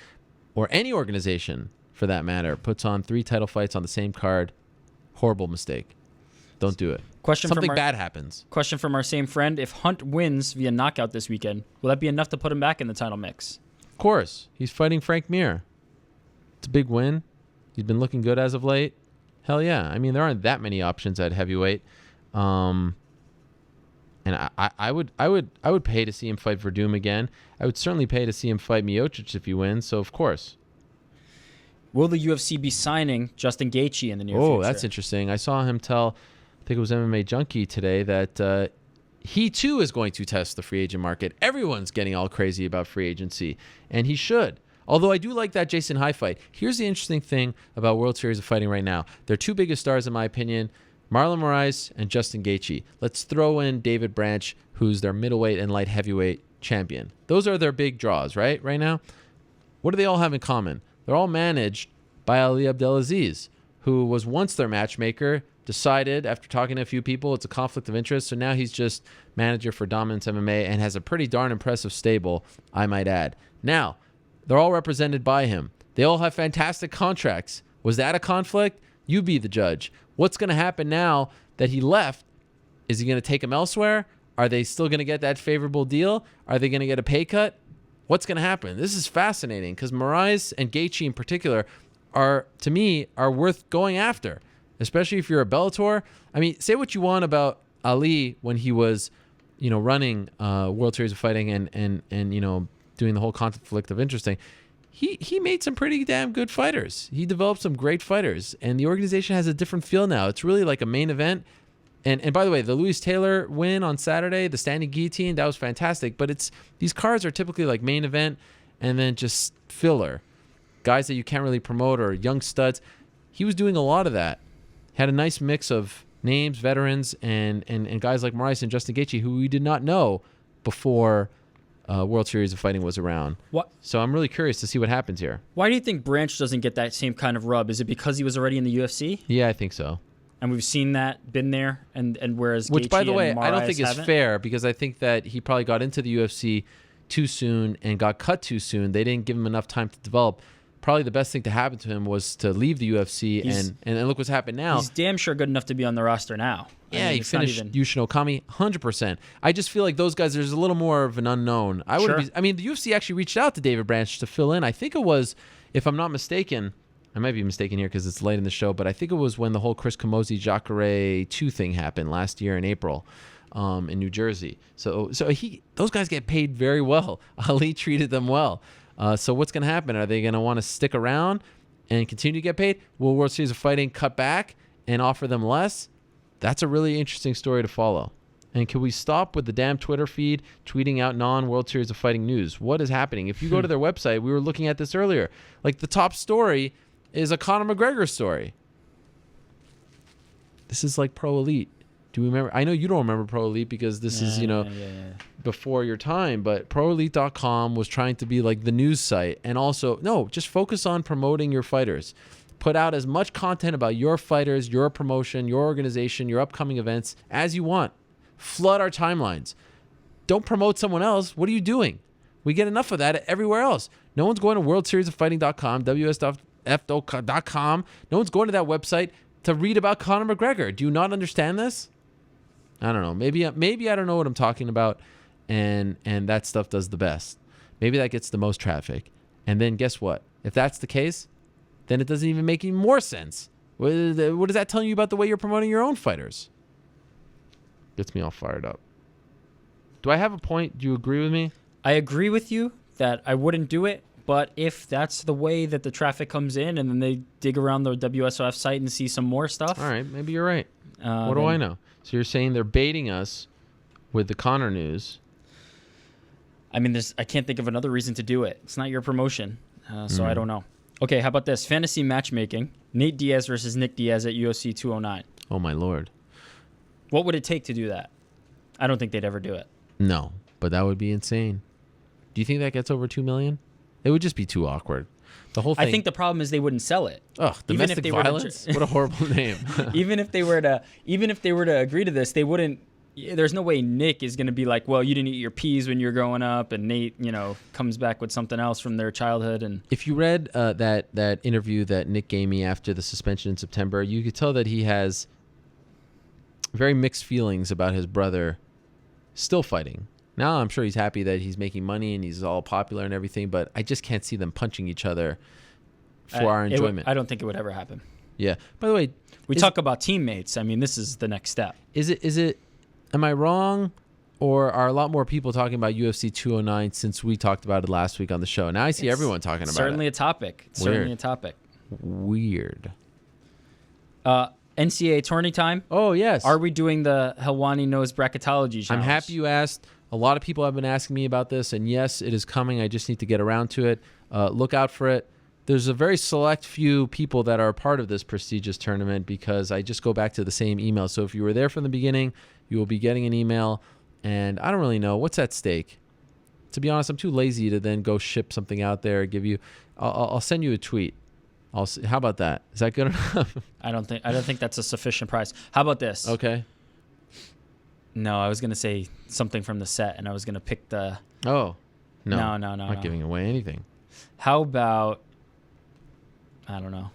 or any organization, for that matter, puts on 3 title fights on the same card, horrible mistake. Don't do it. Something bad happens. Question from our same friend. If Hunt wins via knockout this weekend, will that be enough to put him back in the title mix? Of course. He's fighting Frank Mir. It's a big win. He's been looking good as of late. Hell yeah. I mean, there aren't that many options at heavyweight. And I would pay to see him fight Verdum again. I would certainly pay to see him fight Miocic if he wins. So of course. Will the UFC be signing Justin Gaethje in the near future? Oh, that's interesting. I saw him tell, I think it was MMA Junkie today, that he too is going to test the free agent market. Everyone's getting all crazy about free agency, and he should. Although I do like that Jason High fight. Here's the interesting thing about World Series of Fighting right now. Their 2 biggest stars, in my opinion, Marlon Moraes and Justin Gaethje. Let's throw in David Branch, who's their middleweight and light heavyweight champion. Those are their big draws, right now. What do they all have in common? They're all managed by Ali Abdelaziz, who was once their matchmaker, decided after talking to a few people it's a conflict of interest, so now he's just manager for Dominance MMA and has a pretty darn impressive stable, I might add. Now, they're all represented by him. They all have fantastic contracts. Was that a conflict? You be the judge. What's going to happen now that he left? Is he going to take him elsewhere? Are they still going to get that favorable deal? Are they going to get a pay cut? What's going to happen? This is fascinating because Moraes and Gaethje in particular are, to me, are worth going after, especially if you're a Bellator. I mean, say what you want about Ali when he was, running World Series of Fighting and doing the whole conflict of interest thing. He made some pretty damn good fighters. He developed some great fighters, and the organization has a different feel now. It's really like a main event. And by the way, the Louis Taylor win on Saturday, the standing guillotine, that was fantastic. But these cards are typically like main event and then just filler. Guys that you can't really promote or young studs. He was doing a lot of that. Had a nice mix of names, veterans, and guys like Moraes and Justin Gaethje, who we did not know before World Series of Fighting was around. What? So I'm really curious to see what happens here. Why do you think Branch doesn't get that same kind of rub? Is it because he was already in the UFC? Yeah, I think so. And we've seen that, been there, and whereas Which, Gaethje by the way, and I don't think is haven't. fair because I think that he probably got into the UFC too soon and got cut too soon. They didn't give him enough time to develop. Probably the best thing to happen to him was to leave the UFC and look what's happened now. He's damn sure good enough to be on the roster now. Yeah, he finished Yushin Okami 100%. I just feel like those guys, there's a little more of an unknown. The UFC actually reached out to David Branch to fill in. I think it was, if I'm not mistaken, I might be mistaken here because it's late in the show, but I think it was when the whole Chris Camozzi Jacare 2 thing happened last year in April in New Jersey. So those guys get paid very well. Ali treated them well. So what's going to happen? Are they going to want to stick around and continue to get paid? Will World Series of Fighting cut back and offer them less? That's a really interesting story to follow. And can we stop with the damn Twitter feed tweeting out non-World Series of Fighting news? What is happening? If you go to their website, we were looking at this earlier. Like the top story is a Conor McGregor story. This is like Pro Elite. Do we remember? I know you don't remember Pro Elite because this is, before your time, but ProElite.com was trying to be like the news site. And also, no, just focus on promoting your fighters. Put out as much content about your fighters, your promotion, your organization, your upcoming events as you want. Flood our timelines. Don't promote someone else. What are you doing? We get enough of that everywhere else. No one's going to WorldSeriesOfFighting.com, WSF.com. No one's going to that website to read about Conor McGregor. Do you not understand this? I don't know. Maybe I don't know what I'm talking about, and that stuff does the best. Maybe that gets the most traffic. And then guess what? If that's the case, then it doesn't even make any more sense. What is that telling you about the way you're promoting your own fighters? Gets me all fired up. Do I have a point? Do you agree with me? I agree with you that I wouldn't do it, but if that's the way that the traffic comes in and then they dig around the WSOF site and see some more stuff. All right, maybe you're right. What do I know? So you're saying they're baiting us with the Conor news. I mean, I can't think of another reason to do it. It's not your promotion, so I don't know. Okay, how about this? Fantasy matchmaking. Nate Diaz versus Nick Diaz at UFC 209. Oh, my Lord. What would it take to do that? I don't think they'd ever do it. No, but that would be insane. Do you think that gets over 2 million? It would just be too awkward. The whole thing. I think the problem is they wouldn't sell it. Oh, domestic violence? What a horrible name. Even if they were to agree to this, they wouldn't. There's no way Nick is going to be like, well, you didn't eat your peas when you were growing up, and Nate, comes back with something else from their childhood. And if you read that interview that Nick gave me after the suspension in September, you could tell that he has very mixed feelings about his brother still fighting. Now I'm sure he's happy that he's making money and he's all popular and everything, but I just can't see them punching each other for our enjoyment. I don't think it would ever happen. Yeah. By the way, we talk about teammates. I mean, this is the next step. Is it? Am I wrong, or are a lot more people talking about UFC 209 since we talked about it last week on the show? Now I see everyone talking about it. Certainly a topic. Certainly a topic. Weird. NCAA tourney time. Oh, yes. Are we doing the Helwani nose bracketology challenge? I'm happy you asked. A lot of people have been asking me about this, and yes, it is coming. I just need to get around to it. Look out for it. There's a very select few people that are a part of this prestigious tournament because I just go back to the same email. So if you were there from the beginning, you will be getting an email, and I don't really know what's at stake. To be honest, I'm too lazy to then go ship something out there. I'll send you a tweet. How about that? Is that good enough? I don't think that's a sufficient price. How about this? Okay. No, I was gonna say something from the set, and I was gonna pick the. Oh, no, not giving away anything. How about? I don't know.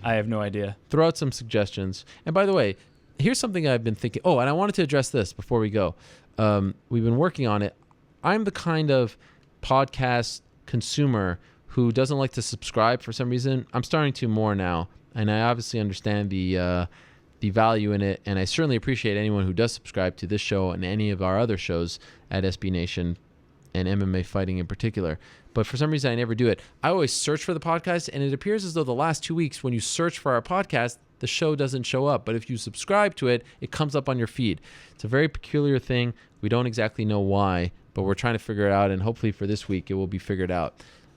I have no idea. Throw out some suggestions. And by the way, here's something I've been thinking. Oh, and I wanted to address this before we go. We've been working on it. I'm the kind of podcast consumer who doesn't like to subscribe for some reason. I'm starting to more now, and I obviously understand the value in it, and I certainly appreciate anyone who does subscribe to this show and any of our other shows at SB Nation and MMA Fighting in particular. But for some reason, I never do it. I always search for the podcast, and it appears as though the last 2 weeks, when you search for our podcast, the show doesn't show up. But if you subscribe to it, it comes up on your feed. It's a very peculiar thing. We don't exactly know why, but we're trying to figure it out, and hopefully for this week, it will be figured out.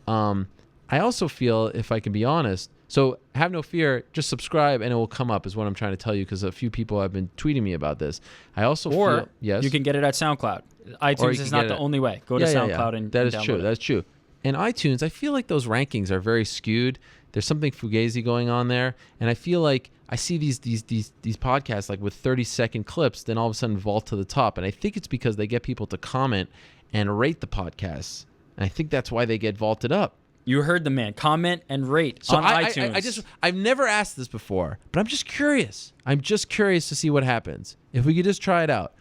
I also feel, if I can be honest, so have no fear, just subscribe and it will come up is what I'm trying to tell you, because a few people have been tweeting me about this. I also feel, yes, you can get it at SoundCloud. iTunes is not the only way. Go to SoundCloud and that is download true. it. That's true. And iTunes, I feel like those rankings are very skewed. There's something fugazi going on there, and I feel like I see these podcasts like with 30-second clips, then all of a sudden vault to the top, and I think it's because they get people to comment and rate the podcasts, and I think that's why they get vaulted up. You heard the man. Comment and rate on iTunes. I've never asked this before, but I'm just curious. I'm just curious to see what happens. If we could just try it out.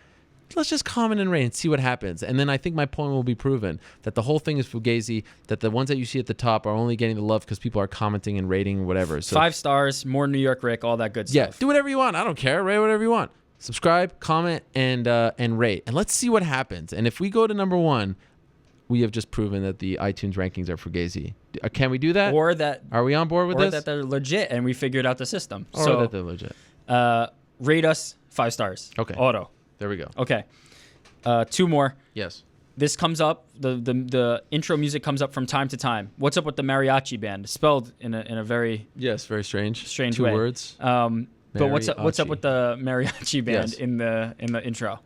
Let's just comment and rate and see what happens. And then I think my point will be proven that the whole thing is fugazi, that the ones that you see at the top are only getting the love because people are commenting and rating whatever. So 5 stars, more New York Rick, all that good stuff. Yeah, do whatever you want. I don't care. Rate whatever you want. Subscribe, comment, and rate. And let's see what happens. And if we go to number 1, we have just proven that the iTunes rankings are fugazi. Can we do that? Or that are we on board with or this? Or that they're legit and we figured out the system. Or that they're legit. Rate us 5 stars. Okay. Auto. There we go. Okay. 2 more. Yes. This comes up. The intro music comes up from time to time. What's up with the mariachi band? Spelled in a very very strange way. 2 words. But what's up with the mariachi band in the intro?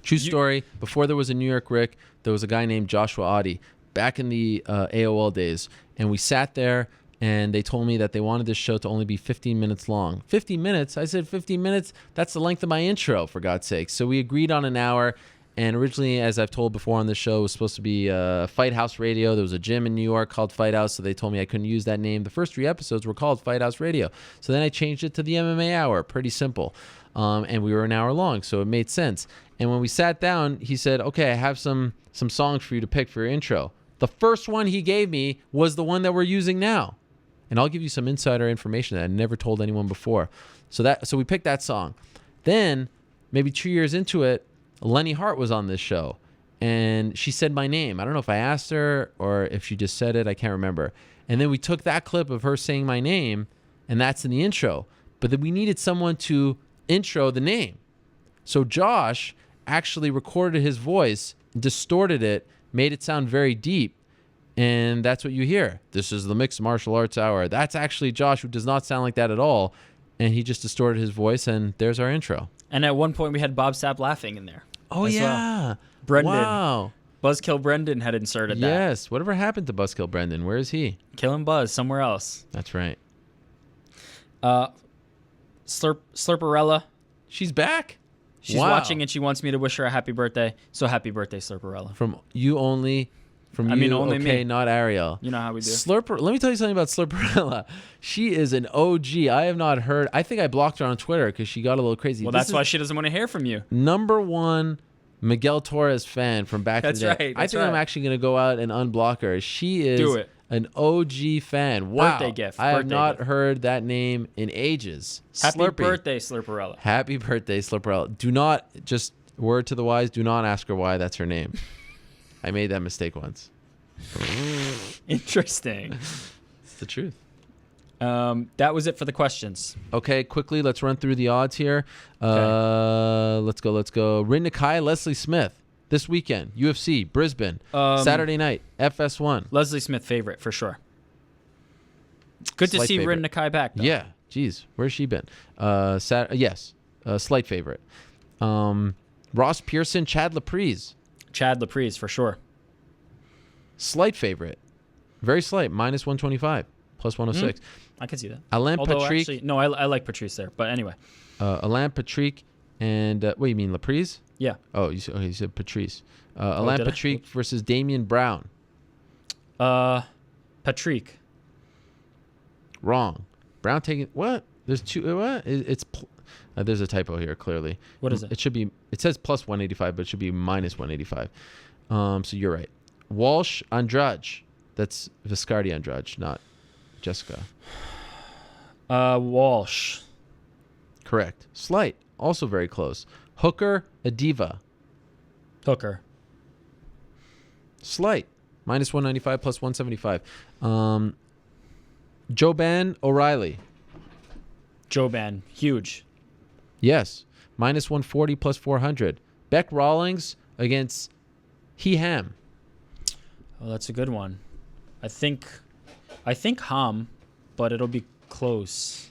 True story. Before there was a New York Rick, there was a guy named Joshua Audi back in the AOL days, and we sat there. And they told me that they wanted this show to only be 15 minutes long. 15 minutes? I said 15 minutes? That's the length of my intro, for God's sake. So we agreed on an hour. And originally, as I've told before on the show, it was supposed to be Fight House Radio. There was a gym in New York called Fight House, so they told me I couldn't use that name. The first 3 episodes were called Fight House Radio. So then I changed it to the MMA Hour. Pretty simple. And we were an hour long, so it made sense. And when we sat down, he said, okay, I have some songs for you to pick for your intro. The first one he gave me was the one that we're using now. And I'll give you some insider information that I never told anyone before. So we picked that song. Then, maybe 2 years into it, Lenny Hart was on this show. And she said my name. I don't know if I asked her or if she just said it. I can't remember. And then we took that clip of her saying my name, and that's in the intro. But then we needed someone to intro the name. So Josh actually recorded his voice, distorted it, made it sound very deep. And that's what you hear. This is the Mixed Martial Arts Hour. That's actually Josh, who does not sound like that at all. And he just distorted his voice, and there's our intro. And at one point, we had Bob Sapp laughing in there. Oh, yeah. Well. Brendan. Wow. Buzzkill Brendan had inserted that. Yes. Whatever happened to Buzzkill Brendan? Where is he? Killing Buzz somewhere else. That's right. Slurperella. She's back? She's watching, and she wants me to wish her a happy birthday. So happy birthday, Slurperella. From you only... only me. Not Ariel. You know how we do. Let me tell you something about Slurperella. She is an OG. I have not heard. I think I blocked her on Twitter because she got a little crazy. Well, that's why she doesn't want to hear from you. Number 1 Miguel Torres fan from back in the day. That's right. I think I'm actually going to go out and unblock her. She is an OG fan. Wow. Birthday gift. I have not heard that name in ages. Happy birthday, Slurperella. Happy birthday, Slurperella. Do not, just word to the wise, do not ask her why that's her name. I made that mistake once. Interesting. It's the truth. That was it for the questions. Okay, quickly, let's run through the odds here. Okay. Let's go. Rin Nakai, Leslie Smith. This weekend, UFC, Brisbane. Saturday night, FS1. Leslie Smith favorite, for sure. Good to see Rin Nakai back, though. Yeah. Jeez, where's she been? Yes, slight favorite. Ross Pearson, Chad Laprise. Chad Laprise, for sure. Slight favorite. Very slight. Minus 125. Plus 106. I can see that. Alain Patrick. Actually, no, I like Patrice there. But anyway. Alain Patrick and... what, you mean Laprise? Yeah. Oh, you said Patrice. Alain Patrick versus Damian Brown. Patrick. Wrong. Brown taking... What? There's 2... What? It's... there's a typo here, clearly. What is it? It should be... It says plus 185, but it should be minus 185. So you're right. Walsh Andrade. That's Viscardi Andrade, not Jessica. Walsh. Correct. Slight. Also very close. Hooker Adiva. Hooker. Slight. Minus 195 plus 175. Joban O'Reilly. Joban. Huge. Yes. Minus 140 plus 400. Beck Rawlings against He Ham. Oh, that's a good one. I think Ham, but it'll be close.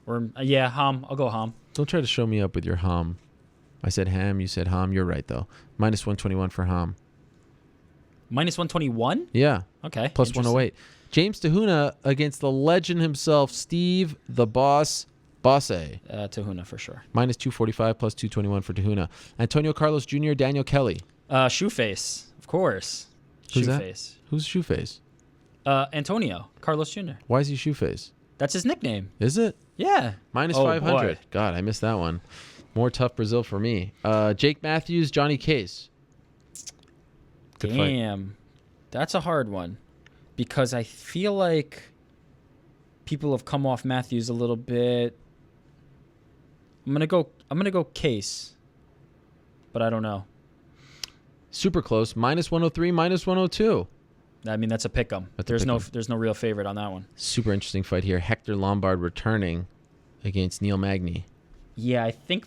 Or Ham. I'll go Ham. Don't try to show me up with your Ham. I said Ham. You said Ham. You're right though. Minus 121 for Ham. Minus 121? Yeah. Okay. Plus 108. James Tahuna against the legend himself, Steve the Boss Bosse. Tahuna for sure. Minus 245 plus 221 for Tahuna. Antonio Carlos Jr., Daniel Kelly. Shoeface, of course. Who's Shoeface. Who's Shoeface? Antonio Carlos Jr. Why is he Shoeface? That's his nickname. Is it? Yeah. Minus Oh, 500. boy. God, I missed that one. More tough Brazil for me. Jake Matthews, Johnny Case. Good fight. Damn. That's a hard one because I feel like people have come off Matthews a little bit. I'm gonna go Case, but I don't know. Super close. Minus 103, minus 102. I mean, that's a pick 'em. There's no real favorite on that one. Super interesting fight here. Hector Lombard returning against Neil Magny. Yeah, I think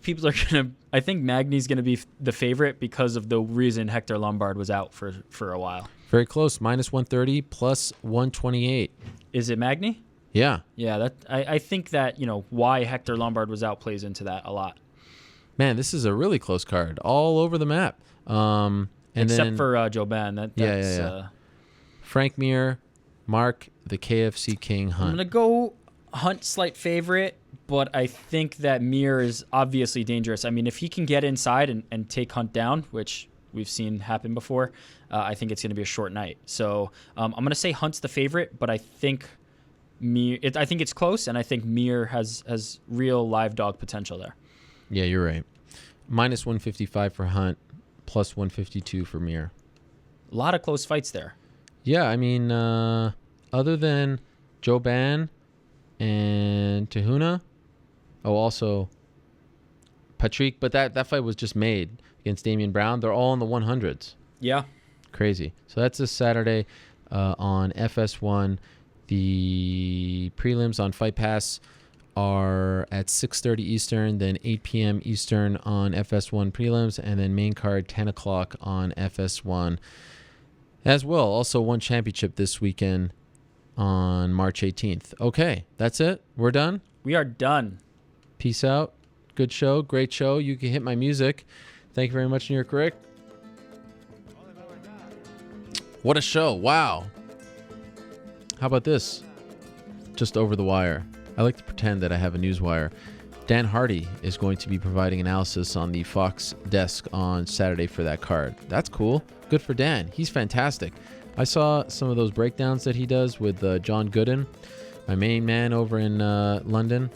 I think Magny's gonna be the favorite because of the reason Hector Lombard was out for a while. Very close. Minus 130, plus 128. Is it Magny? Yeah. Yeah, I think that, why Hector Lombard was out plays into that a lot. Man, this is a really close card. All over the map. Except for Joban. Yeah. Frank Mir, Mark, the KFC King Hunt. I'm going to go Hunt slight favorite, but I think that Mir is obviously dangerous. I mean, if he can get inside and take Hunt down, which we've seen happen before, I think it's going to be a short night. So I'm going to say Hunt's the favorite, but I think I think it's close, and I think Mir has real live dog potential there. Yeah, you're right. Minus 155 for Hunt, plus 152 for Mir. A lot of close fights there. Yeah, I mean, other than Joban and Tahuna, also Patrick, but that fight was just made against Damian Brown. They're all in the 100s. Yeah. Crazy. So that's this Saturday on FS1. The prelims on Fight Pass are at 6:30 Eastern, then 8 p.m. Eastern on FS1 prelims, and then main card 10 o'clock on FS1 as well. Also one championship this weekend on March 18th. Okay, that's it. We're done. We are done. Peace out. Good show. Great show. You can hit my music. Thank you very much, New York Rick. What a show. Wow. How about this? Just over the wire. I like to pretend that I have a news wire. Dan Hardy is going to be providing analysis on the Fox desk on Saturday for that card. That's cool. Good for Dan. He's fantastic. I saw some of those breakdowns that he does with John Gooden, my main man over in London.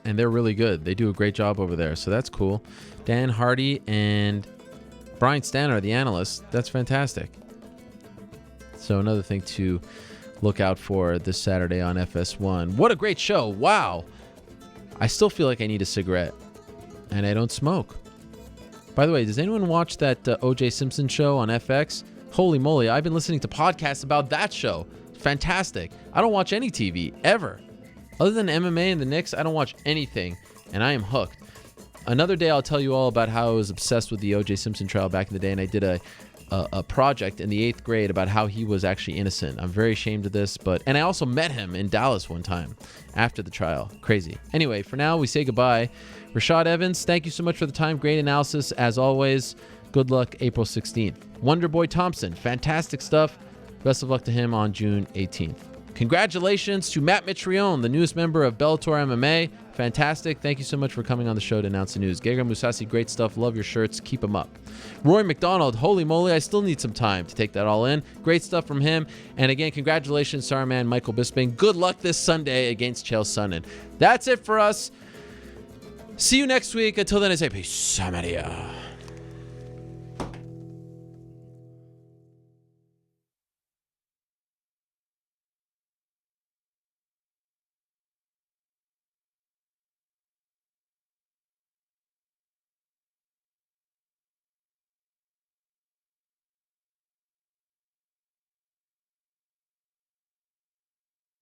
And they're really good. They do a great job over there. So that's cool. Dan Hardy and Brian Stanner, the analyst. That's fantastic. So another thing to look out for this Saturday on FS1. What a great show. Wow. I still feel like I need a cigarette. And I don't smoke. By the way, does anyone watch that O.J. Simpson show on FX? Holy moly, I've been listening to podcasts about that show. Fantastic. I don't watch any TV, ever. Other than MMA and the Knicks, I don't watch anything. And I am hooked. Another day I'll tell you all about how I was obsessed with the O.J. Simpson trial back in the day, and I did a project in the 8th grade about how he was actually innocent. I'm very ashamed of this, and I also met him in Dallas one time after the trial. Crazy. Anyway, for now, we say goodbye. Rashad Evans, thank you so much for the time. Great analysis, as always. Good luck April 16th. Wonderboy Thompson, fantastic stuff. Best of luck to him on June 18th. Congratulations to Matt Mitrione, the newest member of Bellator MMA. Fantastic. Thank you so much for coming on the show to announce the news. Gegard Mousasi, great stuff. Love your shirts. Keep them up. Rory MacDonald, holy moly, I still need some time to take that all in. Great stuff from him. And again, congratulations to our man, Michael Bisping. Good luck this Sunday against Chael Sonnen. That's it for us. See you next week. Until then, I say peace. Amadia.